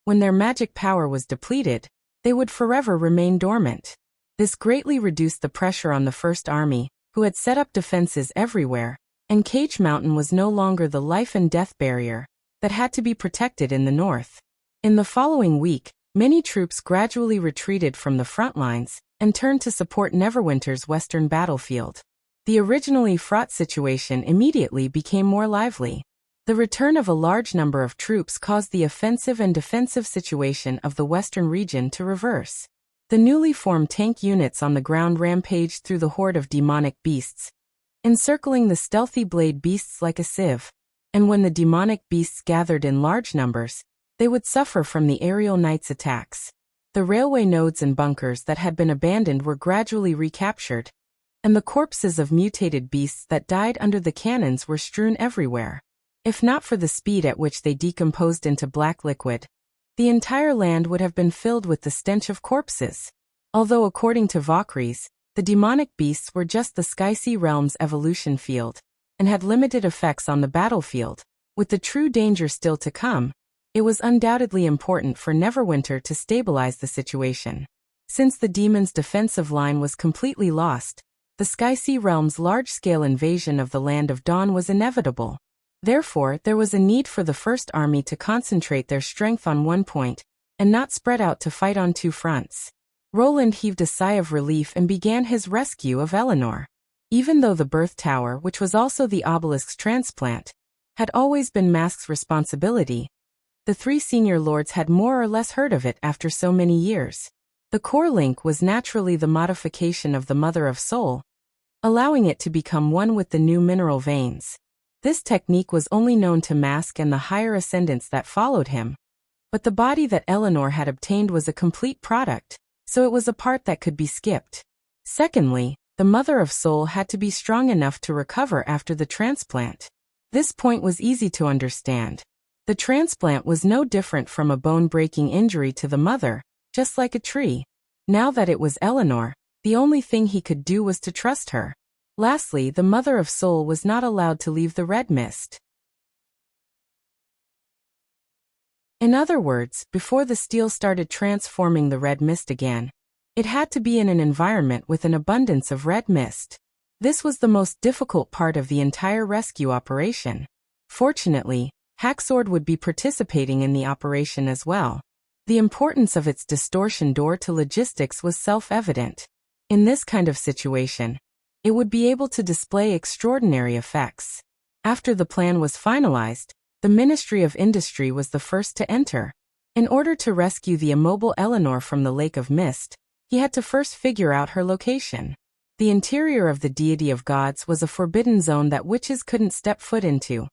when their magic power was depleted, they would forever remain dormant. This greatly reduced the pressure on the First Army, who had set up defenses everywhere, and Cage Mountain was no longer the life and death barrier that had to be protected in the north. In the following week, many troops gradually retreated from the front lines and turned to support Neverwinter's western battlefield. The originally fraught situation immediately became more lively. The return of a large number of troops caused the offensive and defensive situation of the western region to reverse. The newly formed tank units on the ground rampaged through the horde of demonic beasts, encircling the stealthy blade beasts like a sieve. And when the demonic beasts gathered in large numbers, they would suffer from the aerial knights' attacks. The railway nodes and bunkers that had been abandoned were gradually recaptured, and the corpses of mutated beasts that died under the cannons were strewn everywhere. If not for the speed at which they decomposed into black liquid, the entire land would have been filled with the stench of corpses. Although according to Valkyries, the demonic beasts were just the Skysea realm's evolution field, and had limited effects on the battlefield, with the true danger still to come, it was undoubtedly important for Neverwinter to stabilize the situation. Since the demons' defensive line was completely lost, the Skysea realm's large-scale invasion of the Land of Dawn was inevitable. Therefore, there was a need for the First Army to concentrate their strength on one point, and not spread out to fight on two fronts. Roland heaved a sigh of relief and began his rescue of Eleanor. Even though the birth tower, which was also the obelisk's transplant, had always been Mask's responsibility, the three senior lords had more or less heard of it after so many years. The core link was naturally the modification of the Mother of Soul, allowing it to become one with the new mineral veins. This technique was only known to Mask and the higher ascendants that followed him, but the body that Eleanor had obtained was a complete product, so it was a part that could be skipped. Secondly, the Mother of Soul had to be strong enough to recover after the transplant. This point was easy to understand. The transplant was no different from a bone-breaking injury to the mother, just like a tree. Now that it was Eleanor, the only thing he could do was to trust her. Lastly, the Mother of Soul was not allowed to leave the red mist. In other words, before the steel started transforming the red mist again, it had to be in an environment with an abundance of red mist. This was the most difficult part of the entire rescue operation. Fortunately, Hacksword would be participating in the operation as well. The importance of its distortion door to logistics was self-evident. In this kind of situation, it would be able to display extraordinary effects. After the plan was finalized, the Ministry of Industry was the first to enter. In order to rescue the immobile Eleanor from the Lake of Mist, he had to first figure out her location. The interior of the Deity of Gods was a forbidden zone that witches couldn't step foot into.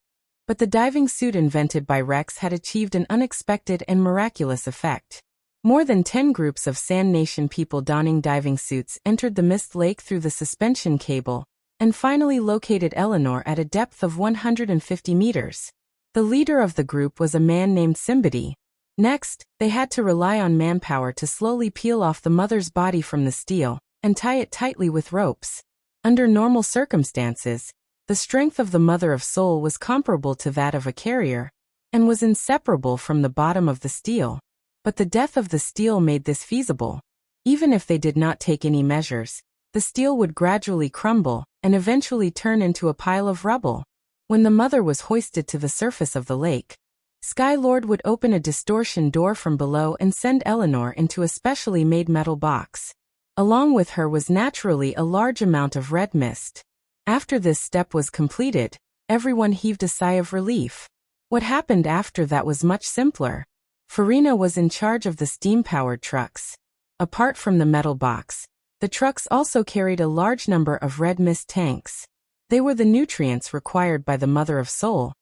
But the diving suit invented by Rex had achieved an unexpected and miraculous effect. More than 10 groups of Sand Nation people donning diving suits entered the Mist Lake through the suspension cable, and finally located Eleanor at a depth of 150 meters. The leader of the group was a man named Simbadi. Next, they had to rely on manpower to slowly peel off the mother's body from the steel, and tie it tightly with ropes. Under normal circumstances, the strength of the Mother of Soul was comparable to that of a carrier, and was inseparable from the bottom of the steel. But the death of the steel made this feasible. Even if they did not take any measures, the steel would gradually crumble, and eventually turn into a pile of rubble. When the mother was hoisted to the surface of the lake, Skylord would open a distortion door from below and send Eleanor into a specially made metal box. Along with her was naturally a large amount of red mist. After this step was completed, everyone heaved a sigh of relief. What happened after that was much simpler. Farina was in charge of the steam-powered trucks. Apart from the metal box, the trucks also carried a large number of red mist tanks. They were the nutrients required by the Mother of Soul,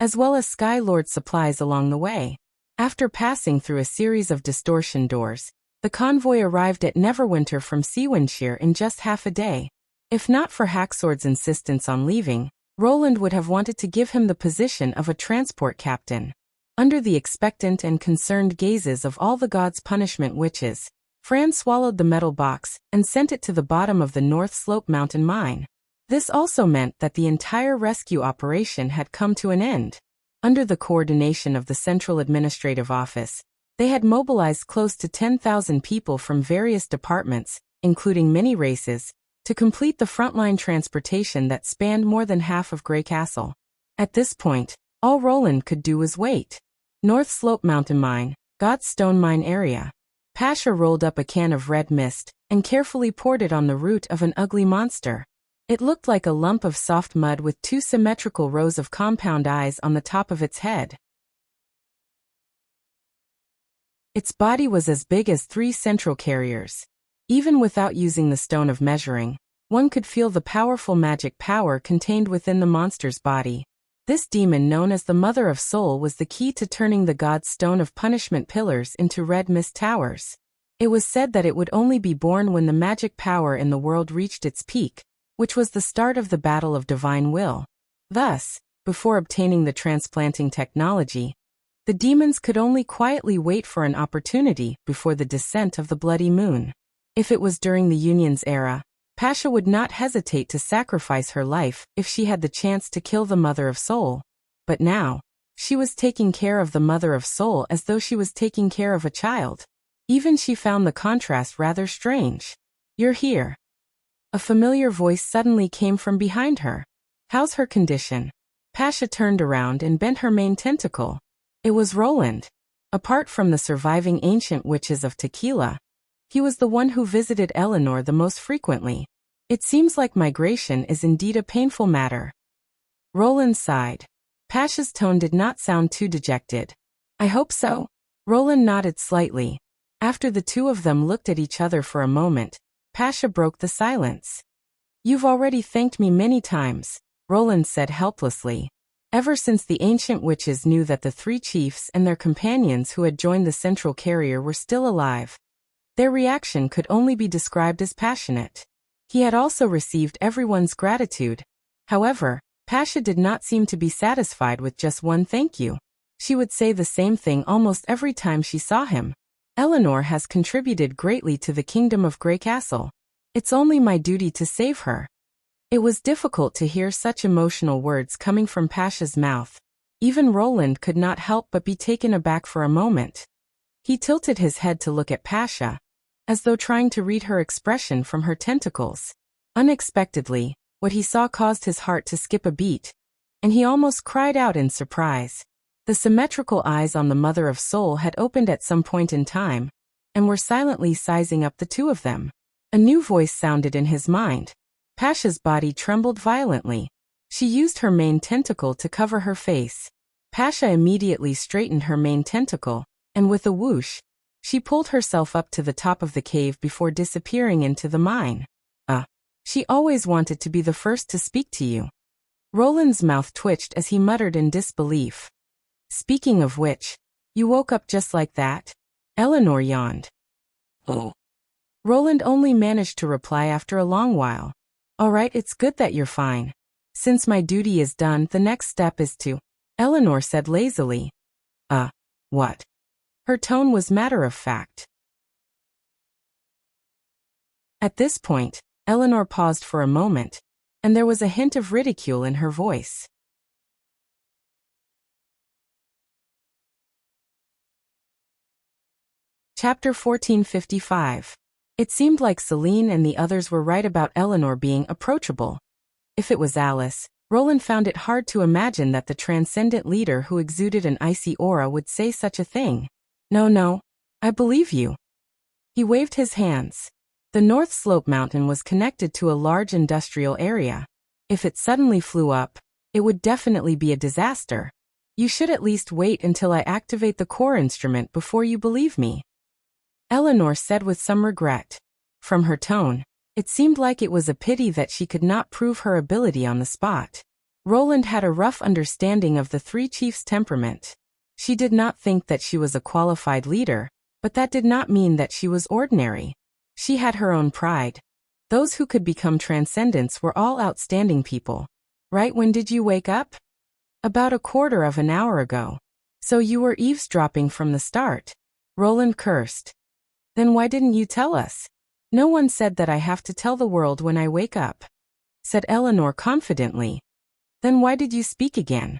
as well as Skylord supplies along the way. After passing through a series of distortion doors, the convoy arrived at Neverwinter from Seawindshire in just half a day. If not for Hacksword's insistence on leaving, Roland would have wanted to give him the position of a transport captain. Under the expectant and concerned gazes of all the gods' punishment witches, Fran swallowed the metal box and sent it to the bottom of the North Slope Mountain mine. This also meant that the entire rescue operation had come to an end. Under the coordination of the Central Administrative Office, they had mobilized close to 10,000 people from various departments, including many races, to complete the frontline transportation that spanned more than half of Grey Castle. At this point, all Roland could do was wait. North Slope Mountain Mine, God's Stone Mine area. Pasha rolled up a can of red mist and carefully poured it on the root of an ugly monster. It looked like a lump of soft mud with two symmetrical rows of compound eyes on the top of its head. Its body was as big as 3 central carriers. Even without using the stone of measuring, one could feel the powerful magic power contained within the monster's body. This demon, known as the Mother of Soul, was the key to turning the God's Stone of Punishment pillars into red mist towers. It was said that it would only be born when the magic power in the world reached its peak, which was the start of the Battle of Divine Will. Thus, before obtaining the transplanting technology, the demons could only quietly wait for an opportunity before the descent of the Bloody Moon. If it was during the Union's era, Pasha would not hesitate to sacrifice her life if she had the chance to kill the Mother of Soul. But now, she was taking care of the Mother of Soul as though she was taking care of a child. Even she found the contrast rather strange. "You're here." A familiar voice suddenly came from behind her. "How's her condition?" Pasha turned around and bent her main tentacle. It was Roland. Apart from the surviving ancient witches of Tequila, he was the one who visited Eleanor the most frequently. "It seems like migration is indeed a painful matter." Roland sighed. Pasha's tone did not sound too dejected. "I hope so." Roland nodded slightly. After the two of them looked at each other for a moment, Pasha broke the silence. "You've already thanked me many times," Roland said helplessly. Ever since the ancient witches knew that the 3 chiefs and their companions who had joined the central carrier were still alive, their reaction could only be described as passionate. He had also received everyone's gratitude. However, Pasha did not seem to be satisfied with just one thank you. She would say the same thing almost every time she saw him. "Eleanor has contributed greatly to the kingdom of Grey Castle. It's only my duty to save her." It was difficult to hear such emotional words coming from Pasha's mouth. Even Roland could not help but be taken aback for a moment. He tilted his head to look at Pasha, as though trying to read her expression from her tentacles. Unexpectedly, what he saw caused his heart to skip a beat, and he almost cried out in surprise. The symmetrical eyes on the Mother of Soul had opened at some point in time, and were silently sizing up the two of them. A new voice sounded in his mind. Pasha's body trembled violently. She used her main tentacle to cover her face. Pasha immediately straightened her main tentacle, and with a whoosh, she pulled herself up to the top of the cave before disappearing into the mine. She always wanted to be the first to speak to you." Roland's mouth twitched as he muttered in disbelief. "Speaking of which, you woke up just like that?" Eleanor yawned. "Oh." Roland only managed to reply after a long while. "All right, it's good that you're fine. Since my duty is done, the next step is to..." Eleanor said lazily. What?" Her tone was matter-of-fact. At this point, Eleanor paused for a moment, and there was a hint of ridicule in her voice. Chapter 1455. It seemed like Celine and the others were right about Eleanor being approachable. If it was Alice, Roland found it hard to imagine that the transcendent leader who exuded an icy aura would say such a thing. No, I believe you." He waved his hands. The North Slope Mountain was connected to a large industrial area. If it suddenly flew up, it would definitely be a disaster. "You should at least wait until I activate the core instrument before you believe me," Eleanor said with some regret. From her tone, it seemed like it was a pity that she could not prove her ability on the spot. Roland had a rough understanding of the 3 chiefs' temperament. She did not think that she was a qualified leader, but that did not mean that she was ordinary. She had her own pride. Those who could become transcendents were all outstanding people. "Right when did you wake up?" "About a quarter of an hour ago." "So you were eavesdropping from the start?" Roland cursed. Then why didn't you tell us? No one said that I have to tell the world when I wake up, said Eleanor confidently. Then why did you speak again?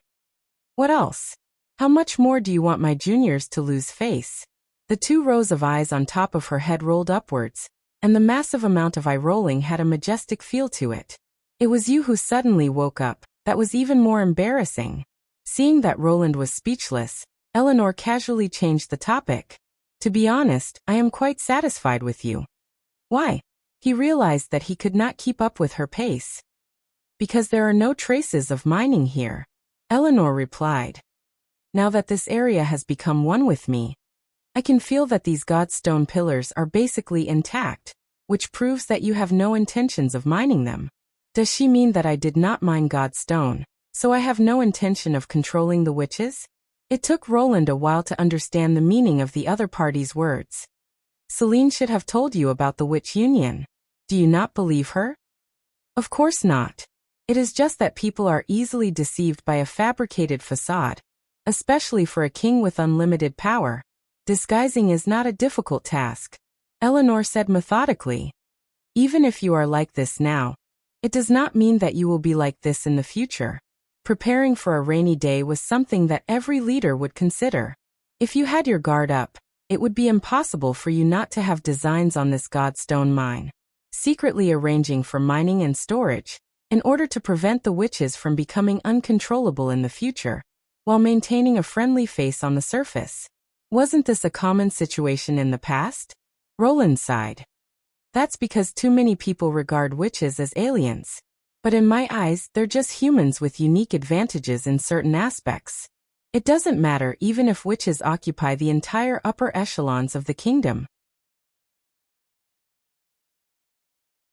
What else? How much more do you want my juniors to lose face? The 2 rows of eyes on top of her head rolled upwards, and the massive amount of eye rolling had a majestic feel to it. It was you who suddenly woke up. That was even more embarrassing. Seeing that Roland was speechless, Eleanor casually changed the topic. To be honest, I am quite satisfied with you. Why? He realized that he could not keep up with her pace. Because there are no traces of mining here, Eleanor replied. Now that this area has become one with me, I can feel that these godstone pillars are basically intact, which proves that you have no intentions of mining them. Does she mean that I did not mine godstone, so I have no intention of controlling the witches? It took Roland a while to understand the meaning of the other party's words. Celine should have told you about the witch union. Do you not believe her? Of course not. It is just that people are easily deceived by a fabricated facade, especially for a king with unlimited power. Disguising is not a difficult task, Eleanor said methodically. Even if you are like this now, it does not mean that you will be like this in the future. Preparing for a rainy day was something that every leader would consider. If you had your guard up, it would be impossible for you not to have designs on this godstone mine, secretly arranging for mining and storage, in order to prevent the witches from becoming uncontrollable in the future, while maintaining a friendly face on the surface. Wasn't this a common situation in the past? Roland sighed. That's because too many people regard witches as aliens. But in my eyes, they're just humans with unique advantages in certain aspects. It doesn't matter even if witches occupy the entire upper echelons of the kingdom.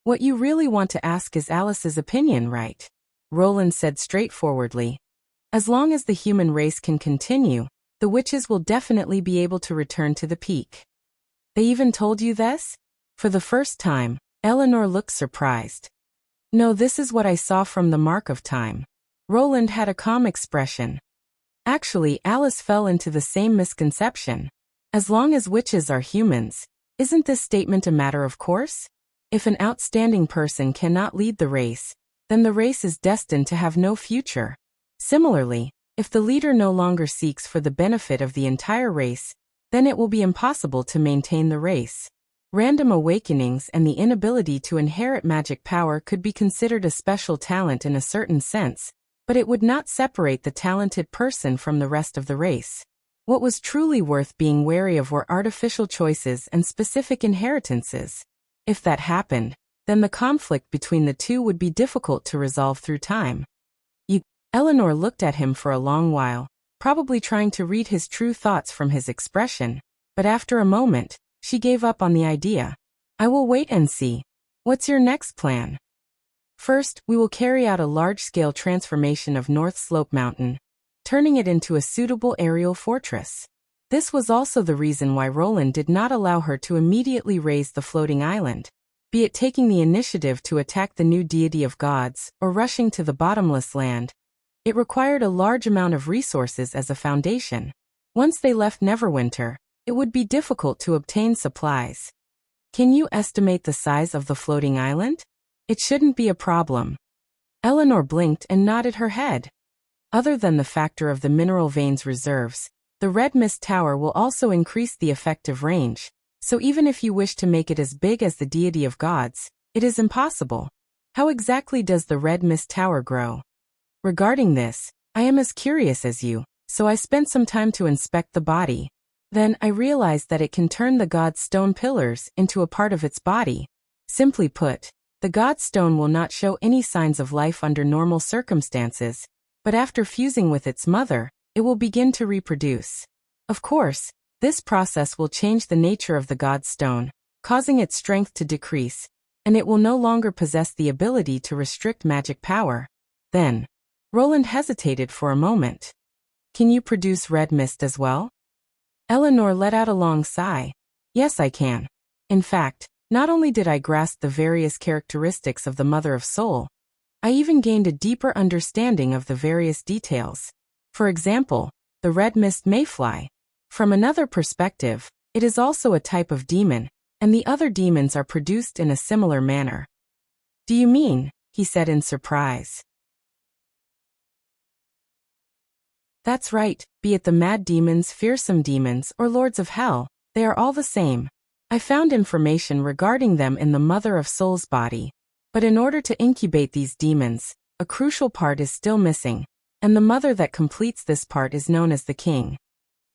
What you really want to ask is Alice's opinion, right? Roland said straightforwardly. As long as the human race can continue, the witches will definitely be able to return to the peak. They even told you this? For the first time, Eleanor looked surprised. No, this is what I saw from the mark of time. Roland had a calm expression. Actually, Alice fell into the same misconception. As long as witches are humans, isn't this statement a matter of course? If an outstanding person cannot lead the race, then the race is destined to have no future. Similarly, if the leader no longer seeks for the benefit of the entire race, then it will be impossible to maintain the race. Random awakenings and the inability to inherit magic power could be considered a special talent in a certain sense, but it would not separate the talented person from the rest of the race. What was truly worth being wary of were artificial choices and specific inheritances. If that happened, then the conflict between the two would be difficult to resolve through time. Eleanor looked at him for a long while, probably trying to read his true thoughts from his expression, but after a moment, she gave up on the idea. I will wait and see. What's your next plan? First, we will carry out a large-scale transformation of North Slope Mountain, turning it into a suitable aerial fortress. This was also the reason why Roland did not allow her to immediately raise the floating island, be it taking the initiative to attack the new deity of gods or rushing to the bottomless land. It required a large amount of resources as a foundation. Once they left Neverwinter, it would be difficult to obtain supplies. Can you estimate the size of the floating island? It shouldn't be a problem. Eleanor blinked and nodded her head. Other than the factor of the mineral veins reserves, the Red Mist Tower will also increase the effective range, so even if you wish to make it as big as the deity of gods, it is impossible. How exactly does the Red Mist Tower grow? Regarding this, I am as curious as you, so I spent some time to inspect the body. Then I realized that it can turn the god's stone pillars into a part of its body. Simply put, the god's stone will not show any signs of life under normal circumstances, but after fusing with its mother, it will begin to reproduce. Of course, this process will change the nature of the god's stone, causing its strength to decrease, and it will no longer possess the ability to restrict magic power. Then, Roland hesitated for a moment. Can you produce red mist as well? Eleanor let out a long sigh. Yes, I can. In fact, not only did I grasp the various characteristics of the Mother of Soul, I even gained a deeper understanding of the various details. For example, the red mist may fly. From another perspective, It is also a type of demon, and the other demons are produced in a similar manner. Do you mean? He said in surprise. That's right, be it the mad demons, fearsome demons, or lords of hell, they are all the same. I found information regarding them in the Mother of Souls body. But in order to incubate these demons, a crucial part is still missing, and the mother that completes this part is known as the king.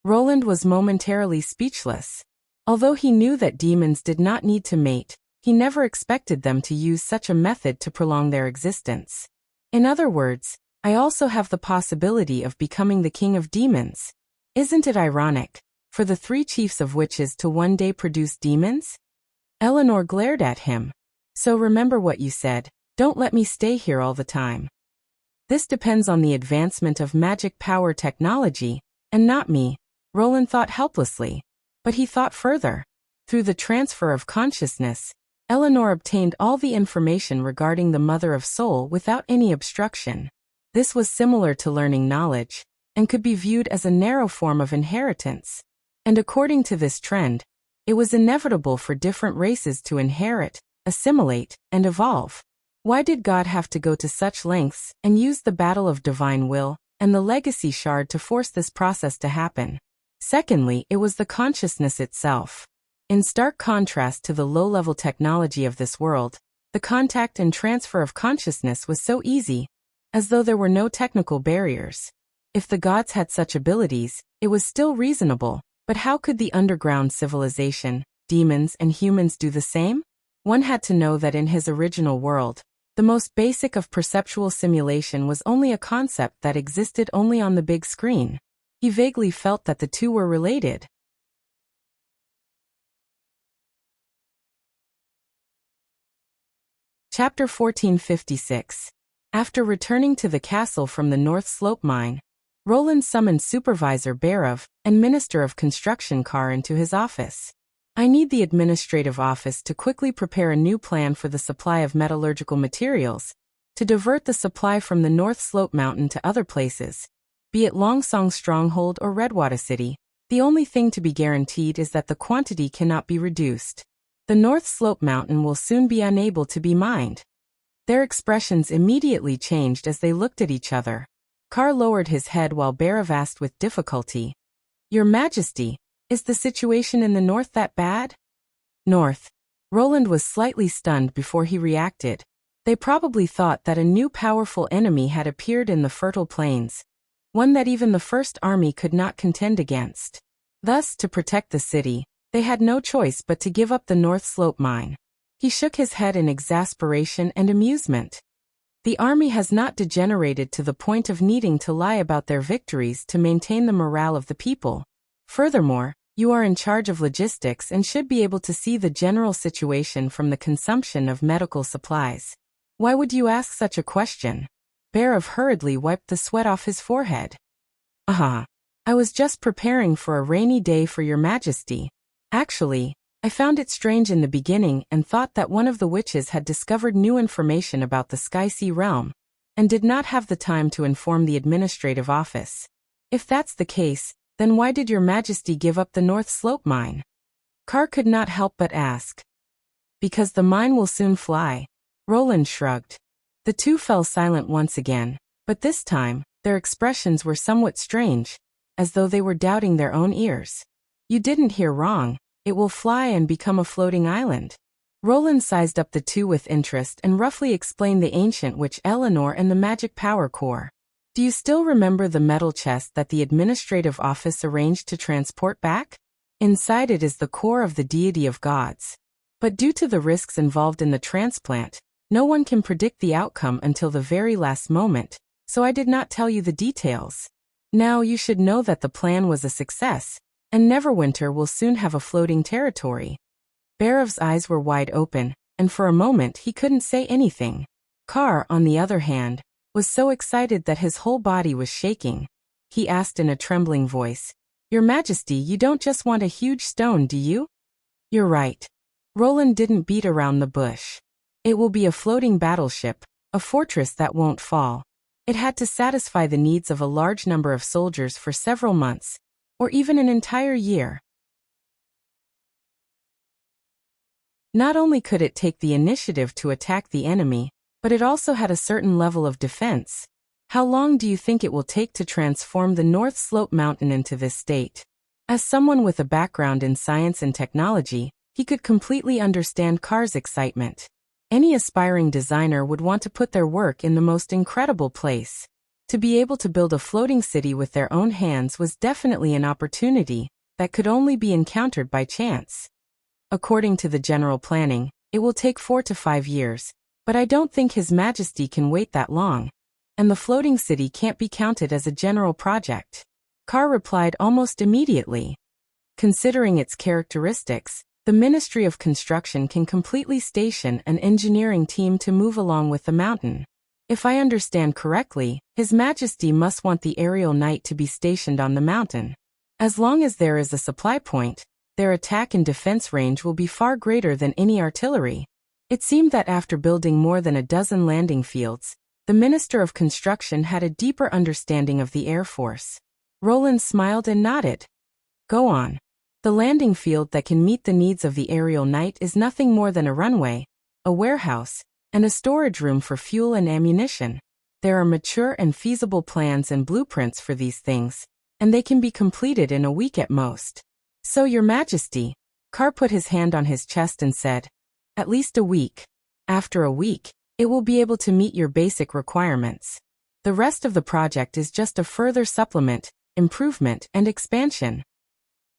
Roland was momentarily speechless. Although he knew that demons did not need to mate, he never expected them to use such a method to prolong their existence. In other words, I also have the possibility of becoming the king of demons. Isn't it ironic, for the 3 chiefs of witches to one day produce demons? Eleanor glared at him. So remember what you said, don't let me stay here all the time. This depends on the advancement of magic power technology, and not me, Roland thought helplessly. But he thought further. Through the transfer of consciousness, Eleanor obtained all the information regarding the Mother of Soul without any obstruction. This was similar to learning knowledge, and could be viewed as a narrow form of inheritance. And according to this trend, it was inevitable for different races to inherit, assimilate, and evolve. Why did God have to go to such lengths and use the battle of divine will and the legacy shard to force this process to happen? Secondly, it was the consciousness itself. In stark contrast to the low-level technology of this world, the contact and transfer of consciousness was so easy, as though there were no technical barriers. If the gods had such abilities, it was still reasonable, but how could the underground civilization, demons and humans do the same? One had to know that in his original world, the most basic of perceptual simulation was only a concept that existed only on the big screen. He vaguely felt that the two were related. Chapter 1456. After returning to the castle from the North Slope mine, Roland summoned Supervisor Barov and Minister of Construction Carr into his office. I need the administrative office to quickly prepare a new plan for the supply of metallurgical materials, to divert the supply from the North Slope Mountain to other places, be it Longsong Stronghold or Redwater City. The only thing to be guaranteed is that the quantity cannot be reduced. The North Slope Mountain will soon be unable to be mined. Their expressions immediately changed as they looked at each other. Carr lowered his head while Barov asked with difficulty, "Your Majesty, is the situation in the north that bad?" North. Roland was slightly stunned before he reacted. They probably thought that a new powerful enemy had appeared in the fertile plains, one that even the First Army could not contend against. Thus, to protect the city, they had no choice but to give up the North Slope mine. He shook his head in exasperation and amusement. The army has not degenerated to the point of needing to lie about their victories to maintain the morale of the people. Furthermore, you are in charge of logistics and should be able to see the general situation from the consumption of medical supplies. Why would you ask such a question? Barov hurriedly wiped the sweat off his forehead. I was just preparing for a rainy day for your Majesty. Actually, I found it strange in the beginning and thought that one of the witches had discovered new information about the Sky Sea realm, and did not have the time to inform the administrative office. If that's the case, then why did your Majesty give up the North Slope mine? Carr could not help but ask. Because the mine will soon fly. Roland shrugged. The two fell silent once again, but this time, their expressions were somewhat strange, as though they were doubting their own ears. You didn't hear wrong. It will fly and become a floating island. Roland sized up the two with interest and roughly explained the ancient witch Eleanor and the magic power core. Do you still remember the metal chest that the administrative office arranged to transport back? Inside it is the core of the deity of gods. But due to the risks involved in the transplant, no one can predict the outcome until the very last moment, so I did not tell you the details. Now you should know that the plan was a success, and Neverwinter will soon have a floating territory. Barov's eyes were wide open, and for a moment he couldn't say anything. Carr, on the other hand, was so excited that his whole body was shaking. He asked in a trembling voice, "Your Majesty, you don't just want a huge stone, do you?" "You're right." Roland didn't beat around the bush. It will be a floating battleship, a fortress that won't fall. It had to satisfy the needs of a large number of soldiers for several months, or even an entire year. Not only could it take the initiative to attack the enemy, but it also had a certain level of defense. How long do you think it will take to transform the North Slope Mountain into this state? As someone with a background in science and technology, he could completely understand Carr's excitement. Any aspiring designer would want to put their work in the most incredible place. To be able to build a floating city with their own hands was definitely an opportunity that could only be encountered by chance. According to the general planning, it will take 4 to 5 years, but I don't think His Majesty can wait that long. And the floating city can't be counted as a general project. Carr replied almost immediately. Considering its characteristics, the Ministry of Construction can completely station an engineering team to move along with the mountain. If I understand correctly, His Majesty must want the aerial knight to be stationed on the mountain. As long as there is a supply point, their attack and defense range will be far greater than any artillery. It seemed that after building more than a dozen landing fields, the Minister of Construction had a deeper understanding of the Air Force. Roland smiled and nodded. Go on. The landing field that can meet the needs of the aerial knight is nothing more than a runway, a warehouse, and a storage room for fuel and ammunition. There are mature and feasible plans and blueprints for these things, and they can be completed in a week at most. So, Your Majesty, Carr put his hand on his chest and said, at least a week. After a week, it will be able to meet your basic requirements. The rest of the project is just a further supplement, improvement, and expansion.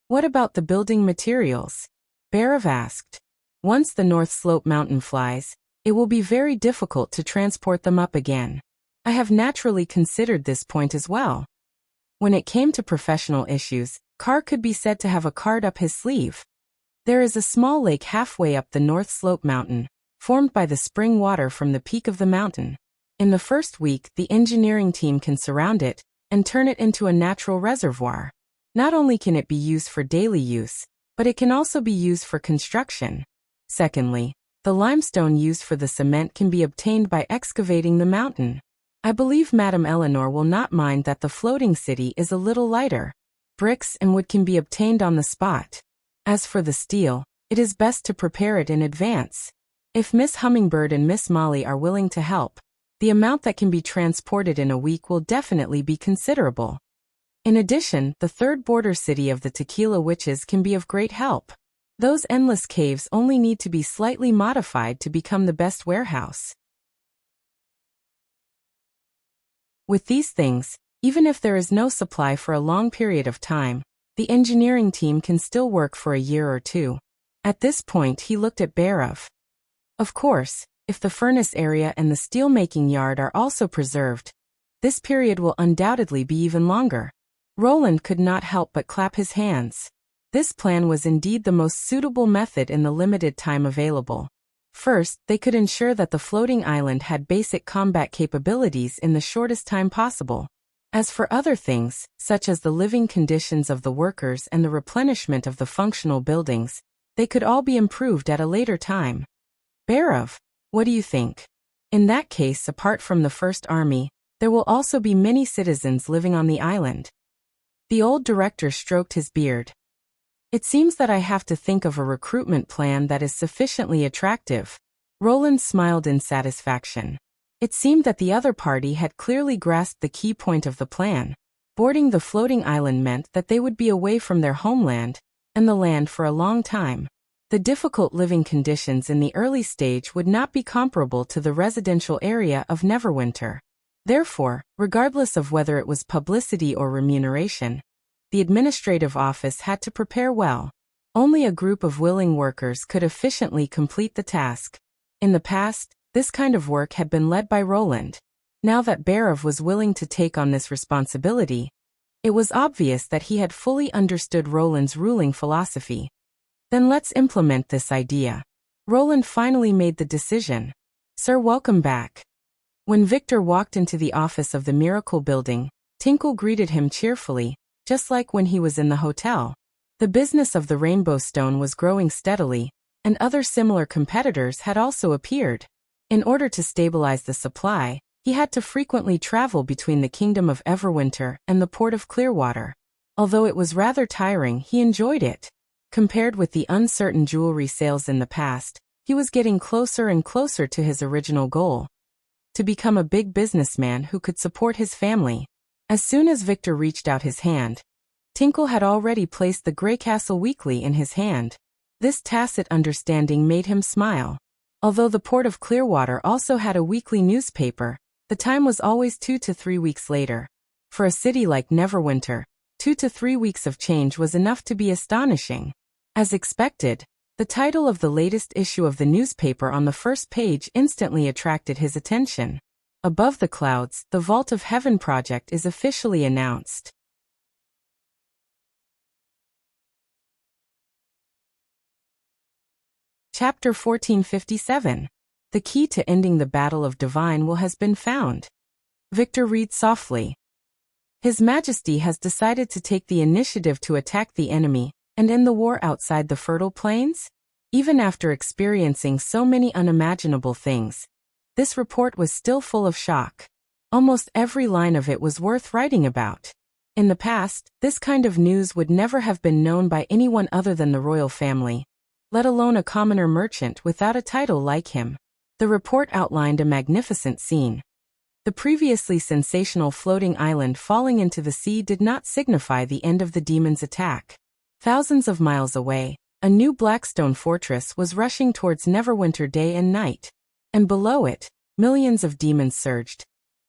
What about the building materials? Bhairav asked. Once the North Slope Mountain flies, it will be very difficult to transport them up again. I have naturally considered this point as well. When it came to professional issues, Carr could be said to have a card up his sleeve. There is a small lake halfway up the North Slope Mountain, formed by the spring water from the peak of the mountain. In the first week, the engineering team can surround it and turn it into a natural reservoir. Not only can it be used for daily use, but it can also be used for construction. Secondly, the limestone used for the cement can be obtained by excavating the mountain. I believe Madame Eleanor will not mind that the floating city is a little lighter. Bricks and wood can be obtained on the spot. As for the steel, it is best to prepare it in advance. If Miss Hummingbird and Miss Molly are willing to help, the amount that can be transported in a week will definitely be considerable. In addition, the third border city of the Tequila Witches can be of great help. Those endless caves only need to be slightly modified to become the best warehouse. With these things, even if there is no supply for a long period of time, the engineering team can still work for a year or two. At this point he looked at Bhairav. Of course, if the furnace area and the steelmaking yard are also preserved, this period will undoubtedly be even longer. Roland could not help but clap his hands. This plan was indeed the most suitable method in the limited time available. First, they could ensure that the floating island had basic combat capabilities in the shortest time possible. As for other things, such as the living conditions of the workers and the replenishment of the functional buildings, they could all be improved at a later time. Bhairav, what do you think? In that case, apart from the First Army, there will also be many citizens living on the island. The old director stroked his beard. It seems that I have to think of a recruitment plan that is sufficiently attractive. Roland smiled in satisfaction. It seemed that the other party had clearly grasped the key point of the plan. Boarding the floating island meant that they would be away from their homeland and the land for a long time. The difficult living conditions in the early stage would not be comparable to the residential area of Neverwinter. Therefore, regardless of whether it was publicity or remuneration, the administrative office had to prepare well. Only a group of willing workers could efficiently complete the task. In the past, this kind of work had been led by Roland. Now that Bhairav was willing to take on this responsibility, it was obvious that he had fully understood Roland's ruling philosophy. Then let's implement this idea. Roland finally made the decision. Sir, welcome back. When Victor walked into the office of the Miracle Building, Tinkle greeted him cheerfully, just like when he was in the hotel. The business of the Rainbow Stone was growing steadily, and other similar competitors had also appeared. In order to stabilize the supply, he had to frequently travel between the Kingdom of Everwinter and the port of Clearwater. Although it was rather tiring, he enjoyed it. Compared with the uncertain jewelry sales in the past, He was getting closer and closer to his original goal: to become a big businessman who could support his family. As soon as Victor reached out his hand, Tinkle had already placed the Greycastle Weekly in his hand. This tacit understanding made him smile. Although the port of Clearwater also had a weekly newspaper, the time was always 2 to 3 weeks later. For a city like Neverwinter, 2 to 3 weeks of change was enough to be astonishing. As expected, the title of the latest issue of the newspaper on the first page instantly attracted his attention. Above the clouds, the Vault of Heaven project is officially announced. Chapter 1457. The key to ending the Battle of Divine Will has been found. Victor reads softly. His Majesty has decided to take the initiative to attack the enemy and end the war outside the Fertile Plains? Even after experiencing so many unimaginable things, this report was still full of shock. Almost every line of it was worth writing about. In the past, this kind of news would never have been known by anyone other than the royal family, let alone a commoner merchant without a title like him. The report outlined a magnificent scene. The previously sensational floating island falling into the sea did not signify the end of the demons' attack. Thousands of miles away, a new Blackstone fortress was rushing towards Neverwinter day and night. And below it, millions of demons surged,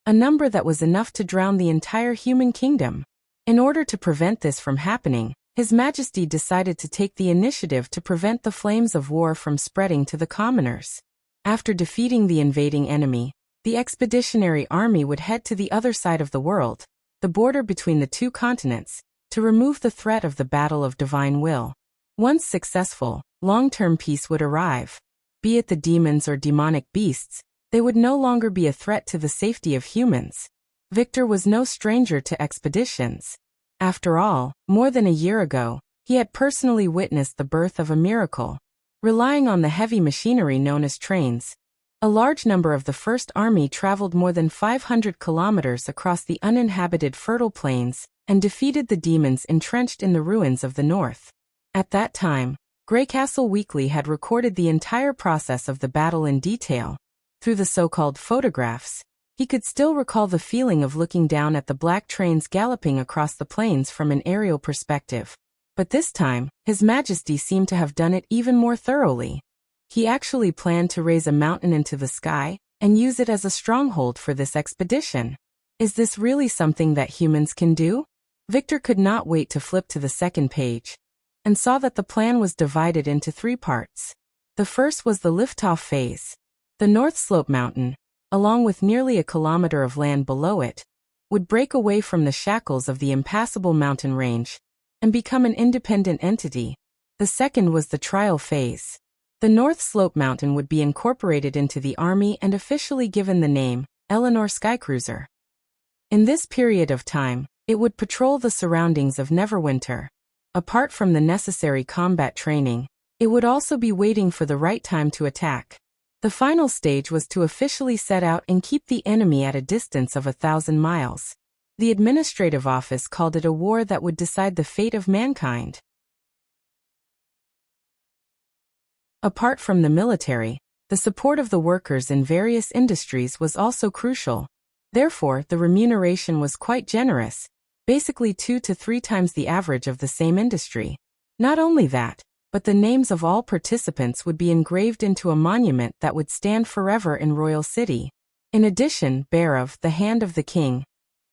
a number that was enough to drown the entire human kingdom. In order to prevent this from happening, His Majesty decided to take the initiative to prevent the flames of war from spreading to the commoners. After defeating the invading enemy, the expeditionary army would head to the other side of the world, the border between the two continents, to remove the threat of the Battle of Divine Will. Once successful, long-term peace would arrive. Be it the demons or demonic beasts, they would no longer be a threat to the safety of humans. Victor was no stranger to expeditions. After all, more than a year ago, he had personally witnessed the birth of a miracle. Relying on the heavy machinery known as trains, a large number of the First Army traveled more than 500 kilometers across the uninhabited Fertile Plains and defeated the demons entrenched in the ruins of the north. At that time, Greycastle Weekly had recorded the entire process of the battle in detail. Through the so-called photographs, he could still recall the feeling of looking down at the black trains galloping across the plains from an aerial perspective. But this time, His Majesty seemed to have done it even more thoroughly. He actually planned to raise a mountain into the sky and use it as a stronghold for this expedition. Is this really something that humans can do? Victor could not wait to flip to the second page, and saw that the plan was divided into 3 parts. The first was the liftoff phase. The North Slope Mountain, along with nearly a kilometer of land below it, would break away from the shackles of the impassable mountain range and become an independent entity. The second was the trial phase. The North Slope Mountain would be incorporated into the army and officially given the name Eleanor Skycruiser. In this period of time, it would patrol the surroundings of Neverwinter. Apart from the necessary combat training, it would also be waiting for the right time to attack. The final stage was to officially set out and keep the enemy at a distance of 1,000 miles. The administrative office called it a war that would decide the fate of mankind. Apart from the military, the support of the workers in various industries was also crucial. Therefore, the remuneration was quite generous, basically 2 to 3 times the average of the same industry. Not only that, but the names of all participants would be engraved into a monument that would stand forever in Royal City. In addition, Berev, the Hand of the King,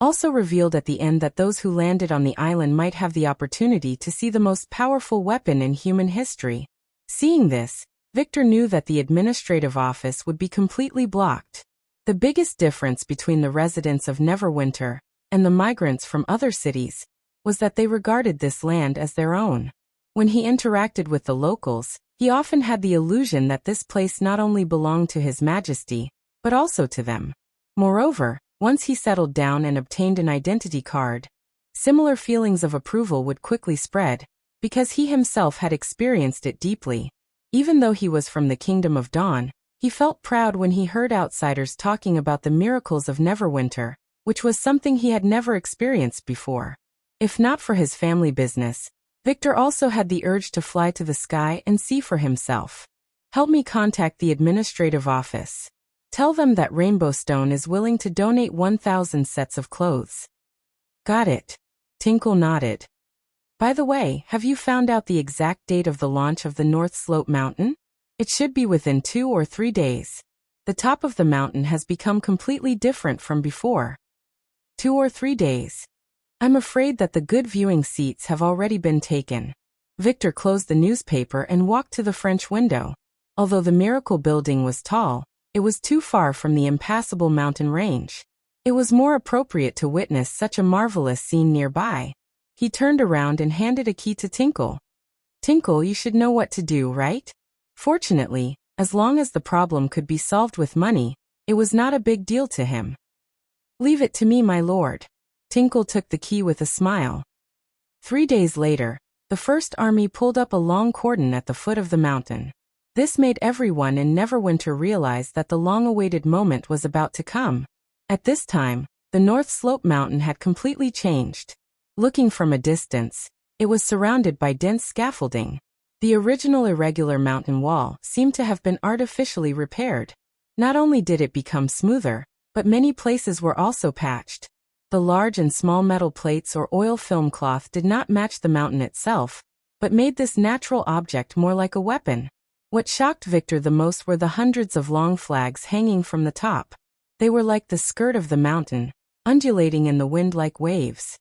also revealed at the end that those who landed on the island might have the opportunity to see the most powerful weapon in human history. Seeing this, Victor knew that the administrative office would be completely blocked. The biggest difference between the residents of Neverwinter and the migrants from other cities was that they regarded this land as their own. When he interacted with the locals, he often had the illusion that this place not only belonged to His Majesty, but also to them. Moreover, once he settled down and obtained an identity card, similar feelings of approval would quickly spread, because he himself had experienced it deeply. Even though he was from the Kingdom of Dawn, he felt proud when he heard outsiders talking about the miracles of Neverwinter, which was something he had never experienced before. If not for his family business, Victor also had the urge to fly to the sky and see for himself. Help me contact the administrative office. Tell them that Rainbow Stone is willing to donate 1,000 sets of clothes. Got it. Tinkle nodded. By the way, have you found out the exact date of the launch of the North Slope Mountain? It should be within 2 or 3 days. The top of the mountain has become completely different from before. 2 or 3 days. I'm afraid that the good viewing seats have already been taken. Victor closed the newspaper and walked to the French window. Although the Miracle Building was tall, it was too far from the impassable mountain range. It was more appropriate to witness such a marvelous scene nearby. He turned around and handed a key to Tinkle. Tinkle, you should know what to do, right? Fortunately, as long as the problem could be solved with money, it was not a big deal to him. Leave it to me, my lord. Tinkle took the key with a smile. 3 days later, the First Army pulled up a long cordon at the foot of the mountain. This made everyone in Neverwinter realize that the long-awaited moment was about to come. At this time, the North Slope Mountain had completely changed. Looking from a distance, it was surrounded by dense scaffolding. The original irregular mountain wall seemed to have been artificially repaired. Not only did it become smoother, but many places were also patched. The large and small metal plates or oil film cloth did not match the mountain itself, but made this natural object more like a weapon. What shocked Victor the most were the hundreds of long flags hanging from the top. They were like the skirt of the mountain, undulating in the wind like waves.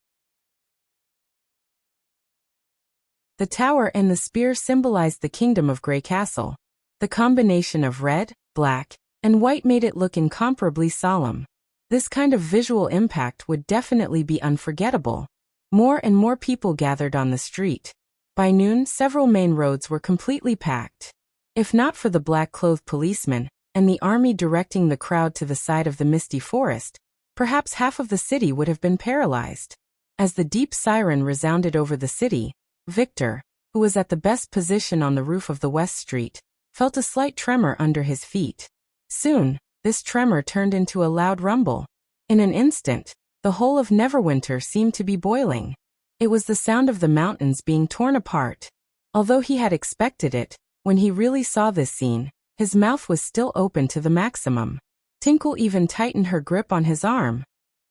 The tower and the spear symbolized the kingdom of Grey Castle. The combination of red, black, and white made it look incomparably solemn. This kind of visual impact would definitely be unforgettable. More and more people gathered on the street. By noon, several main roads were completely packed. If not for the black-clothed policemen and the army directing the crowd to the side of the misty forest, perhaps half of the city would have been paralyzed. As the deep siren resounded over the city, Victor, who was at the best position on the roof of the West Street, felt a slight tremor under his feet. Soon, this tremor turned into a loud rumble. In an instant, the whole of Neverwinter seemed to be boiling. It was the sound of the mountains being torn apart. Although he had expected it, when he really saw this scene, his mouth was still open to the maximum. Tinkle even tightened her grip on his arm.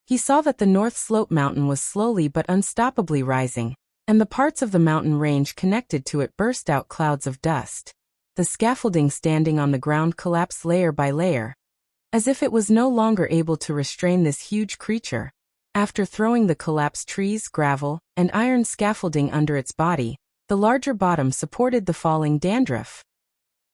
He saw that the North Slope Mountain was slowly but unstoppably rising, and the parts of the mountain range connected to it burst out clouds of dust. The scaffolding standing on the ground collapsed layer by layer, as if it was no longer able to restrain this huge creature. After throwing the collapsed trees, gravel, and iron scaffolding under its body, the larger bottom supported the falling dandruff.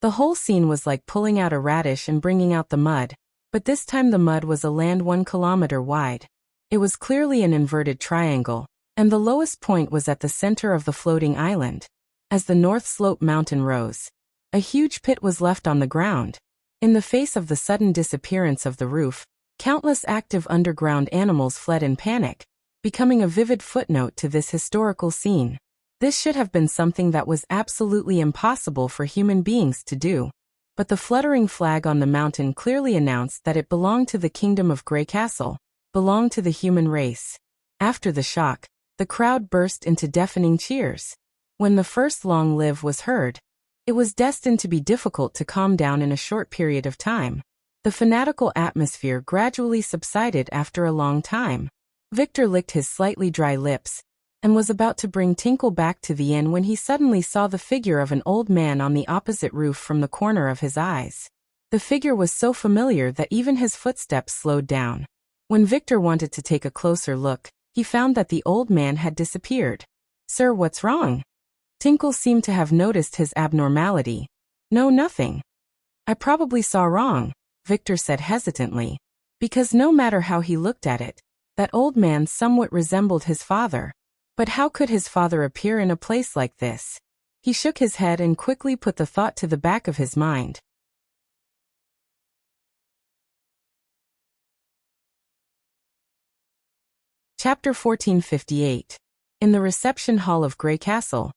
The whole scene was like pulling out a radish and bringing out the mud, but this time the mud was a land 1 kilometer wide. It was clearly an inverted triangle, and the lowest point was at the center of the floating island. As the North Slope Mountain rose, a huge pit was left on the ground. In the face of the sudden disappearance of the roof, countless active underground animals fled in panic, becoming a vivid footnote to this historical scene. This should have been something that was absolutely impossible for human beings to do. But the fluttering flag on the mountain clearly announced that it belonged to the kingdom of Grey Castle, belonged to the human race. After the shock, the crowd burst into deafening cheers. When the first long live was heard, it was destined to be difficult to calm down in a short period of time. The fanatical atmosphere gradually subsided after a long time. Victor licked his slightly dry lips, and was about to bring Tinkle back to the inn when he suddenly saw the figure of an old man on the opposite roof from the corner of his eyes. The figure was so familiar that even his footsteps slowed down. When Victor wanted to take a closer look, he found that the old man had disappeared. "Sir, what's wrong?" Tinkle seemed to have noticed his abnormality. "No, nothing. I probably saw wrong," Victor said hesitantly, because no matter how he looked at it, that old man somewhat resembled his father. But how could his father appear in a place like this? He shook his head and quickly put the thought to the back of his mind. Chapter 1458. In the reception hall of Grey Castle,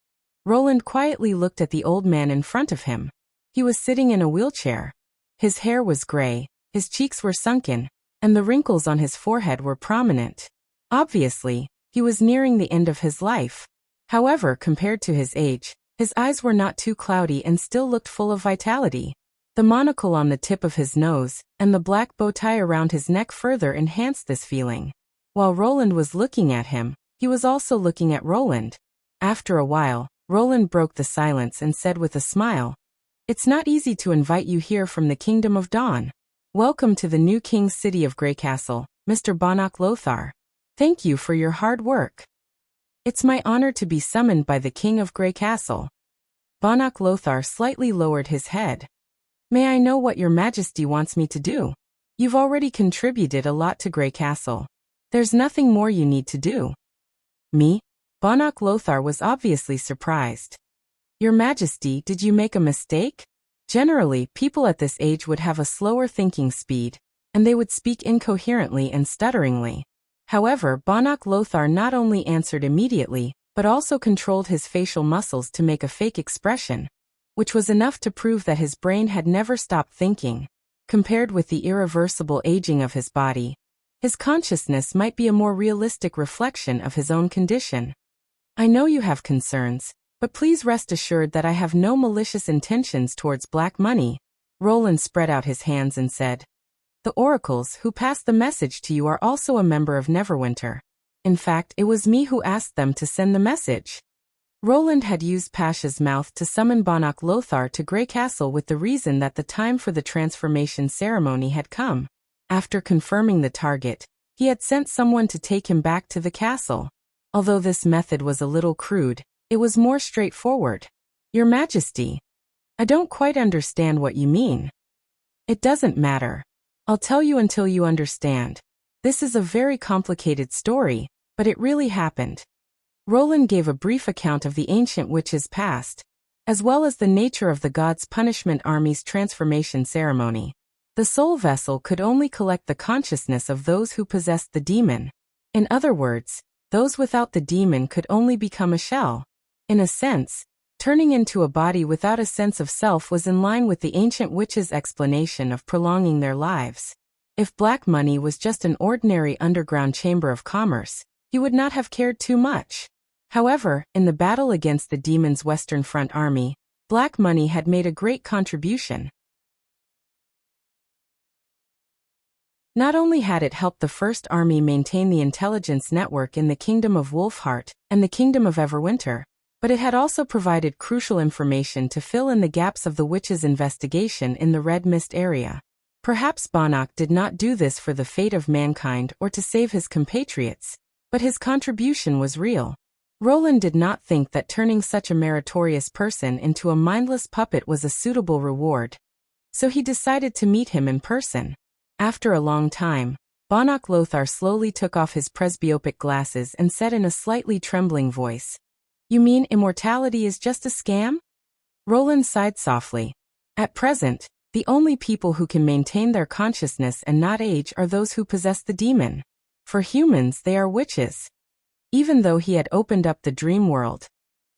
Roland quietly looked at the old man in front of him. He was sitting in a wheelchair. His hair was gray, his cheeks were sunken, and the wrinkles on his forehead were prominent. Obviously, he was nearing the end of his life. However, compared to his age, His eyes were not too cloudy and still looked full of vitality. The monocle on the tip of his nose, and the black bow tie around his neck further enhanced this feeling. While Roland was looking at him, he was also looking at Roland. After a while, Roland broke the silence and said with a smile, "It's not easy to invite you here from the Kingdom of Dawn. Welcome to the new King's City of Grey Castle, Mr. Bonach Lothar. Thank you for your hard work. It's my honor to be summoned by the King of Grey Castle." Bonach Lothar slightly lowered his head. "May I know what your Majesty wants me to do? You've already contributed a lot to Grey Castle. There's nothing more you need to do." "Me?" Bonach Lothar was obviously surprised. "Your Majesty, did you make a mistake?" Generally, people at this age would have a slower thinking speed, and they would speak incoherently and stutteringly. However, Bonach Lothar not only answered immediately, but also controlled his facial muscles to make a fake expression, which was enough to prove that his brain had never stopped thinking. Compared with the irreversible aging of his body, his consciousness might be a more realistic reflection of his own condition. "I know you have concerns, but please rest assured that I have no malicious intentions towards black money." Roland spread out his hands and said, "The oracles who passed the message to you are also a member of Neverwinter. In fact, it was me who asked them to send the message." Roland had used Pasha's mouth to summon Bonach Lothar to Grey Castle with the reason that the time for the transformation ceremony had come. After confirming the target, he had sent someone to take him back to the castle. Although this method was a little crude, it was more straightforward. "Your Majesty, I don't quite understand what you mean." "It doesn't matter. I'll tell you until you understand. This is a very complicated story, but it really happened." Roland gave a brief account of the ancient witch's past, as well as the nature of the God's Punishment Army's transformation ceremony. The soul vessel could only collect the consciousness of those who possessed the demon. In other words, those without the demon could only become a shell. In a sense, turning into a body without a sense of self was in line with the ancient witch's explanation of prolonging their lives. If black money was just an ordinary underground chamber of commerce, he would not have cared too much. However, in the battle against the demon's Western Front army, black money had made a great contribution. Not only had it helped the First Army maintain the intelligence network in the Kingdom of Wolfheart and the Kingdom of Everwinter, but it had also provided crucial information to fill in the gaps of the witch's investigation in the Red Mist area. Perhaps Bonach did not do this for the fate of mankind or to save his compatriots, but his contribution was real. Roland did not think that turning such a meritorious person into a mindless puppet was a suitable reward, so he decided to meet him in person. After a long time, Bonach Lothar slowly took off his presbyopic glasses and said in a slightly trembling voice, "You mean immortality is just a scam?" Roland sighed softly. "At present, the only people who can maintain their consciousness and not age are those who possess the demon. For humans, they are witches." Even though he had opened up the dream world,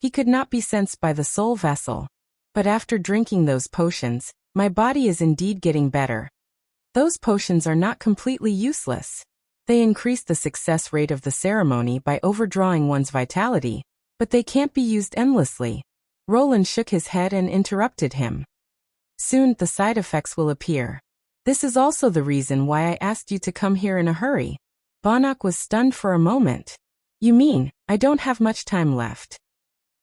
he could not be sensed by the soul vessel. "But after drinking those potions, my body is indeed getting better. Those potions are not completely useless. They increase the success rate of the ceremony by overdrawing one's vitality, but they can't be used endlessly." Roland shook his head and interrupted him. "Soon the side effects will appear. This is also the reason why I asked you to come here in a hurry." Bonach was stunned for a moment. "You mean, I don't have much time left?"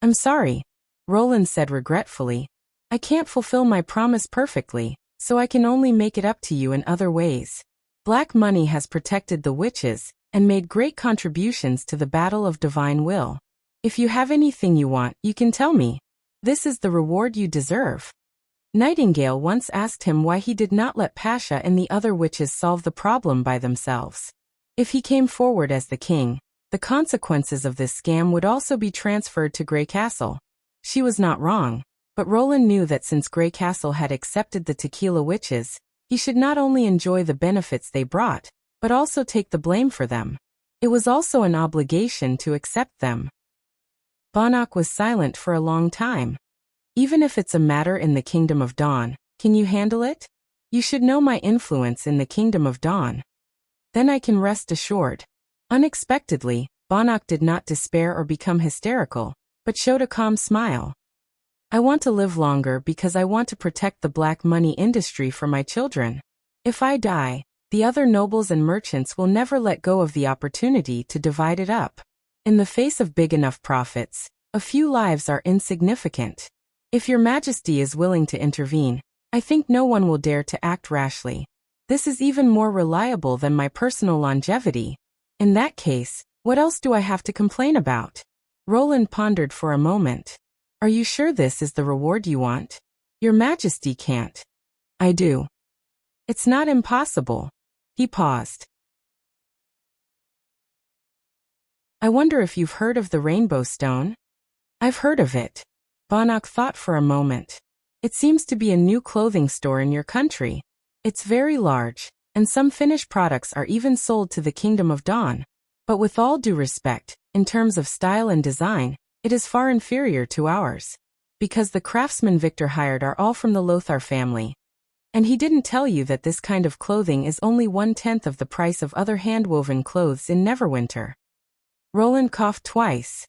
"I'm sorry," Roland said regretfully. "I can't fulfill my promise perfectly, so I can only make it up to you in other ways. Black money has protected the witches and made great contributions to the battle of divine will. If you have anything you want, you can tell me. This is the reward you deserve." Nightingale once asked him why he did not let Pasha and the other witches solve the problem by themselves. If he came forward as the king, the consequences of this scam would also be transferred to Grey Castle. She was not wrong. But Roland knew that since Grey Castle had accepted the Tequila Witches, he should not only enjoy the benefits they brought, but also take the blame for them. It was also an obligation to accept them. Bonach was silent for a long time. "Even if it's a matter in the Kingdom of Dawn, can you handle it? You should know my influence in the Kingdom of Dawn. Then I can rest assured." Unexpectedly, Bonach did not despair or become hysterical, but showed a calm smile. I want to live longer because I want to protect the black money industry for my children. If I die, the other nobles and merchants will never let go of the opportunity to divide it up. In the face of big enough profits, a few lives are insignificant. If your Majesty is willing to intervene, I think no one will dare to act rashly. This is even more reliable than my personal longevity. In that case, what else do I have to complain about? Roland pondered for a moment. Are you sure this is the reward you want? Your Majesty can't. I do. It's not impossible. He paused. I wonder if you've heard of the Rainbow Stone? I've heard of it. Bonok thought for a moment. It seems to be a new clothing store in your country. It's very large, and some finished products are even sold to the Kingdom of Dawn. But with all due respect, in terms of style and design, it is far inferior to ours. Because the craftsmen Victor hired are all from the Lothar family. And he didn't tell you that this kind of clothing is only 1/10 of the price of other hand-woven clothes in Neverwinter. Roland coughed twice.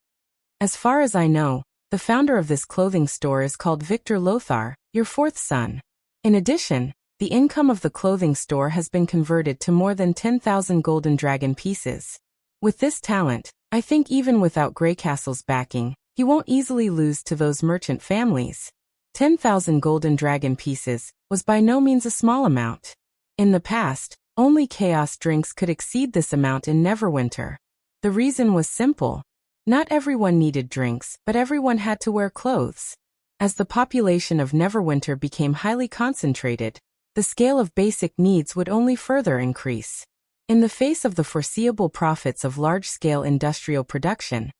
As far as I know, the founder of this clothing store is called Victor Lothar, your fourth son. In addition, the income of the clothing store has been converted to more than 10,000 golden dragon pieces. With this talent, I think even without Greycastle's backing, he won't easily lose to those merchant families. 10,000 golden dragon pieces was by no means a small amount. In the past, only chaos drinks could exceed this amount in Neverwinter. The reason was simple. Not everyone needed drinks, but everyone had to wear clothes. As the population of Neverwinter became highly concentrated, the scale of basic needs would only further increase. In the face of the foreseeable profits of large-scale industrial production,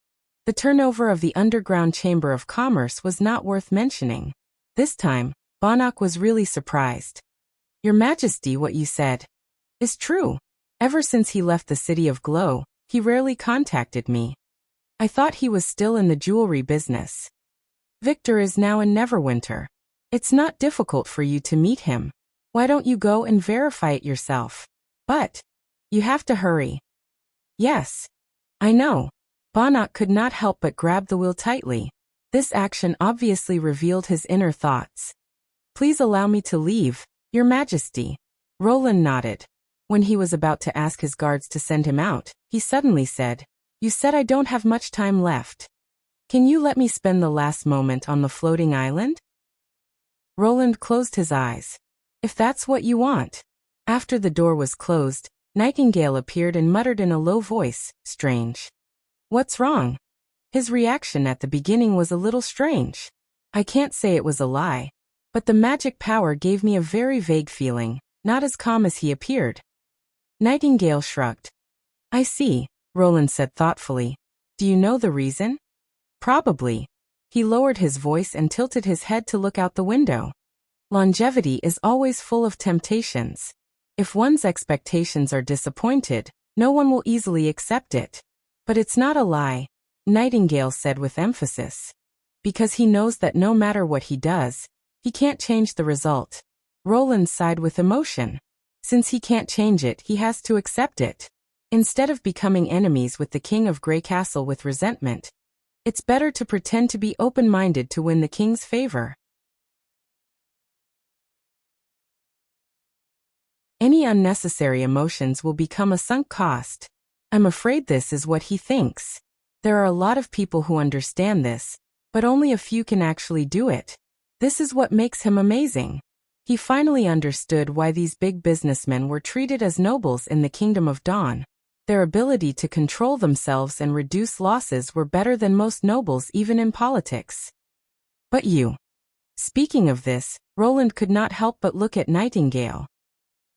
the turnover of the underground chamber of commerce was not worth mentioning. This time, Bonok was really surprised. Your Majesty, what you said is true. Ever since he left the City of Glow, he rarely contacted me. I thought he was still in the jewelry business. Victor is now in Neverwinter. It's not difficult for you to meet him. Why don't you go and verify it yourself? But you have to hurry. Yes. I know. Bonok could not help but grab the wheel tightly. This action obviously revealed his inner thoughts. Please allow me to leave, Your Majesty. Roland nodded. When he was about to ask his guards to send him out, he suddenly said, You said I don't have much time left. Can you let me spend the last moment on the floating island? Roland closed his eyes. If that's what you want. After the door was closed, Nightingale appeared and muttered in a low voice, Strange. What's wrong? His reaction at the beginning was a little strange. I can't say it was a lie, but the magic power gave me a very vague feeling, not as calm as he appeared. Nightingale shrugged. I see, Roland said thoughtfully. Do you know the reason? Probably. He lowered his voice and tilted his head to look out the window. Longevity is always full of temptations. If one's expectations are disappointed, no one will easily accept it. But it's not a lie, Nightingale said with emphasis. Because he knows that no matter what he does, he can't change the result. Roland sighed with emotion. Since he can't change it, he has to accept it. Instead of becoming enemies with the King of Greycastle with resentment, it's better to pretend to be open-minded to win the king's favor. Any unnecessary emotions will become a sunk cost. I'm afraid this is what he thinks. There are a lot of people who understand this, but only a few can actually do it. This is what makes him amazing. He finally understood why these big businessmen were treated as nobles in the Kingdom of Dawn. Their ability to control themselves and reduce losses were better than most nobles even in politics. But you. Speaking of this, Roland could not help but look at Nightingale.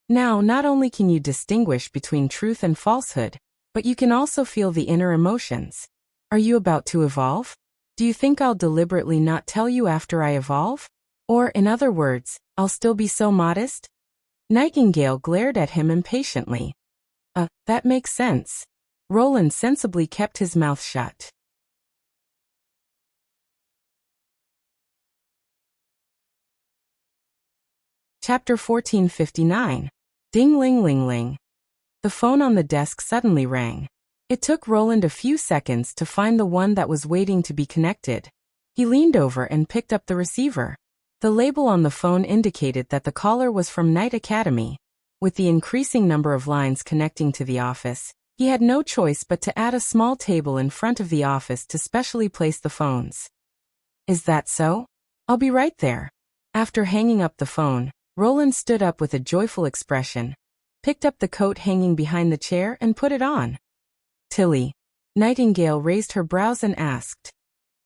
Now, not only can you distinguish between truth and falsehood, but you can also feel the inner emotions. Are you about to evolve? Do you think I'll deliberately not tell you after I evolve? Or, in other words, I'll still be so modest? Nightingale glared at him impatiently. That makes sense. Roland sensibly kept his mouth shut. Chapter 1459. Ding-ling-ling-ling. The phone on the desk suddenly rang. It took Roland a few seconds to find the one that was waiting to be connected. He leaned over and picked up the receiver. The label on the phone indicated that the caller was from Knight Academy. With the increasing number of lines connecting to the office, he had no choice but to add a small table in front of the office to specially place the phones. Is that so? I'll be right there. After hanging up the phone, Roland stood up with a joyful expression, picked up the coat hanging behind the chair and put it on. Tilly. Nightingale raised her brows and asked.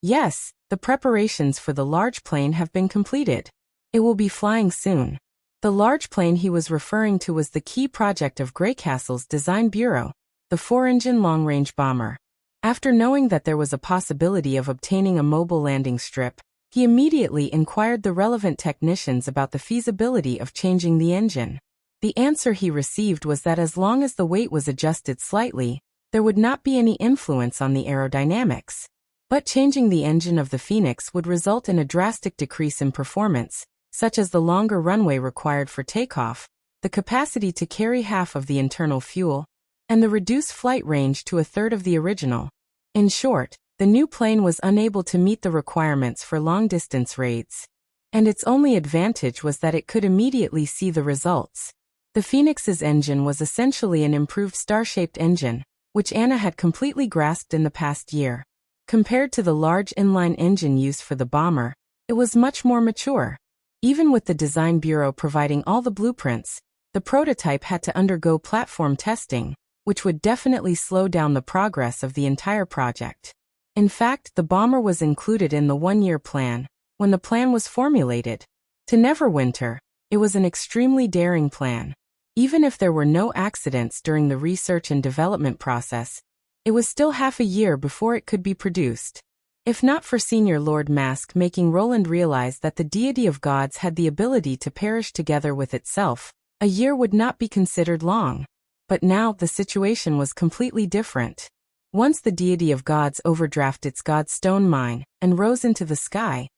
Yes, the preparations for the large plane have been completed. It will be flying soon. The large plane he was referring to was the key project of Greycastle's design bureau, the 4-engine long-range bomber. After knowing that there was a possibility of obtaining a mobile landing strip, he immediately inquired the relevant technicians about the feasibility of changing the engine. The answer he received was that as long as the weight was adjusted slightly, there would not be any influence on the aerodynamics. But changing the engine of the Phoenix would result in a drastic decrease in performance, such as the longer runway required for takeoff, the capacity to carry half of the internal fuel, and the reduced flight range to a third of the original. In short, the new plane was unable to meet the requirements for long-distance raids. And its only advantage was that it could immediately see the results. The Phoenix's engine was essentially an improved star-shaped engine, which Anna had completely grasped in the past year. Compared to the large inline engine used for the bomber, it was much more mature. Even with the design bureau providing all the blueprints, the prototype had to undergo platform testing, which would definitely slow down the progress of the entire project. In fact, the bomber was included in the one-year plan. When the plan was formulated to Neverwinter, it was an extremely daring plan. Even if there were no accidents during the research and development process, it was still half a year before it could be produced. If not for Senior Lord Mask making Roland realize that the deity of gods had the ability to perish together with itself, a year would not be considered long. But now the situation was completely different. Once the deity of gods overdrafted its godstone mine and rose into the sky,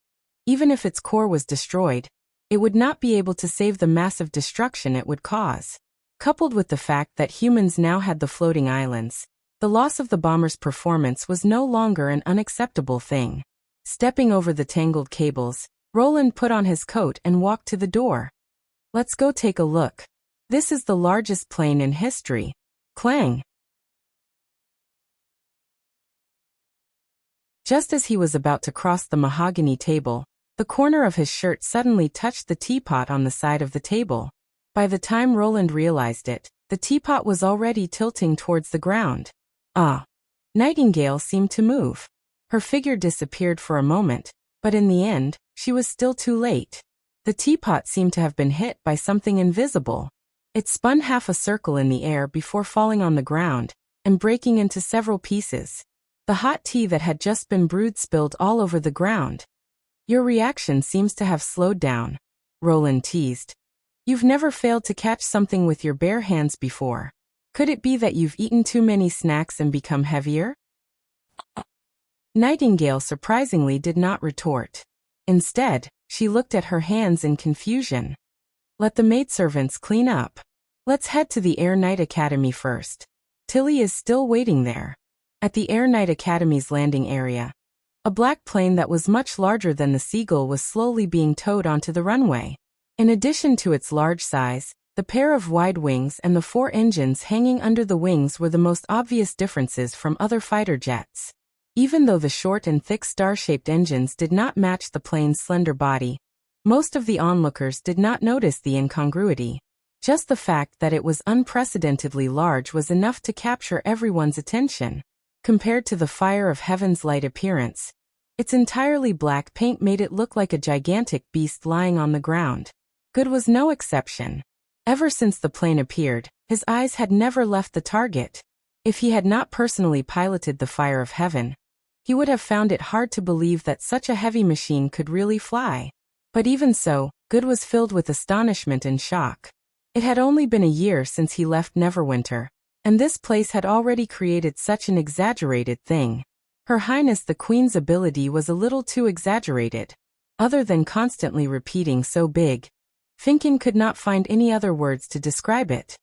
even if its core was destroyed, it would not be able to save the massive destruction it would cause. Coupled with the fact that humans now had the floating islands, the loss of the bomber's performance was no longer an unacceptable thing. Stepping over the tangled cables, Roland put on his coat and walked to the door. Let's go take a look. This is the largest plane in history. Clang! Just as he was about to cross the mahogany table, the corner of his shirt suddenly touched the teapot on the side of the table. By the time Roland realized it, the teapot was already tilting towards the ground. Ah! Nightingale seemed to move. Her figure disappeared for a moment, but in the end, she was still too late. The teapot seemed to have been hit by something invisible. It spun half a circle in the air before falling on the ground and breaking into several pieces. The hot tea that had just been brewed spilled all over the ground. Your reaction seems to have slowed down, Roland teased. You've never failed to catch something with your bare hands before. Could it be that you've eaten too many snacks and become heavier? Nightingale surprisingly did not retort. Instead, she looked at her hands in confusion. Let the maidservants clean up. Let's head to the Air Knight Academy first. Tilly is still waiting there. At the Air Knight Academy's landing area, a black plane that was much larger than the Seagull was slowly being towed onto the runway. In addition to its large size, the pair of wide wings and the 4 engines hanging under the wings were the most obvious differences from other fighter jets. Even though the short and thick star-shaped engines did not match the plane's slender body, most of the onlookers did not notice the incongruity. Just the fact that it was unprecedentedly large was enough to capture everyone's attention. Compared to the Fire of Heaven's light appearance, its entirely black paint made it look like a gigantic beast lying on the ground. Good was no exception. Ever since the plane appeared, his eyes had never left the target. If he had not personally piloted the Fire of Heaven, he would have found it hard to believe that such a heavy machine could really fly. But even so, Good was filled with astonishment and shock. It had only been a year since he left Neverwinter, and this place had already created such an exaggerated thing. Her Highness the Queen's ability was a little too exaggerated. Other than constantly repeating "so big," Finkin could not find any other words to describe it.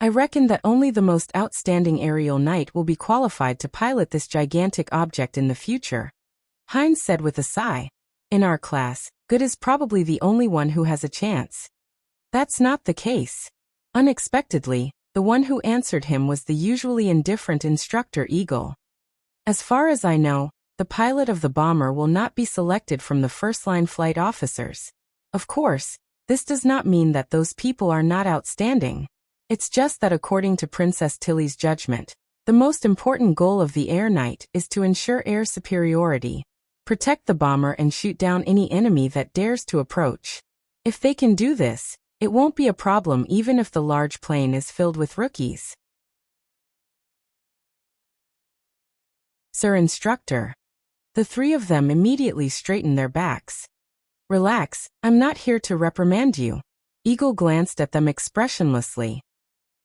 I reckon that only the most outstanding aerial knight will be qualified to pilot this gigantic object in the future. Heinz said with a sigh. In our class, good is probably the only one who has a chance. That's not the case. Unexpectedly, the one who answered him was the usually indifferent instructor Eagle. As far as I know, the pilot of the bomber will not be selected from the first-line flight officers. Of course, this does not mean that those people are not outstanding. It's just that according to Princess Tilly's judgment, the most important goal of the Air Knight is to ensure air superiority, protect the bomber and shoot down any enemy that dares to approach. If they can do this, it won't be a problem even if the large plane is filled with rookies. Sir Instructor. The three of them immediately straightened their backs. Relax, I'm not here to reprimand you. Eagle glanced at them expressionlessly.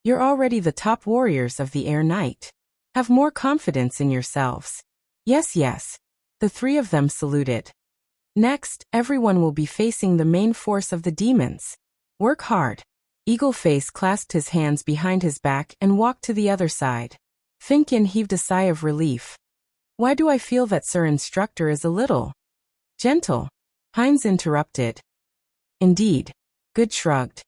You're already the top warriors of the Air Knight. Have more confidence in yourselves. Yes, yes. The three of them saluted. Next, everyone will be facing the main force of the demons. Work hard. Eagleface clasped his hands behind his back and walked to the other side. Finkin heaved a sigh of relief. Why do I feel that Sir Instructor is a little gentle? Heinz interrupted. Indeed. Good shrugged.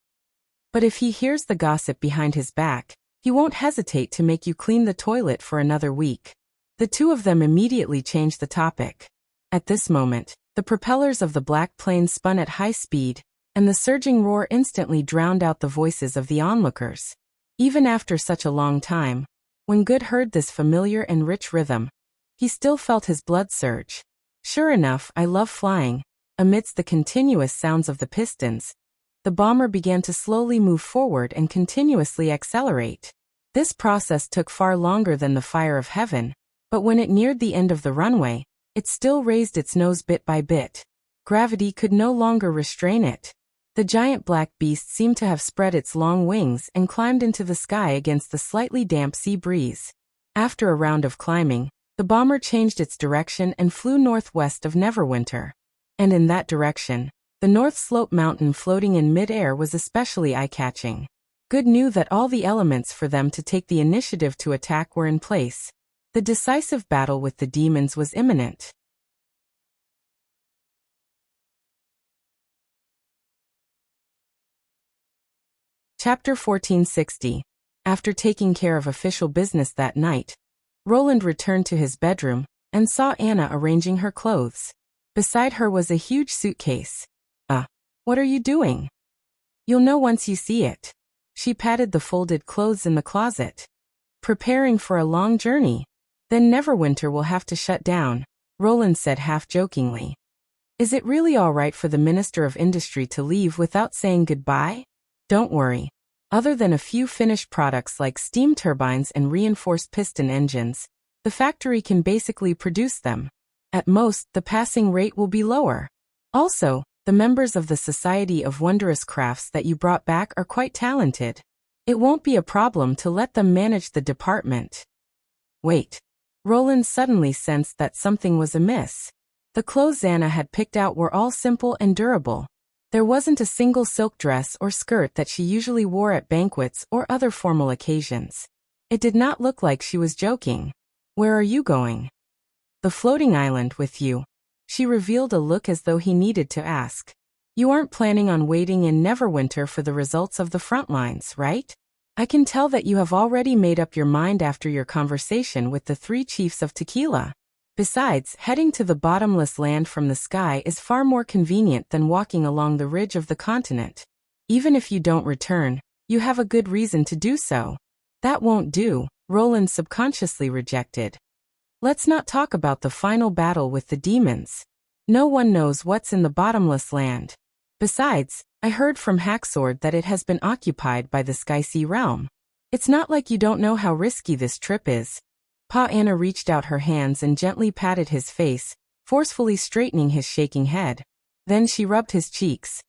But if he hears the gossip behind his back, he won't hesitate to make you clean the toilet for another week. The two of them immediately changed the topic. At this moment, the propellers of the black plane spun at high speed, and the surging roar instantly drowned out the voices of the onlookers. Even after such a long time, when Good heard this familiar and rich rhythm, he still felt his blood surge. Sure enough, I love flying. Amidst the continuous sounds of the pistons, the bomber began to slowly move forward and continuously accelerate. This process took far longer than the fire of heaven, but when it neared the end of the runway, it still raised its nose bit by bit. Gravity could no longer restrain it. The giant black beast seemed to have spread its long wings and climbed into the sky against the slightly damp sea breeze. After a round of climbing, the bomber changed its direction and flew northwest of Neverwinter. And in that direction, the North Slope mountain floating in mid-air was especially eye-catching. Good knew that all the elements for them to take the initiative to attack were in place. The decisive battle with the demons was imminent. Chapter 1460. After taking care of official business that night, Roland returned to his bedroom and saw Anna arranging her clothes. Beside her was a huge suitcase. What are you doing? You'll know once you see it. She patted the folded clothes in the closet. Preparing for a long journey. Then Neverwinter will have to shut down, Roland said half-jokingly. Is it really all right for the Minister of Industry to leave without saying goodbye? Don't worry. Other than a few finished products like steam turbines and reinforced piston engines, the factory can basically produce them. At most, the passing rate will be lower. Also, the members of the Society of Wondrous Crafts that you brought back are quite talented. It won't be a problem to let them manage the department. Wait. Roland suddenly sensed that something was amiss. The clothes Anna had picked out were all simple and durable. There wasn't a single silk dress or skirt that she usually wore at banquets or other formal occasions. It did not look like she was joking. Where are you going? The floating island with you. She revealed a look as though he needed to ask. You aren't planning on waiting in Neverwinter for the results of the front lines, right? I can tell that you have already made up your mind after your conversation with the three chiefs of Tequila. Besides, heading to the bottomless land from the sky is far more convenient than walking along the ridge of the continent. Even if you don't return, you have a good reason to do so. That won't do, Roland subconsciously rejected. Let's not talk about the final battle with the demons. No one knows what's in the bottomless land. Besides, I heard from Hacksword that it has been occupied by the Skysea realm. It's not like you don't know how risky this trip is. Pa Anna reached out her hands and gently patted his face, forcefully straightening his shaking head. Then she rubbed his cheeks.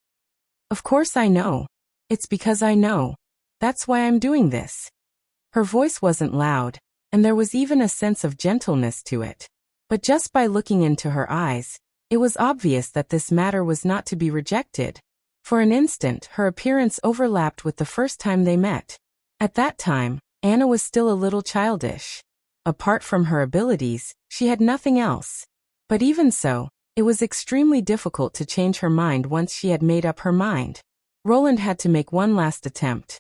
Of course I know. It's because I know. That's why I'm doing this. Her voice wasn't loud, and there was even a sense of gentleness to it. But just by looking into her eyes, it was obvious that this matter was not to be rejected. For an instant, her appearance overlapped with the first time they met. At that time, Anna was still a little childish. Apart from her abilities, she had nothing else. But even so, it was extremely difficult to change her mind once she had made up her mind. Roland had to make one last attempt.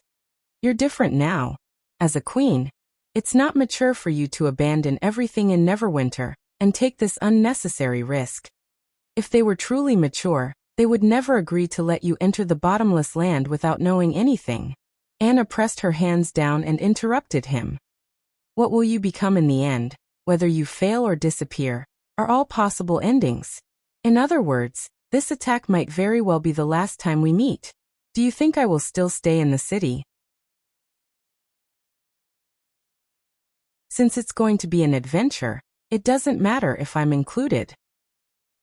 You're different now. As a queen, it's not mature for you to abandon everything in Neverwinter and take this unnecessary risk. If they were truly mature, they would never agree to let you enter the bottomless land without knowing anything. Anna pressed her hands down and interrupted him. What will you become in the end, whether you fail or disappear, are all possible endings. In other words, this attack might very well be the last time we meet. Do you think I will still stay in the city? Since it's going to be an adventure, it doesn't matter if I'm included.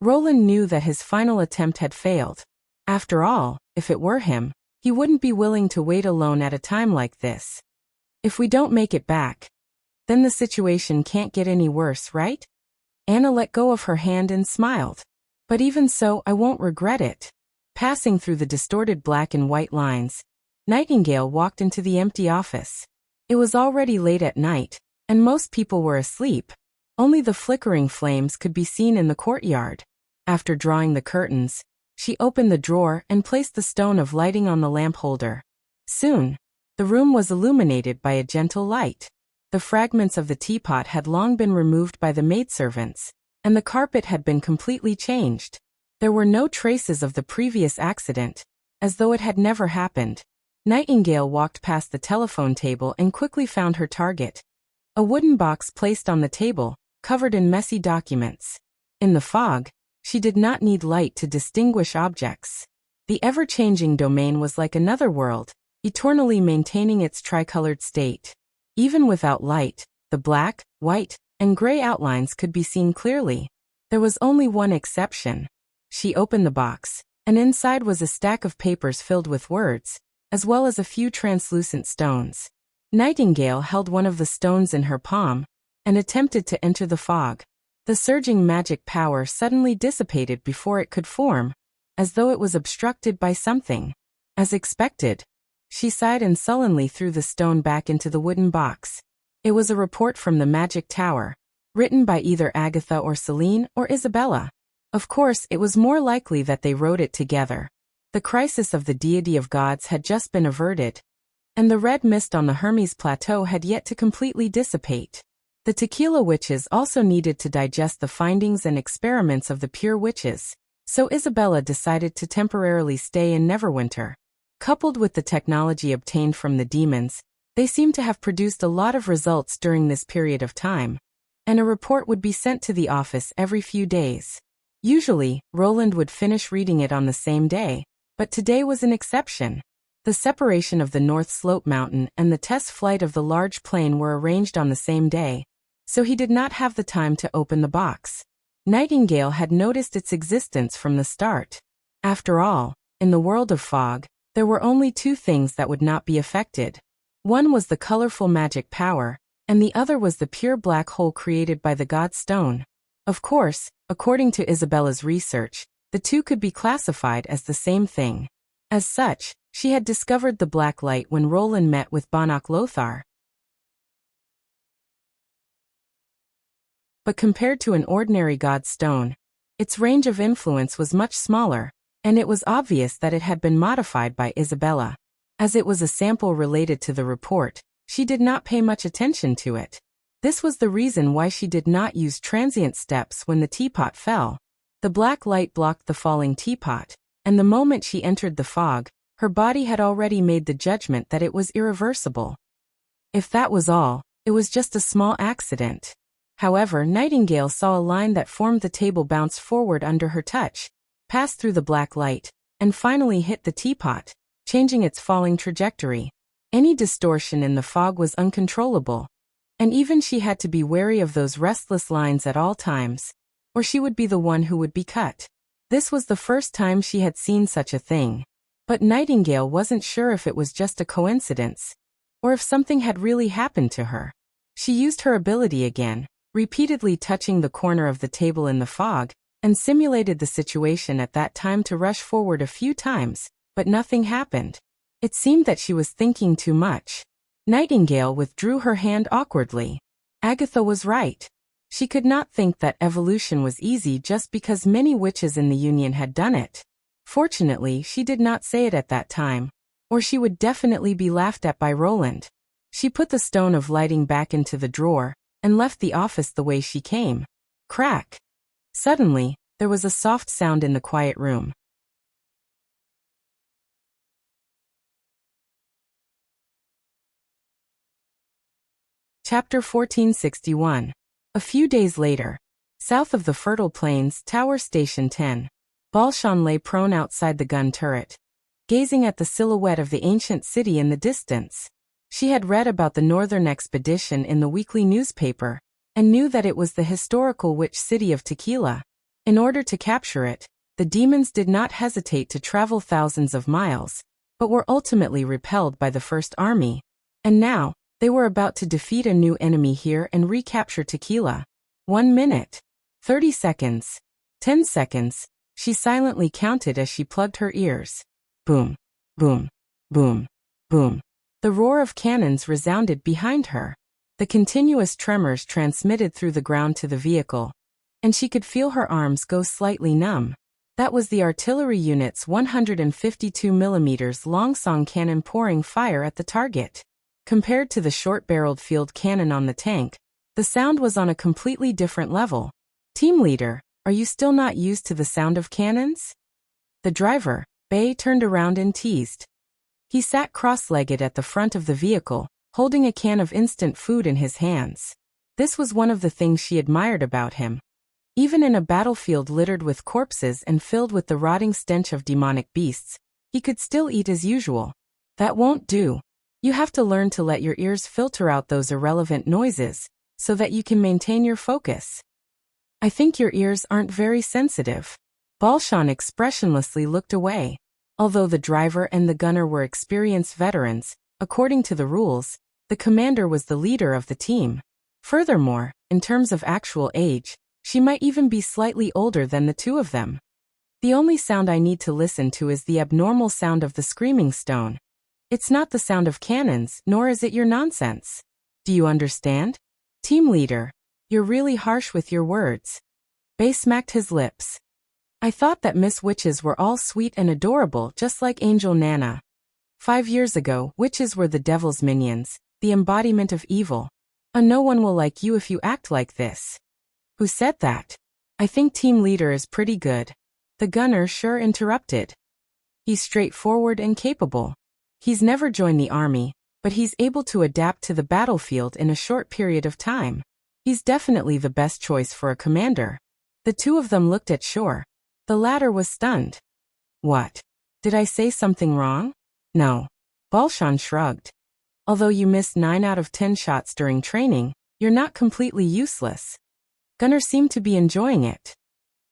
Roland knew that his final attempt had failed. After all, if it were him, he wouldn't be willing to wait alone at a time like this. If we don't make it back, then the situation can't get any worse, right? Anna let go of her hand and smiled. But even so, I won't regret it. Passing through the distorted black and white lines, Nightingale walked into the empty office. It was already late at night, and most people were asleep. Only the flickering flames could be seen in the courtyard. After drawing the curtains, she opened the drawer and placed the stone of lighting on the lamp holder. Soon, the room was illuminated by a gentle light. The fragments of the teapot had long been removed by the maidservants, and the carpet had been completely changed. There were no traces of the previous accident, as though it had never happened. Nightingale walked past the telephone table and quickly found her target. A wooden box placed on the table, covered in messy documents. In the fog, she did not need light to distinguish objects. The ever-changing domain was like another world, eternally maintaining its tricolored state. Even without light, the black, white, and gray outlines could be seen clearly. There was only one exception. She opened the box, and inside was a stack of papers filled with words, as well as a few translucent stones. Nightingale held one of the stones in her palm, and attempted to enter the fog. The surging magic power suddenly dissipated before it could form, as though it was obstructed by something. As expected, she sighed and sullenly threw the stone back into the wooden box. It was a report from the magic tower, written by either Agatha or Celine or Isabella. Of course, it was more likely that they wrote it together. The crisis of the deity of gods had just been averted, and the red mist on the Hermes Plateau had yet to completely dissipate. The tequila witches also needed to digest the findings and experiments of the pure witches, so Isabella decided to temporarily stay in Neverwinter. Coupled with the technology obtained from the demons, they seemed to have produced a lot of results during this period of time, and a report would be sent to the office every few days. Usually, Roland would finish reading it on the same day, but today was an exception. The separation of the North Slope Mountain and the test flight of the large plane were arranged on the same day, so he did not have the time to open the box. Nightingale had noticed its existence from the start. After all, in the world of fog, there were only two things that would not be affected. One was the colorful magic power, and the other was the pure black hole created by the god stone. Of course, according to Isabella's research, the two could be classified as the same thing. As such, she had discovered the black light when Roland met with Banach Lothar. But compared to an ordinary god stone, its range of influence was much smaller, and it was obvious that it had been modified by Isabella. As it was a sample related to the report, she did not pay much attention to it. This was the reason why she did not use transient steps when the teapot fell. The black light blocked the falling teapot, and the moment she entered the fog, her body had already made the judgment that it was irreversible. If that was all, it was just a small accident. However, Nightingale saw a line that formed the table bounce forward under her touch, passed through the black light, and finally hit the teapot, changing its falling trajectory. Any distortion in the fog was uncontrollable, and even she had to be wary of those restless lines at all times, or she would be the one who would be cut. This was the first time she had seen such a thing. But Nightingale wasn't sure if it was just a coincidence, or if something had really happened to her. She used her ability again, repeatedly touching the corner of the table in the fog, and simulated the situation at that time to rush forward a few times, but nothing happened. It seemed that she was thinking too much. Nightingale withdrew her hand awkwardly. Agatha was right. She could not think that evolution was easy just because many witches in the Union had done it. Fortunately, she did not say it at that time, or she would definitely be laughed at by Roland. She put the stone of lighting back into the drawer and left the office the way she came. Crack! Suddenly, there was a soft sound in the quiet room. Chapter 1461. A few days later. South of the fertile plains, Tower Station 10. Balshan lay prone outside the gun turret, gazing at the silhouette of the ancient city in the distance. She had read about the northern expedition in the weekly newspaper, and knew that it was the historical witch city of Tequila. In order to capture it, the demons did not hesitate to travel thousands of miles, but were ultimately repelled by the First Army. And now, they were about to defeat a new enemy here and recapture Tequila. 1 minute. 30 seconds. 10 seconds. She silently counted as she plugged her ears. Boom. Boom. Boom. Boom. The roar of cannons resounded behind her. The continuous tremors transmitted through the ground to the vehicle, and she could feel her arms go slightly numb. That was the artillery unit's 152mm long-song cannon pouring fire at the target. Compared to the short-barreled field cannon on the tank, the sound was on a completely different level. Team leader, are you still not used to the sound of cannons? The driver, Bei, turned around and teased. He sat cross-legged at the front of the vehicle, holding a can of instant food in his hands. This was one of the things she admired about him. Even in a battlefield littered with corpses and filled with the rotting stench of demonic beasts, he could still eat as usual. That won't do. You have to learn to let your ears filter out those irrelevant noises, so that you can maintain your focus. I think your ears aren't very sensitive. Balshan expressionlessly looked away. Although the driver and the gunner were experienced veterans, according to the rules, the commander was the leader of the team. Furthermore, in terms of actual age, she might even be slightly older than the two of them. The only sound I need to listen to is the abnormal sound of the screaming stone. It's not the sound of cannons, nor is it your nonsense. Do you understand? Team leader, you're really harsh with your words. Bei smacked his lips. I thought that Miss Witches were all sweet and adorable, just like Angel Nana. 5 years ago, witches were the devil's minions, the embodiment of evil. No one will like you if you act like this. Who said that? I think team leader is pretty good. The gunner sure interrupted. He's straightforward and capable. He's never joined the army, but he's able to adapt to the battlefield in a short period of time. He's definitely the best choice for a commander. The two of them looked at Shore. The latter was stunned. What? Did I say something wrong? No. Balshan shrugged. Although you missed 9 out of 10 shots during training, you're not completely useless. Gunner seemed to be enjoying it.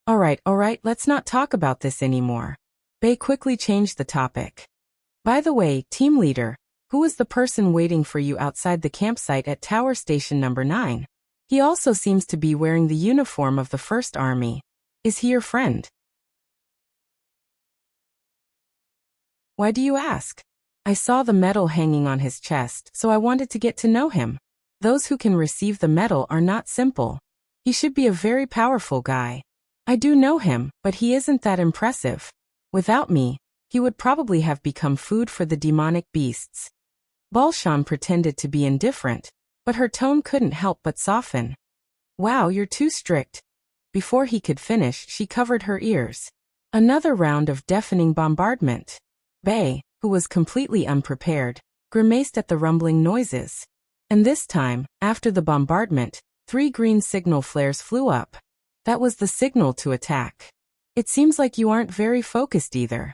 All right, let's not talk about this anymore. Bei quickly changed the topic. By the way, team leader, who was the person waiting for you outside the campsite at Tower Station number 9? He also seems to be wearing the uniform of the First Army. Is he your friend? Why do you ask? I saw the medal hanging on his chest, so I wanted to get to know him. Those who can receive the medal are not simple. He should be a very powerful guy. I do know him, but he isn't that impressive. Without me, he would probably have become food for the demonic beasts. Balshan pretended to be indifferent, but her tone couldn't help but soften. Wow, you're too strict. Before he could finish, she covered her ears. Another round of deafening bombardment. Bei, who was completely unprepared, grimaced at the rumbling noises. And this time, after the bombardment, 3 green signal flares flew up. That was the signal to attack. It seems like you aren't very focused either.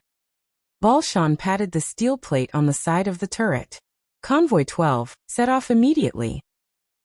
Balshan patted the steel plate on the side of the turret. Convoy 12 set off immediately.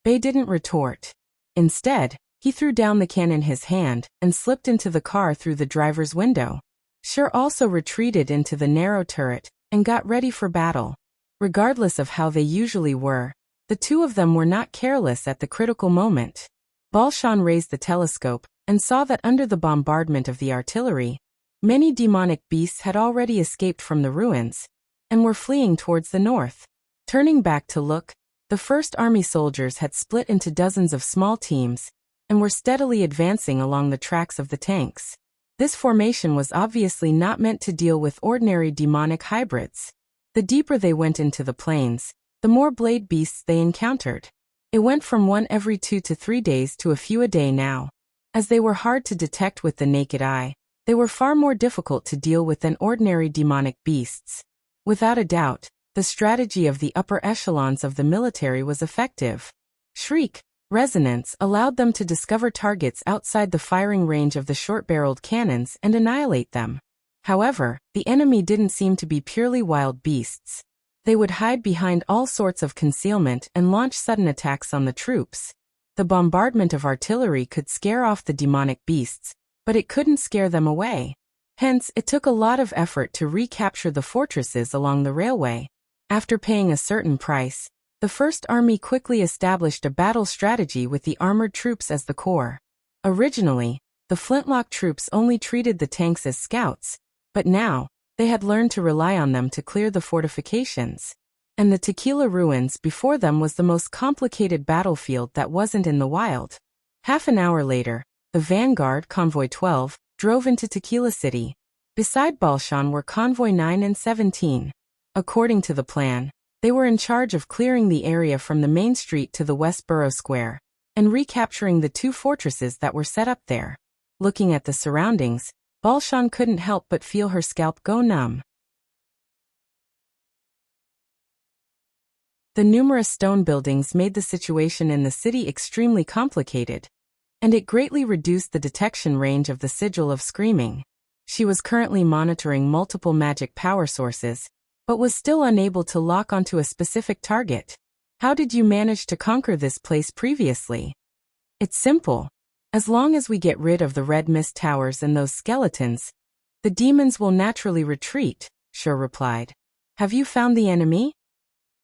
Bei didn't retort. Instead, he threw down the can in his hand and slipped into the car through the driver's window. Shur also retreated into the narrow turret and got ready for battle. Regardless of how they usually were, the two of them were not careless at the critical moment. Balshan raised the telescope and saw that under the bombardment of the artillery, many demonic beasts had already escaped from the ruins and were fleeing towards the north. Turning back to look, the First Army soldiers had split into dozens of small teams and were steadily advancing along the tracks of the tanks. This formation was obviously not meant to deal with ordinary demonic hybrids. The deeper they went into the plains, the more blade beasts they encountered. It went from one every 2 to 3 days to a few a day now. As they were hard to detect with the naked eye, they were far more difficult to deal with than ordinary demonic beasts. Without a doubt, the strategy of the upper echelons of the military was effective. Shriek, resonance allowed them to discover targets outside the firing range of the short-barreled cannons and annihilate them. However, the enemy didn't seem to be purely wild beasts. They would hide behind all sorts of concealment and launch sudden attacks on the troops. The bombardment of artillery could scare off the demonic beasts, but it couldn't scare them away. Hence, it took a lot of effort to recapture the fortresses along the railway. After paying a certain price, the First Army quickly established a battle strategy with the armored troops as the core. Originally, the flintlock troops only treated the tanks as scouts, but now, they had learned to rely on them to clear the fortifications. And the Tequila Ruins before them was the most complicated battlefield that wasn't in the wild. Half an hour later, the Vanguard Convoy 12 drove into Tequila City. Beside Balshan were Convoy 9 and 17. According to the plan, they were in charge of clearing the area from the main street to the West Borough Square, and recapturing the 2 fortresses that were set up there. Looking at the surroundings, Balshan couldn't help but feel her scalp go numb. The numerous stone buildings made the situation in the city extremely complicated, and it greatly reduced the detection range of the sigil of screaming. She was currently monitoring multiple magic power sources, but was still unable to lock onto a specific target. How did you manage to conquer this place previously? It's simple. As long as we get rid of the red mist towers and those skeletons, the demons will naturally retreat, Sure replied. Have you found the enemy?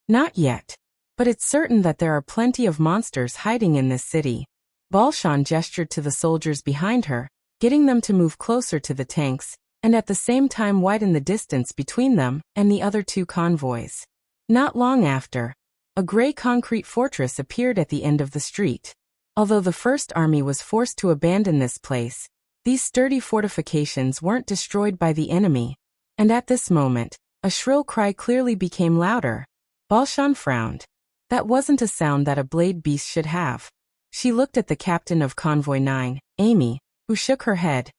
Not yet. But it's certain that there are plenty of monsters hiding in this city. Balshan gestured to the soldiers behind her, getting them to move closer to the tanks, and at the same time widen the distance between them and the other 2 convoys. Not long after, a gray concrete fortress appeared at the end of the street. Although the First Army was forced to abandon this place, these sturdy fortifications weren't destroyed by the enemy. And at this moment, a shrill cry clearly became louder. Balshan frowned. That wasn't a sound that a blade beast should have. She looked at the captain of Convoy 9, Amy, who shook her head,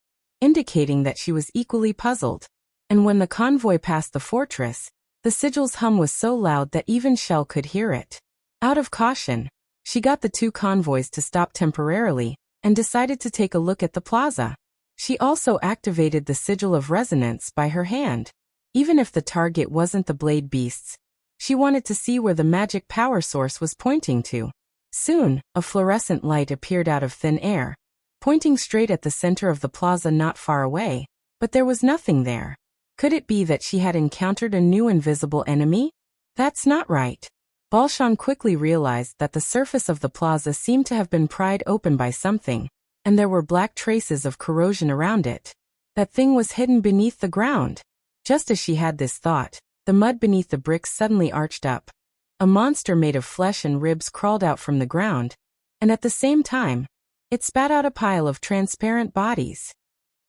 indicating that she was equally puzzled. And when the convoy passed the fortress, the sigil's hum was so loud that even Shell could hear it. Out of caution, she got the 2 convoys to stop temporarily, and decided to take a look at the plaza. She also activated the sigil of resonance by her hand. Even if the target wasn't the blade beasts, she wanted to see where the magic power source was pointing to. Soon, a fluorescent light appeared out of thin air, pointing straight at the center of the plaza not far away, but there was nothing there. Could it be that she had encountered a new invisible enemy? That's not right. Balshan quickly realized that the surface of the plaza seemed to have been pried open by something, and there were black traces of corrosion around it. That thing was hidden beneath the ground. Just as she had this thought, the mud beneath the bricks suddenly arched up. A monster made of flesh and ribs crawled out from the ground, and at the same time, it spat out a pile of transparent bodies.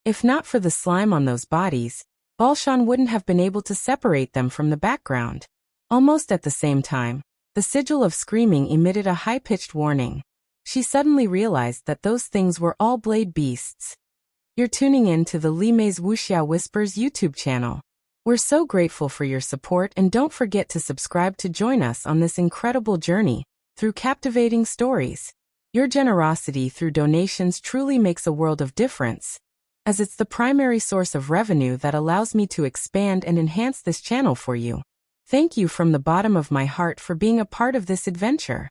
If not for the slime on those bodies, Balshan wouldn't have been able to separate them from the background. Almost at the same time, the sigil of screaming emitted a high-pitched warning. She suddenly realized that those things were all blade beasts. You're tuning in to the Limei's Wuxia Whispers YouTube channel. We're so grateful for your support, and don't forget to subscribe to join us on this incredible journey through captivating stories. Your generosity through donations truly makes a world of difference, as it's the primary source of revenue that allows me to expand and enhance this channel for you. Thank you from the bottom of my heart for being a part of this adventure.